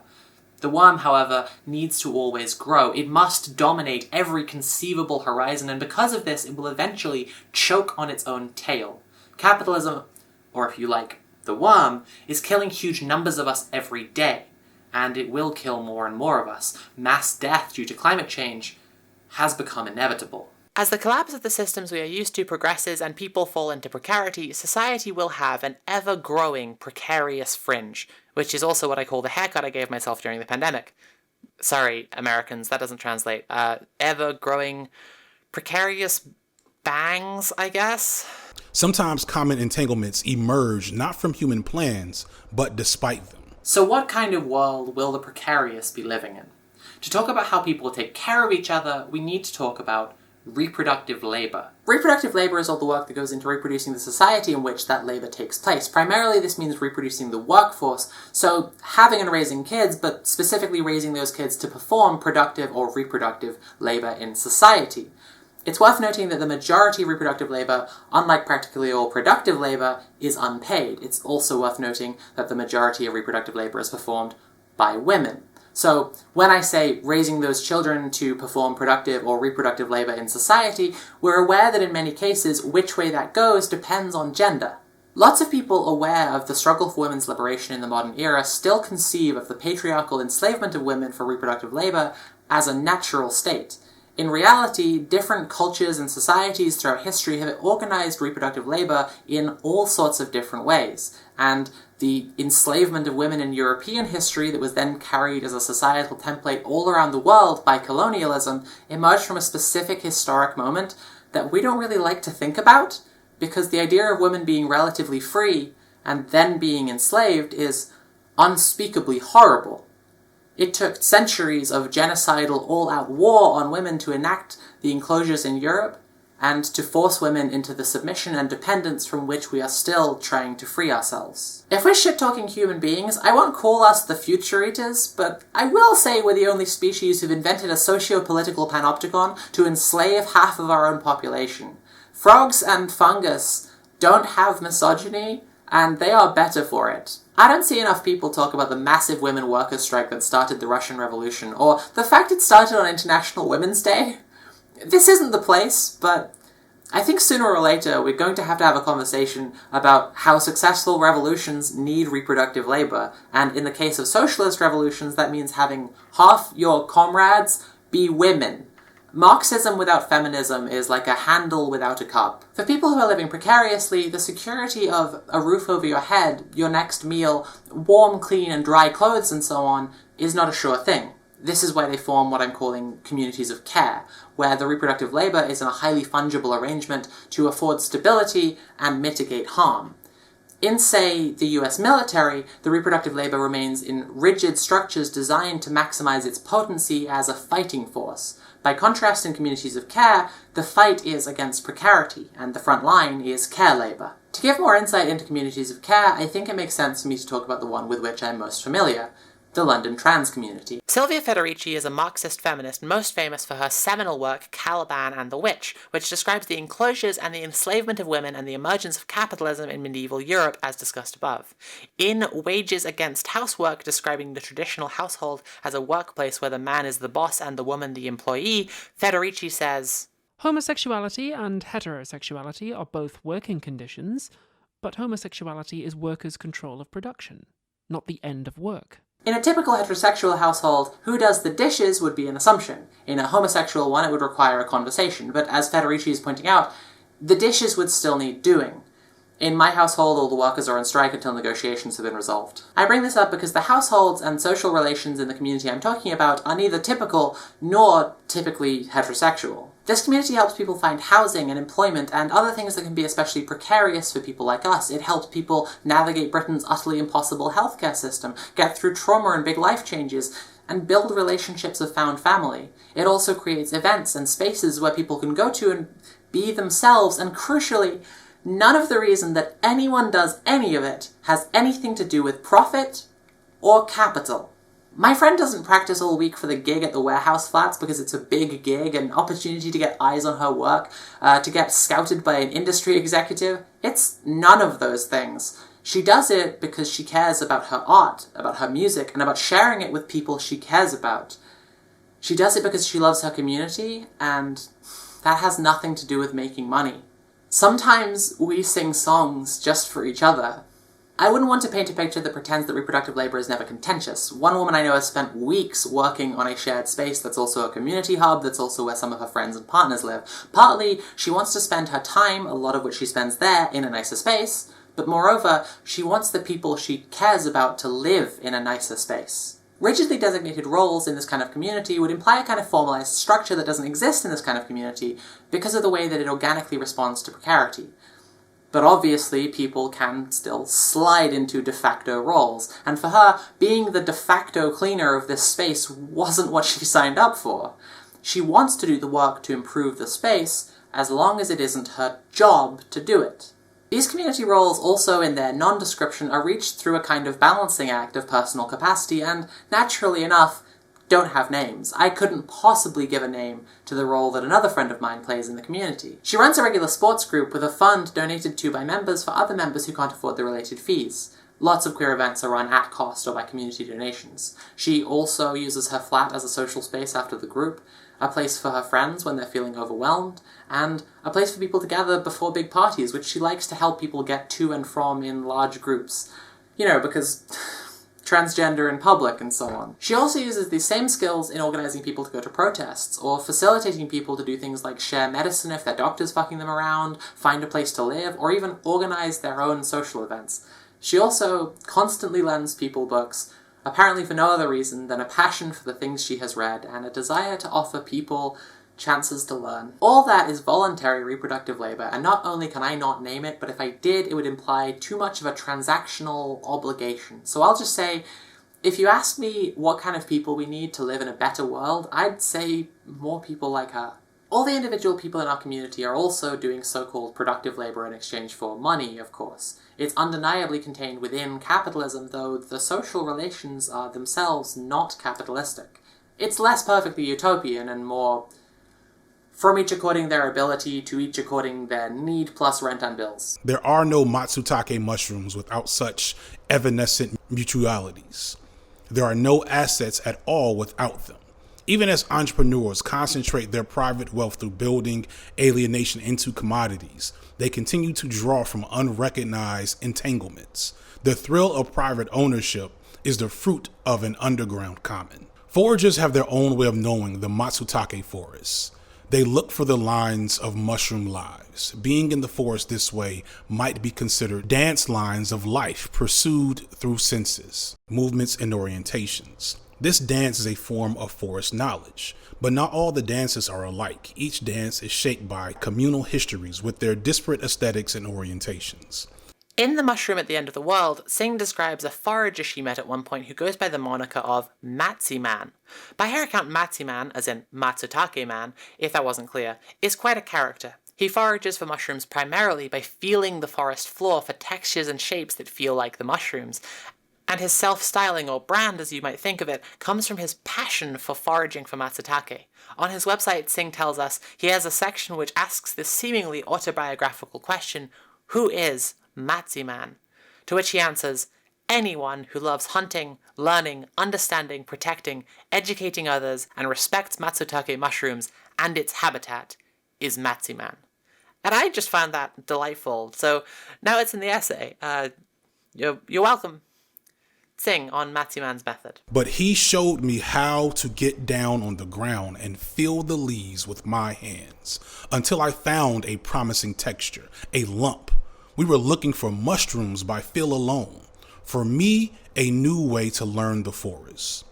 The worm, however, needs to always grow. It must dominate every conceivable horizon, and because of this, it will eventually choke on its own tail. Capitalism, or if you like, the worm, is killing huge numbers of us every day, and it will kill more and more of us. Mass death due to climate change has become inevitable. As the collapse of the systems we are used to progresses and people fall into precarity, society will have an ever-growing precarious fringe, which is also what I call the haircut I gave myself during the pandemic. Sorry, Americans, that doesn't translate. Ever-growing precarious bangs, I guess? Sometimes common entanglements emerge not from human plans, but despite them. So what kind of world will the precarious be living in? To talk about how people take care of each other, we need to talk about reproductive labor. Reproductive labor is all the work that goes into reproducing the society in which that labor takes place. Primarily, this means reproducing the workforce, so having and raising kids, but specifically raising those kids to perform productive or reproductive labor in society. It's worth noting that the majority of reproductive labor, unlike practically all productive labor, is unpaid. It's also worth noting that the majority of reproductive labor is performed by women. So when I say raising those children to perform productive or reproductive labor in society, we're aware that in many cases, which way that goes depends on gender. Lots of people aware of the struggle for women's liberation in the modern era still conceive of the patriarchal enslavement of women for reproductive labor as a natural state. In reality, different cultures and societies throughout history have organized reproductive labor in all sorts of different ways, and the enslavement of women in European history that was then carried as a societal template all around the world by colonialism emerged from a specific historic moment that we don't really like to think about, because the idea of women being relatively free and then being enslaved is unspeakably horrible. It took centuries of genocidal all-out war on women to enact the enclosures in Europe and to force women into the submission and dependence from which we are still trying to free ourselves. If we're shit-talking human beings, I won't call us the future eaters, but I will say we're the only species who've invented a socio-political panopticon to enslave half of our own population. Frogs and fungus don't have misogyny, and they are better for it. I don't see enough people talk about the massive women workers' strike that started the Russian Revolution, or the fact it started on International Women's Day. This isn't the place, but I think sooner or later we're going to have a conversation about how successful revolutions need reproductive labor, and in the case of socialist revolutions that means having half your comrades be women. Marxism without feminism is like a handle without a cup. For people who are living precariously, the security of a roof over your head, your next meal, warm, clean and dry clothes and so on is not a sure thing. This is why they form what I'm calling communities of care, where the reproductive labor is in a highly fungible arrangement to afford stability and mitigate harm. In, say, the US military, the reproductive labor remains in rigid structures designed to maximize its potency as a fighting force. By contrast, in communities of care, the fight is against precarity, and the front line is care labor. To give more insight into communities of care, I think it makes sense for me to talk about the one with which I'm most familiar, the London trans community. Silvia Federici is a Marxist feminist most famous for her seminal work Caliban and the Witch, which describes the enclosures and the enslavement of women and the emergence of capitalism in medieval Europe as discussed above. In Wages Against Housework, describing the traditional household as a workplace where the man is the boss and the woman the employee, Federici says, "Homosexuality and heterosexuality are both working conditions, but homosexuality is workers' control of production, not the end of work." In a typical heterosexual household, who does the dishes would be an assumption. In a homosexual one, it would require a conversation, but as Federici is pointing out, the dishes would still need doing. In my household, all the workers are on strike until negotiations have been resolved. I bring this up because the households and social relations in the community I'm talking about are neither typical nor typically heterosexual. This community helps people find housing and employment and other things that can be especially precarious for people like us. It helps people navigate Britain's utterly impossible healthcare system, get through trauma and big life changes, and build relationships of found family. It also creates events and spaces where people can go to and be themselves, and crucially, none of the reason that anyone does any of it has anything to do with profit or capital. My friend doesn't practice all week for the gig at the warehouse flats because it's a big gig, an opportunity to get eyes on her work, to get scouted by an industry executive. It's none of those things. She does it because she cares about her art, about her music, and about sharing it with people she cares about. She does it because she loves her community, and that has nothing to do with making money. Sometimes we sing songs just for each other. I wouldn't want to paint a picture that pretends that reproductive labor is never contentious. One woman I know has spent weeks working on a shared space that's also a community hub, that's also where some of her friends and partners live. Partly, she wants to spend her time, a lot of which she spends there, in a nicer space, but moreover, she wants the people she cares about to live in a nicer space. Rigidly designated roles in this kind of community would imply a kind of formalized structure that doesn't exist in this kind of community because of the way that it organically responds to precarity. But obviously, people can still slide into de facto roles, and for her, being the de facto cleaner of this space wasn't what she signed up for. She wants to do the work to improve the space, as long as it isn't her job to do it. These community roles also, in their non-description, are reached through a kind of balancing act of personal capacity, and, naturally enough, don't have names. I couldn't possibly give a name to the role that another friend of mine plays in the community. She runs a regular sports group with a fund donated to by members for other members who can't afford the related fees. Lots of queer events are run at cost or by community donations. She also uses her flat as a social space after the group, a place for her friends when they're feeling overwhelmed, and a place for people to gather before big parties, which she likes to help people get to and from in large groups. You know, because transgender in public and so on. She also uses these same skills in organising people to go to protests, or facilitating people to do things like share medicine if their doctor's fucking them around, find a place to live, or even organise their own social events. She also constantly lends people books, apparently for no other reason than a passion for the things she has read and a desire to offer people chances to learn. All that is voluntary reproductive labour, and not only can I not name it, but if I did, it would imply too much of a transactional obligation. So I'll just say, if you ask me what kind of people we need to live in a better world, I'd say more people like her. All the individual people in our community are also doing so-called productive labour in exchange for money, of course. It's undeniably contained within capitalism, though the social relations are themselves not capitalistic. It's less perfectly utopian and more from each according their ability to each according their need plus rent and bills. There are no matsutake mushrooms without such evanescent mutualities. There are no assets at all without them. Even as entrepreneurs concentrate their private wealth through building alienation into commodities, they continue to draw from unrecognized entanglements. The thrill of private ownership is the fruit of an underground common. Foragers have their own way of knowing the Matsutake forests. They look for the lines of mushroom lives. Being in the forest this way might be considered dance lines of life pursued through senses, movements, and orientations. This dance is a form of forest knowledge, but not all the dances are alike. Each dance is shaped by communal histories with their disparate aesthetics and orientations. In The Mushroom at the End of the World, Singh describes a forager she met at one point who goes by the moniker of Matsi Man. By her account, Matsi Man, as in Matsutake Man, if that wasn't clear, is quite a character. He forages for mushrooms primarily by feeling the forest floor for textures and shapes that feel like the mushrooms, and his self-styling, or brand as you might think of it, comes from his passion for foraging for Matsutake. On his website, Singh tells us he has a section which asks this seemingly autobiographical question, who is Matsi Man? To which he answers, anyone who loves hunting, learning, understanding, protecting, educating others, and respects Matsutake mushrooms and its habitat is Matsi Man. And I just found that delightful, so now it's in the essay. You're welcome. Sing on Matsi Man's method. But he showed me how to get down on the ground and feel the leaves with my hands until I found a promising texture, a lump. We were looking for mushrooms by feel alone. For me, a new way to learn the forest.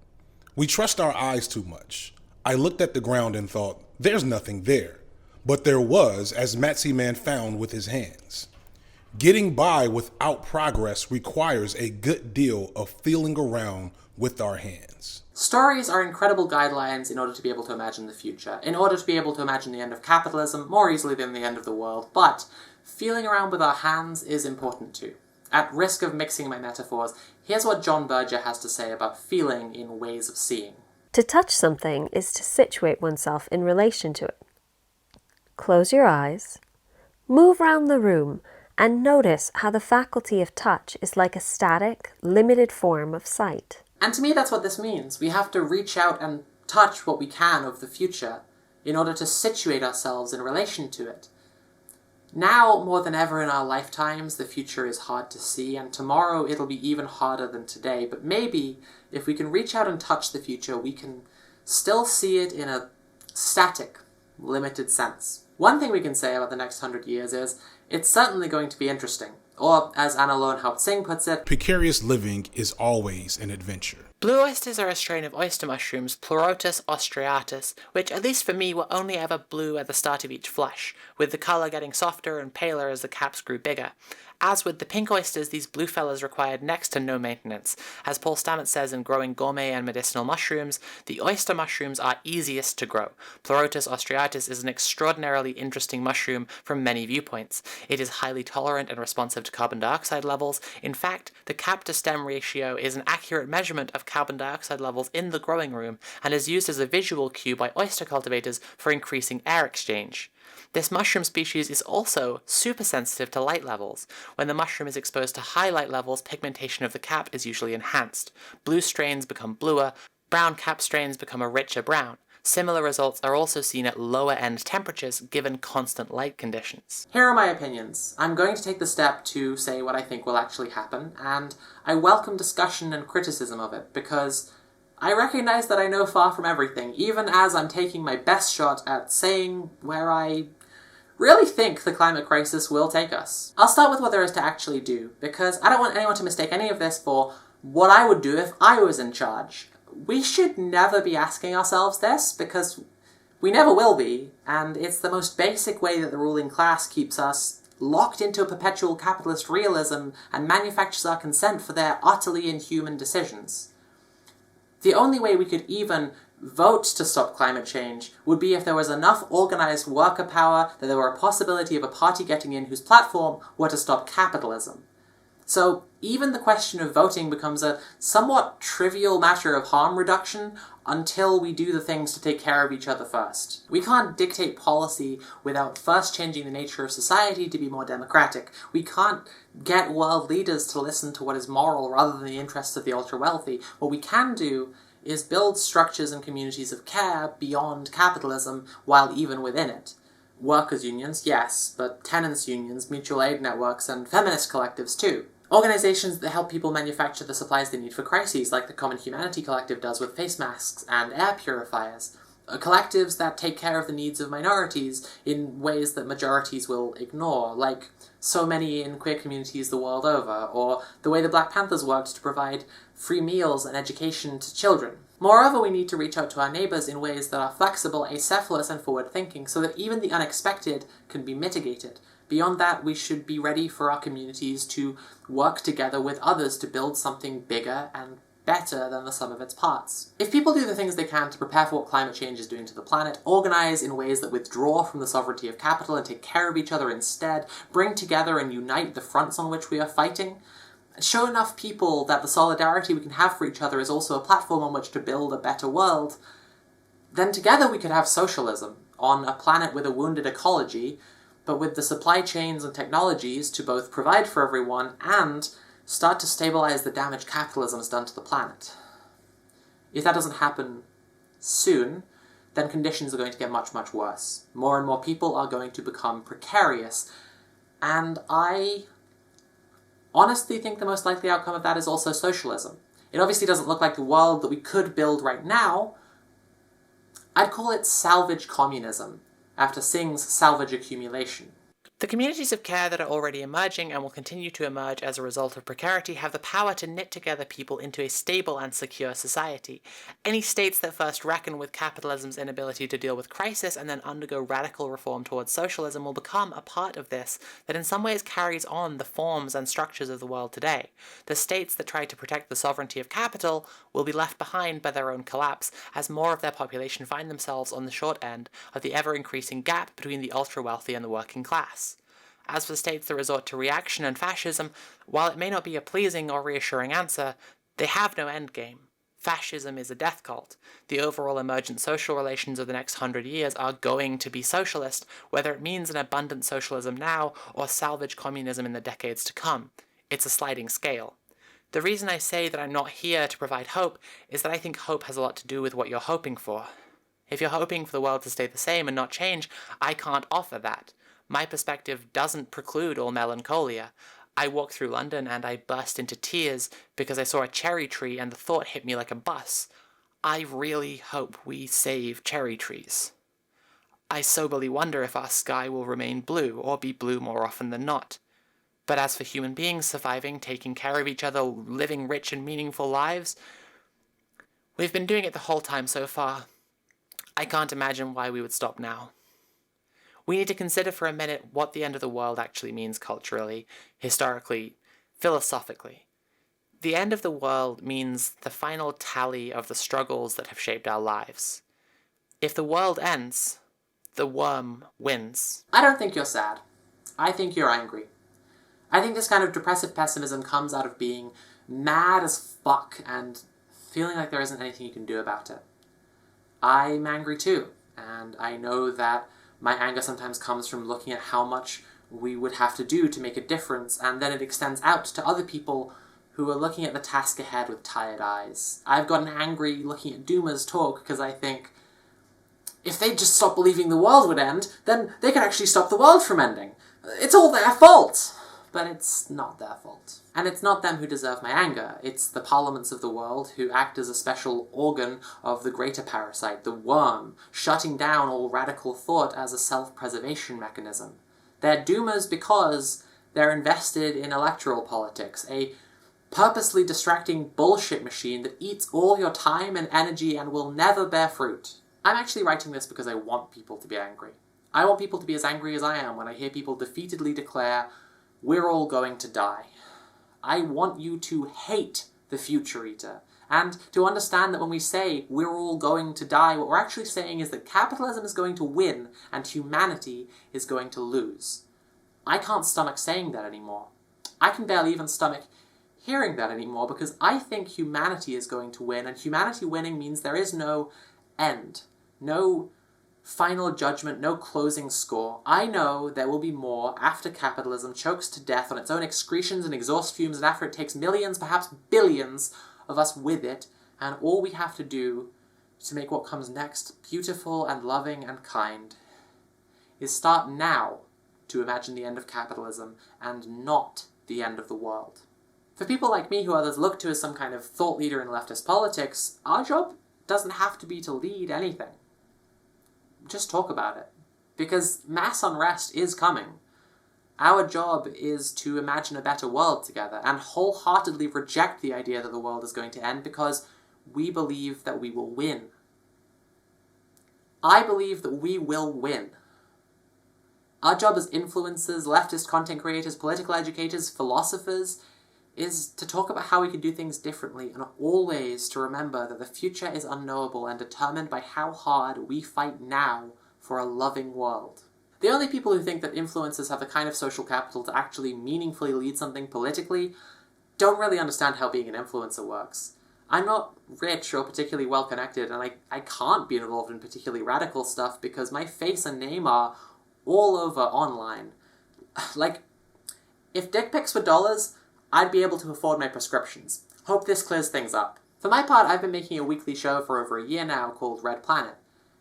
We trust our eyes too much. I looked at the ground and thought, there's nothing there. But there was, as Matsi Man found with his hands. Getting by without progress requires a good deal of feeling around with our hands. Stories are incredible guidelines in order to be able to imagine the future, in order to be able to imagine the end of capitalism more easily than the end of the world, but feeling around with our hands is important too. At risk of mixing my metaphors, here's what John Berger has to say about feeling in ways of seeing. To touch something is to situate oneself in relation to it. Close your eyes, move around the room, and notice how the faculty of touch is like a static, limited form of sight. And to me that's what this means. We have to reach out and touch what we can of the future in order to situate ourselves in relation to it. Now, more than ever in our lifetimes, the future is hard to see, and tomorrow it'll be even harder than today, but maybe if we can reach out and touch the future, we can still see it in a static, limited sense. One thing we can say about the next 100 years is, it's certainly going to be interesting. Or, as Anna Lowenhaupt Singh puts it, precarious living is always an adventure. Blue oysters are a strain of oyster mushrooms, Pleurotus austriatus, which, at least for me, were only ever blue at the start of each flush, with the colour getting softer and paler as the caps grew bigger. As with the pink oysters, these blue fellas required next to no maintenance. As Paul Stamets says in Growing Gourmet and Medicinal Mushrooms, the oyster mushrooms are easiest to grow. Pleurotus austriatus is an extraordinarily interesting mushroom from many viewpoints. It is highly tolerant and responsive to carbon dioxide levels. In fact, the cap-to-stem ratio is an accurate measurement of carbon dioxide levels in the growing room and is used as a visual cue by oyster cultivators for increasing air exchange. This mushroom species is also super sensitive to light levels. When the mushroom is exposed to high light levels, pigmentation of the cap is usually enhanced. Blue strains become bluer, brown cap strains become a richer brown. Similar results are also seen at lower end temperatures given constant light conditions. Here are my opinions. I'm going to take the step to say what I think will actually happen, and I welcome discussion and criticism of it, because I recognize that I know far from everything, even as I'm taking my best shot at saying where I really think the climate crisis will take us. I'll start with what there is to actually do, because I don't want anyone to mistake any of this for what I would do if I was in charge. We should never be asking ourselves this, because we never will be, and it's the most basic way that the ruling class keeps us locked into a perpetual capitalist realism and manufactures our consent for their utterly inhuman decisions. The only way we could even vote to stop climate change would be if there was enough organized worker power that there were a possibility of a party getting in whose platform were to stop capitalism. So even the question of voting becomes a somewhat trivial matter of harm reduction until we do the things to take care of each other first. We can't dictate policy without first changing the nature of society to be more democratic. We can't get world leaders to listen to what is moral rather than the interests of the ultra-wealthy. What we can do is build structures and communities of care beyond capitalism while even within it. Workers' unions, yes, but tenants' unions, mutual aid networks, and feminist collectives too. Organizations that help people manufacture the supplies they need for crises, like the Common Humanity Collective does with face masks and air purifiers. Collectives that take care of the needs of minorities in ways that majorities will ignore, like so many in queer communities the world over, or the way the Black Panthers worked to provide free meals and education to children. Moreover, we need to reach out to our neighbours in ways that are flexible, acephalous, and forward-thinking, so that even the unexpected can be mitigated. Beyond that, we should be ready for our communities to work together with others to build something bigger and better than the sum of its parts. If people do the things they can to prepare for what climate change is doing to the planet, organise in ways that withdraw from the sovereignty of capital and take care of each other instead, bring together and unite the fronts on which we are fighting, show enough people that the solidarity we can have for each other is also a platform on which to build a better world, then together we could have socialism on a planet with a wounded ecology, but with the supply chains and technologies to both provide for everyone and start to stabilize the damage capitalism has done to the planet. If that doesn't happen soon, then conditions are going to get much, much worse. More and more people are going to become precarious, and I honestly think the most likely outcome of that is also socialism. It obviously doesn't look like the world that we could build right now. I'd call it salvage communism, after Singh's salvage accumulation. The communities of care that are already emerging and will continue to emerge as a result of precarity have the power to knit together people into a stable and secure society. Any states that first reckon with capitalism's inability to deal with crisis and then undergo radical reform towards socialism will become a part of this that in some ways carries on the forms and structures of the world today. The states that try to protect the sovereignty of capital will be left behind by their own collapse as more of their population find themselves on the short end of the ever-increasing gap between the ultra-wealthy and the working class. As for states that resort to reaction and fascism, while it may not be a pleasing or reassuring answer, they have no endgame. Fascism is a death cult. The overall emergent social relations of the next 100 years are going to be socialist, whether it means an abundant socialism now or salvage communism in the decades to come. It's a sliding scale. The reason I say that I'm not here to provide hope is that I think hope has a lot to do with what you're hoping for. If you're hoping for the world to stay the same and not change, I can't offer that. My perspective doesn't preclude all melancholia. I walked through London and I burst into tears because I saw a cherry tree and the thought hit me like a bus. I really hope we save cherry trees. I soberly wonder if our sky will remain blue, or be blue more often than not. But as for human beings surviving, taking care of each other, living rich and meaningful lives, we've been doing it the whole time so far. I can't imagine why we would stop now. We need to consider for a minute what the end of the world actually means culturally, historically, philosophically. The end of the world means the final tally of the struggles that have shaped our lives. If the world ends, the worm wins. I don't think you're sad. I think you're angry. I think this kind of depressive pessimism comes out of being mad as fuck and feeling like there isn't anything you can do about it. I'm angry too, and I know that my anger sometimes comes from looking at how much we would have to do to make a difference, and then it extends out to other people who are looking at the task ahead with tired eyes. I've gotten angry looking at Doomers talk because I think, if they'd just stop believing the world would end, then they could actually stop the world from ending. It's all their fault! But it's not their fault. And it's not them who deserve my anger. It's the parliaments of the world who act as a special organ of the greater parasite, the worm, shutting down all radical thought as a self-preservation mechanism. They're doomers because they're invested in electoral politics, a purposely distracting bullshit machine that eats all your time and energy and will never bear fruit. I'm actually writing this because I want people to be angry. I want people to be as angry as I am when I hear people defeatedly declare, "We're all going to die." I want you to hate the future eater, and to understand that when we say we're all going to die, what we're actually saying is that capitalism is going to win and humanity is going to lose. I can't stomach saying that anymore. I can barely even stomach hearing that anymore because I think humanity is going to win, and humanity winning means there is no end, no final judgment, no closing score. I know there will be more after capitalism chokes to death on its own excretions and exhaust fumes, and after it takes millions, perhaps billions, of us with it And all we have to do to make what comes next beautiful and loving and kind is start now to imagine the end of capitalism and not the end of the world. For people like me who others look to as some kind of thought leader in leftist politics, our job doesn't have to be to lead anything. Just talk about it. Because mass unrest is coming. Our job is to imagine a better world together and wholeheartedly reject the idea that the world is going to end because we believe that we will win. I believe that we will win. Our job as influencers, leftist content creators, political educators, philosophers, is to talk about how we can do things differently and always to remember that the future is unknowable and determined by how hard we fight now for a loving world. The only people who think that influencers have the kind of social capital to actually meaningfully lead something politically don't really understand how being an influencer works. I'm not rich or particularly well connected, and I can't be involved in particularly radical stuff because my face and name are all over online. Like, if dick pics were dollars, I'd be able to afford my prescriptions. Hope this clears things up. For my part, I've been making a weekly show for over a year now called Red Planet.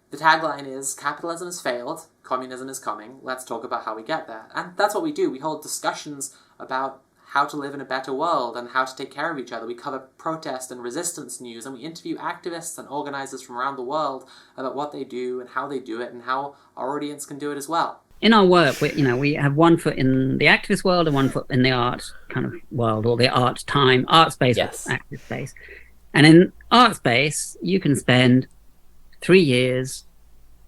The tagline is, capitalism has failed, communism is coming, let's talk about how we get there. And that's what we do. We hold discussions about how to live in a better world and how to take care of each other. We cover protest and resistance news, and we interview activists and organizers from around the world about what they do and how they do it and how our audience can do it as well. In our work, we have one foot in the activist world and one foot in the art kind of world, or the art space, yes. Active space. And in art space, you can spend 3 years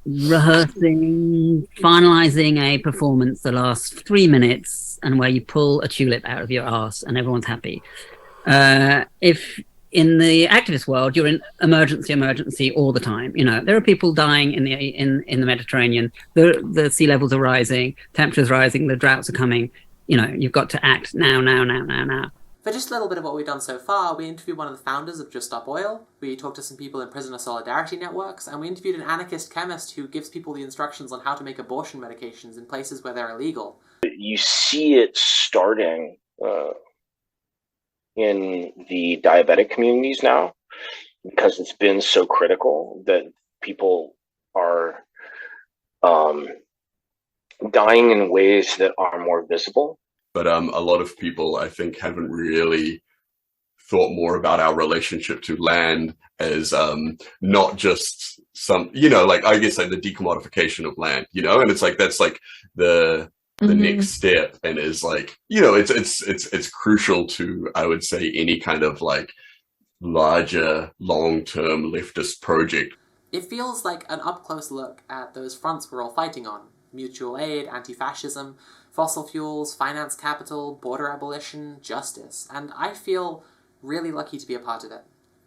rehearsing, finalizing a performance that lasts 3 minutes and where you pull a tulip out of your arse and everyone's happy. If in the activist world, you're in emergency all the time. There are people dying in the Mediterranean. The sea levels are rising, temperatures rising, the droughts are coming. You've got to act now. For just a little bit of what we've done so far, we interviewed one of the founders of Just Stop Oil, we talked to some people in prisoner solidarity networks, and we interviewed an anarchist chemist who gives people the instructions on how to make abortion medications in places where they're illegal. You see it starting in the diabetic communities now, because it's been so critical that people are dying in ways that are more visible. But a lot of people, I think, haven't really thought more about our relationship to land as not just some, I guess like the decommodification of land, and it's like that's like the next step, and is like, it's crucial to, I would say, any kind of like larger long-term leftist project. It feels like an up-close look at those fronts we're all fighting on: mutual aid, anti-fascism, fossil fuels, finance capital, border abolition, justice, and I feel really lucky to be a part of it.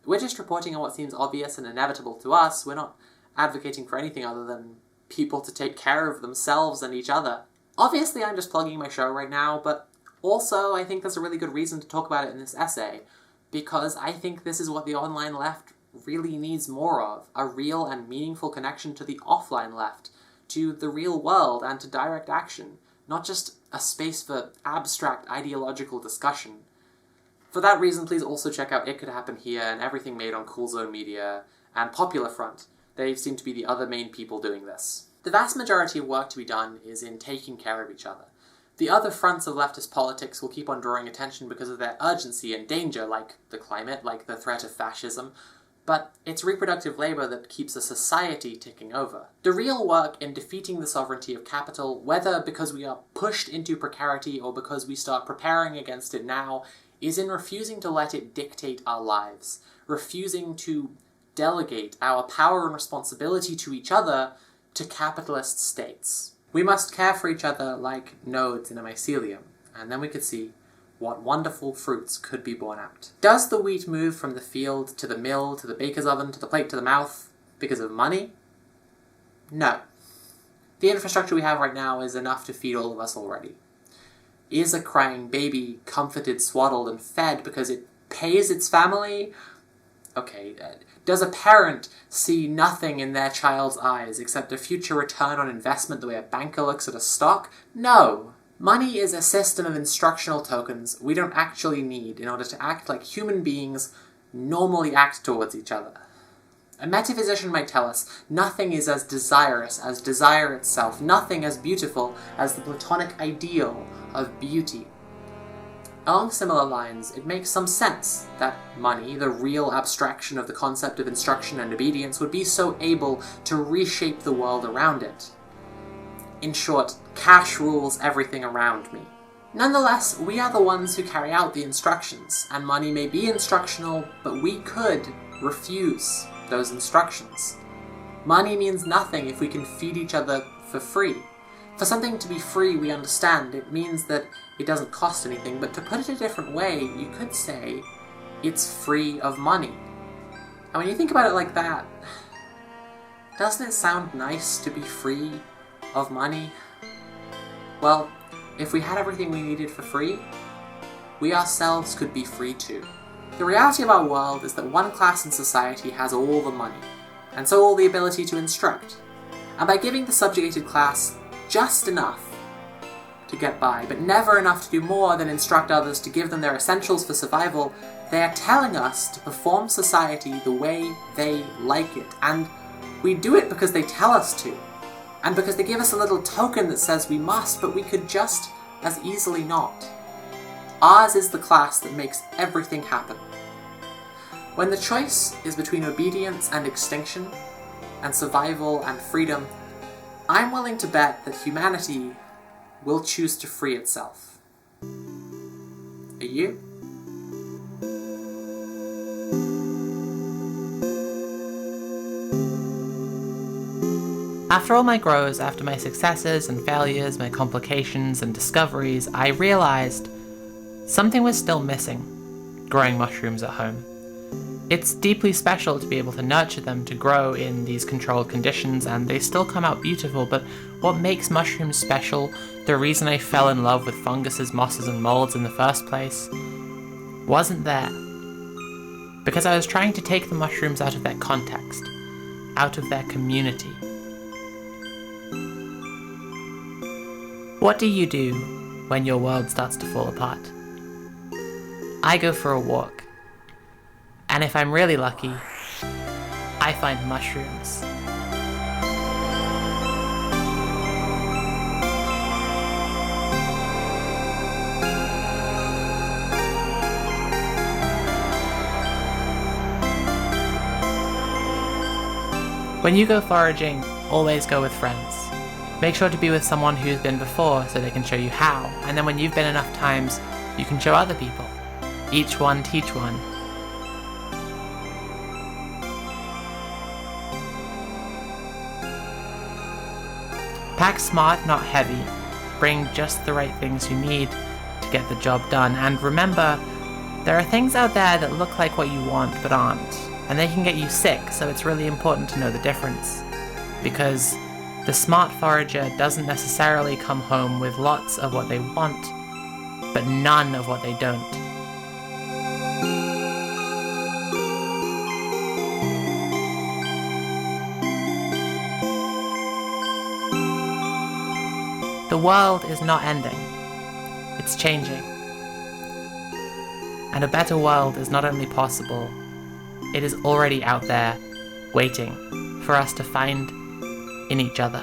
We're just reporting on what seems obvious and inevitable to us. We're not advocating for anything other than people to take care of themselves and each other. Obviously, I'm just plugging my show right now, but also I think there's a really good reason to talk about it in this essay, because I think this is what the online left really needs more of: a real and meaningful connection to the offline left, to the real world and to direct action, not just a space for abstract ideological discussion. For that reason, please also check out It Could Happen Here and everything made on Cool Zone Media and Popular Front. They seem to be the other main people doing this. The vast majority of work to be done is in taking care of each other. The other fronts of leftist politics will keep on drawing attention because of their urgency and danger, like the climate, like the threat of fascism, but it's reproductive labor that keeps a society ticking over. The real work in defeating the sovereignty of capital, whether because we are pushed into precarity or because we start preparing against it now, is in refusing to let it dictate our lives, refusing to delegate our power and responsibility to each other to capitalist states. We must care for each other like nodes in a mycelium, and then we could see what wonderful fruits could be born out. Does the wheat move from the field to the mill, to the baker's oven, to the plate, to the mouth because of money? No. The infrastructure we have right now is enough to feed all of us already. Is a crying baby comforted, swaddled, and fed because it pays its family? Okay, does a parent see nothing in their child's eyes except a future return on investment the way a banker looks at a stock? No. Money is a system of instructional tokens we don't actually need in order to act like human beings normally act towards each other. A metaphysician might tell us nothing is as desirous as desire itself, nothing as beautiful as the Platonic ideal of beauty. Along similar lines, it makes some sense that money, the real abstraction of the concept of instruction and obedience, would be so able to reshape the world around it. In short, cash rules everything around me. Nonetheless, we are the ones who carry out the instructions, and money may be instructional, but we could refuse those instructions. Money means nothing if we can feed each other for free. For something to be free, we understand, it means that it doesn't cost anything, but to put it a different way, you could say it's free of money. And when you think about it like that, doesn't it sound nice to be free of money? Well, if we had everything we needed for free, we ourselves could be free too. The reality of our world is that one class in society has all the money, and so all the ability to instruct. And by giving the subjugated class just enough to get by, but never enough to do more than instruct others to give them their essentials for survival, they are telling us to perform society the way they like it. And we do it because they tell us to, and because they give us a little token that says we must, but we could just as easily not. Ours is the class that makes everything happen. When the choice is between obedience and extinction, and survival and freedom, I'm willing to bet that humanity will choose to free itself. Are you? After all my grows, after my successes and failures, my complications and discoveries, I realized something was still missing, growing mushrooms at home. It's deeply special to be able to nurture them to grow in these controlled conditions, and they still come out beautiful, but what makes mushrooms special, the reason I fell in love with funguses, mosses and molds in the first place, wasn't there. Because I was trying to take the mushrooms out of their context, out of their community. What do you do when your world starts to fall apart? I go for a walk. And if I'm really lucky, I find mushrooms. When you go foraging, always go with friends. Make sure to be with someone who's been before so they can show you how, and then when you've been enough times, you can show other people. Each one teach one. Pack smart, not heavy. Bring just the right things you need to get the job done. And remember, there are things out there that look like what you want but aren't. And they can get you sick, so it's really important to know the difference. Because the smart forager doesn't necessarily come home with lots of what they want, but none of what they don't. The world is not ending, it's changing. And a better world is not only possible, it is already out there, waiting for us to find in each other.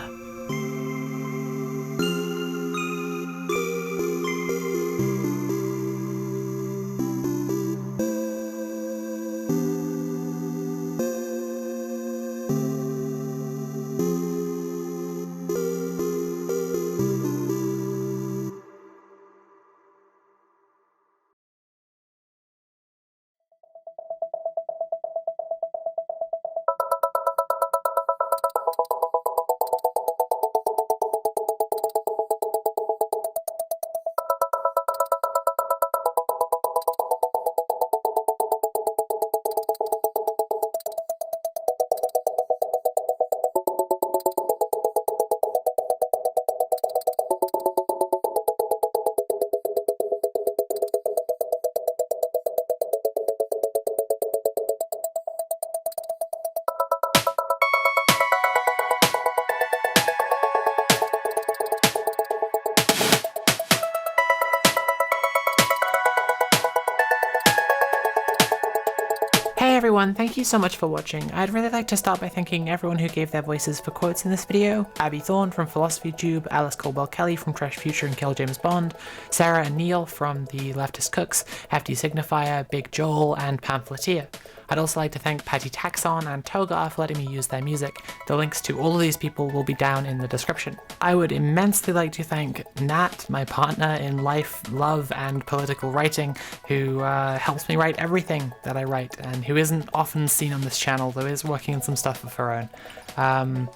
everyone, thank you so much for watching. I'd really like to start by thanking everyone who gave their voices for quotes in this video. Abby Thorne from Philosophy Tube, Alice Colwell-Kelly from Trash Future and Kill James Bond, Sarah and Neil from The Leftist Cooks, Hefty Signifier, Big Joel, and Pamphleteer. I'd also like to thank Patty Taxon and Togar for letting me use their music. The links to all of these people will be down in the description. I would immensely like to thank Nat, my partner in life, love, and political writing, who helps me write everything that I write, and who isn't often seen on this channel, though is working on some stuff of her own.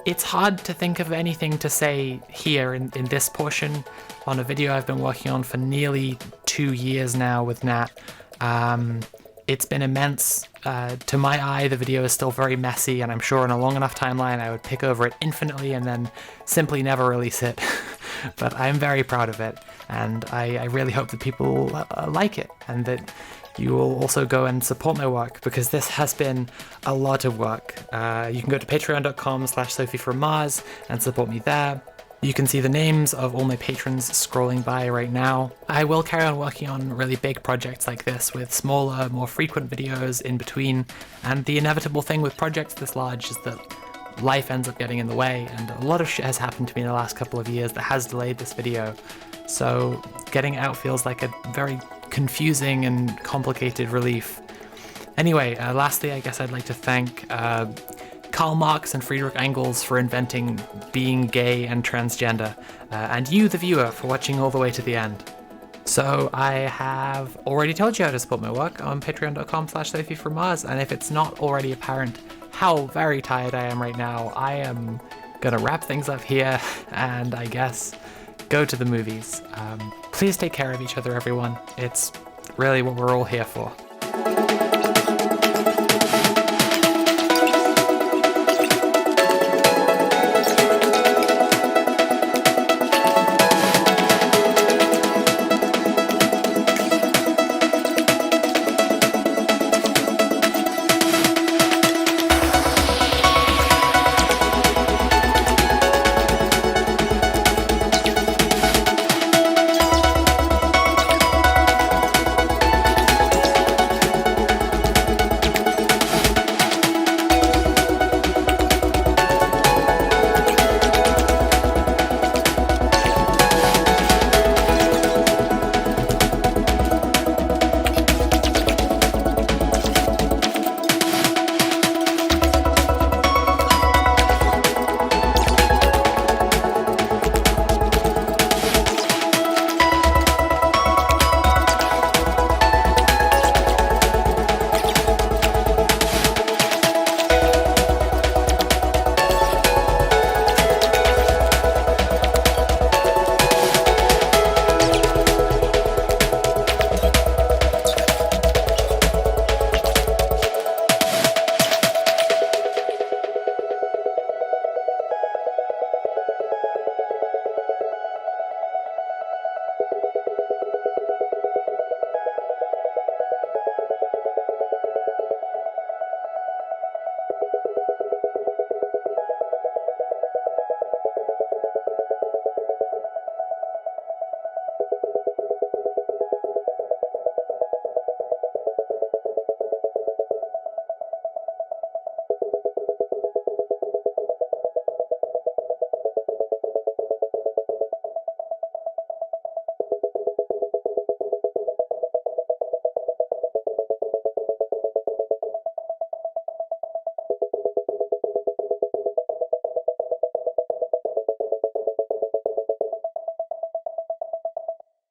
It's hard to think of anything to say here in this portion on a video I've been working on for nearly 2 years now with Nat. It's been immense. To my eye, the video is still very messy, and I'm sure in a long enough timeline I would pick over it infinitely and then simply never release it. But I'm very proud of it, and I really hope that people like it, and that you will also go and support my work, because this has been a lot of work. You can go to patreon.com/sophiefrommars and support me there. You can see the names of all my patrons scrolling by right now. I will carry on working on really big projects like this with smaller, more frequent videos in between, and the inevitable thing with projects this large is that life ends up getting in the way, and a lot of shit has happened to me in the last couple of years that has delayed this video, so getting it out feels like a very confusing and complicated relief. Anyway, lastly, I guess I'd like to thank Karl Marx and Friedrich Engels for inventing being gay and transgender, and you, the viewer, for watching all the way to the end. So I have already told you how to support my work on patreon.com/sophiefrommars, and if it's not already apparent how very tired I am right now, I am gonna wrap things up here and I guess go to the movies. Please take care of each other, everyone. It's really what we're all here for.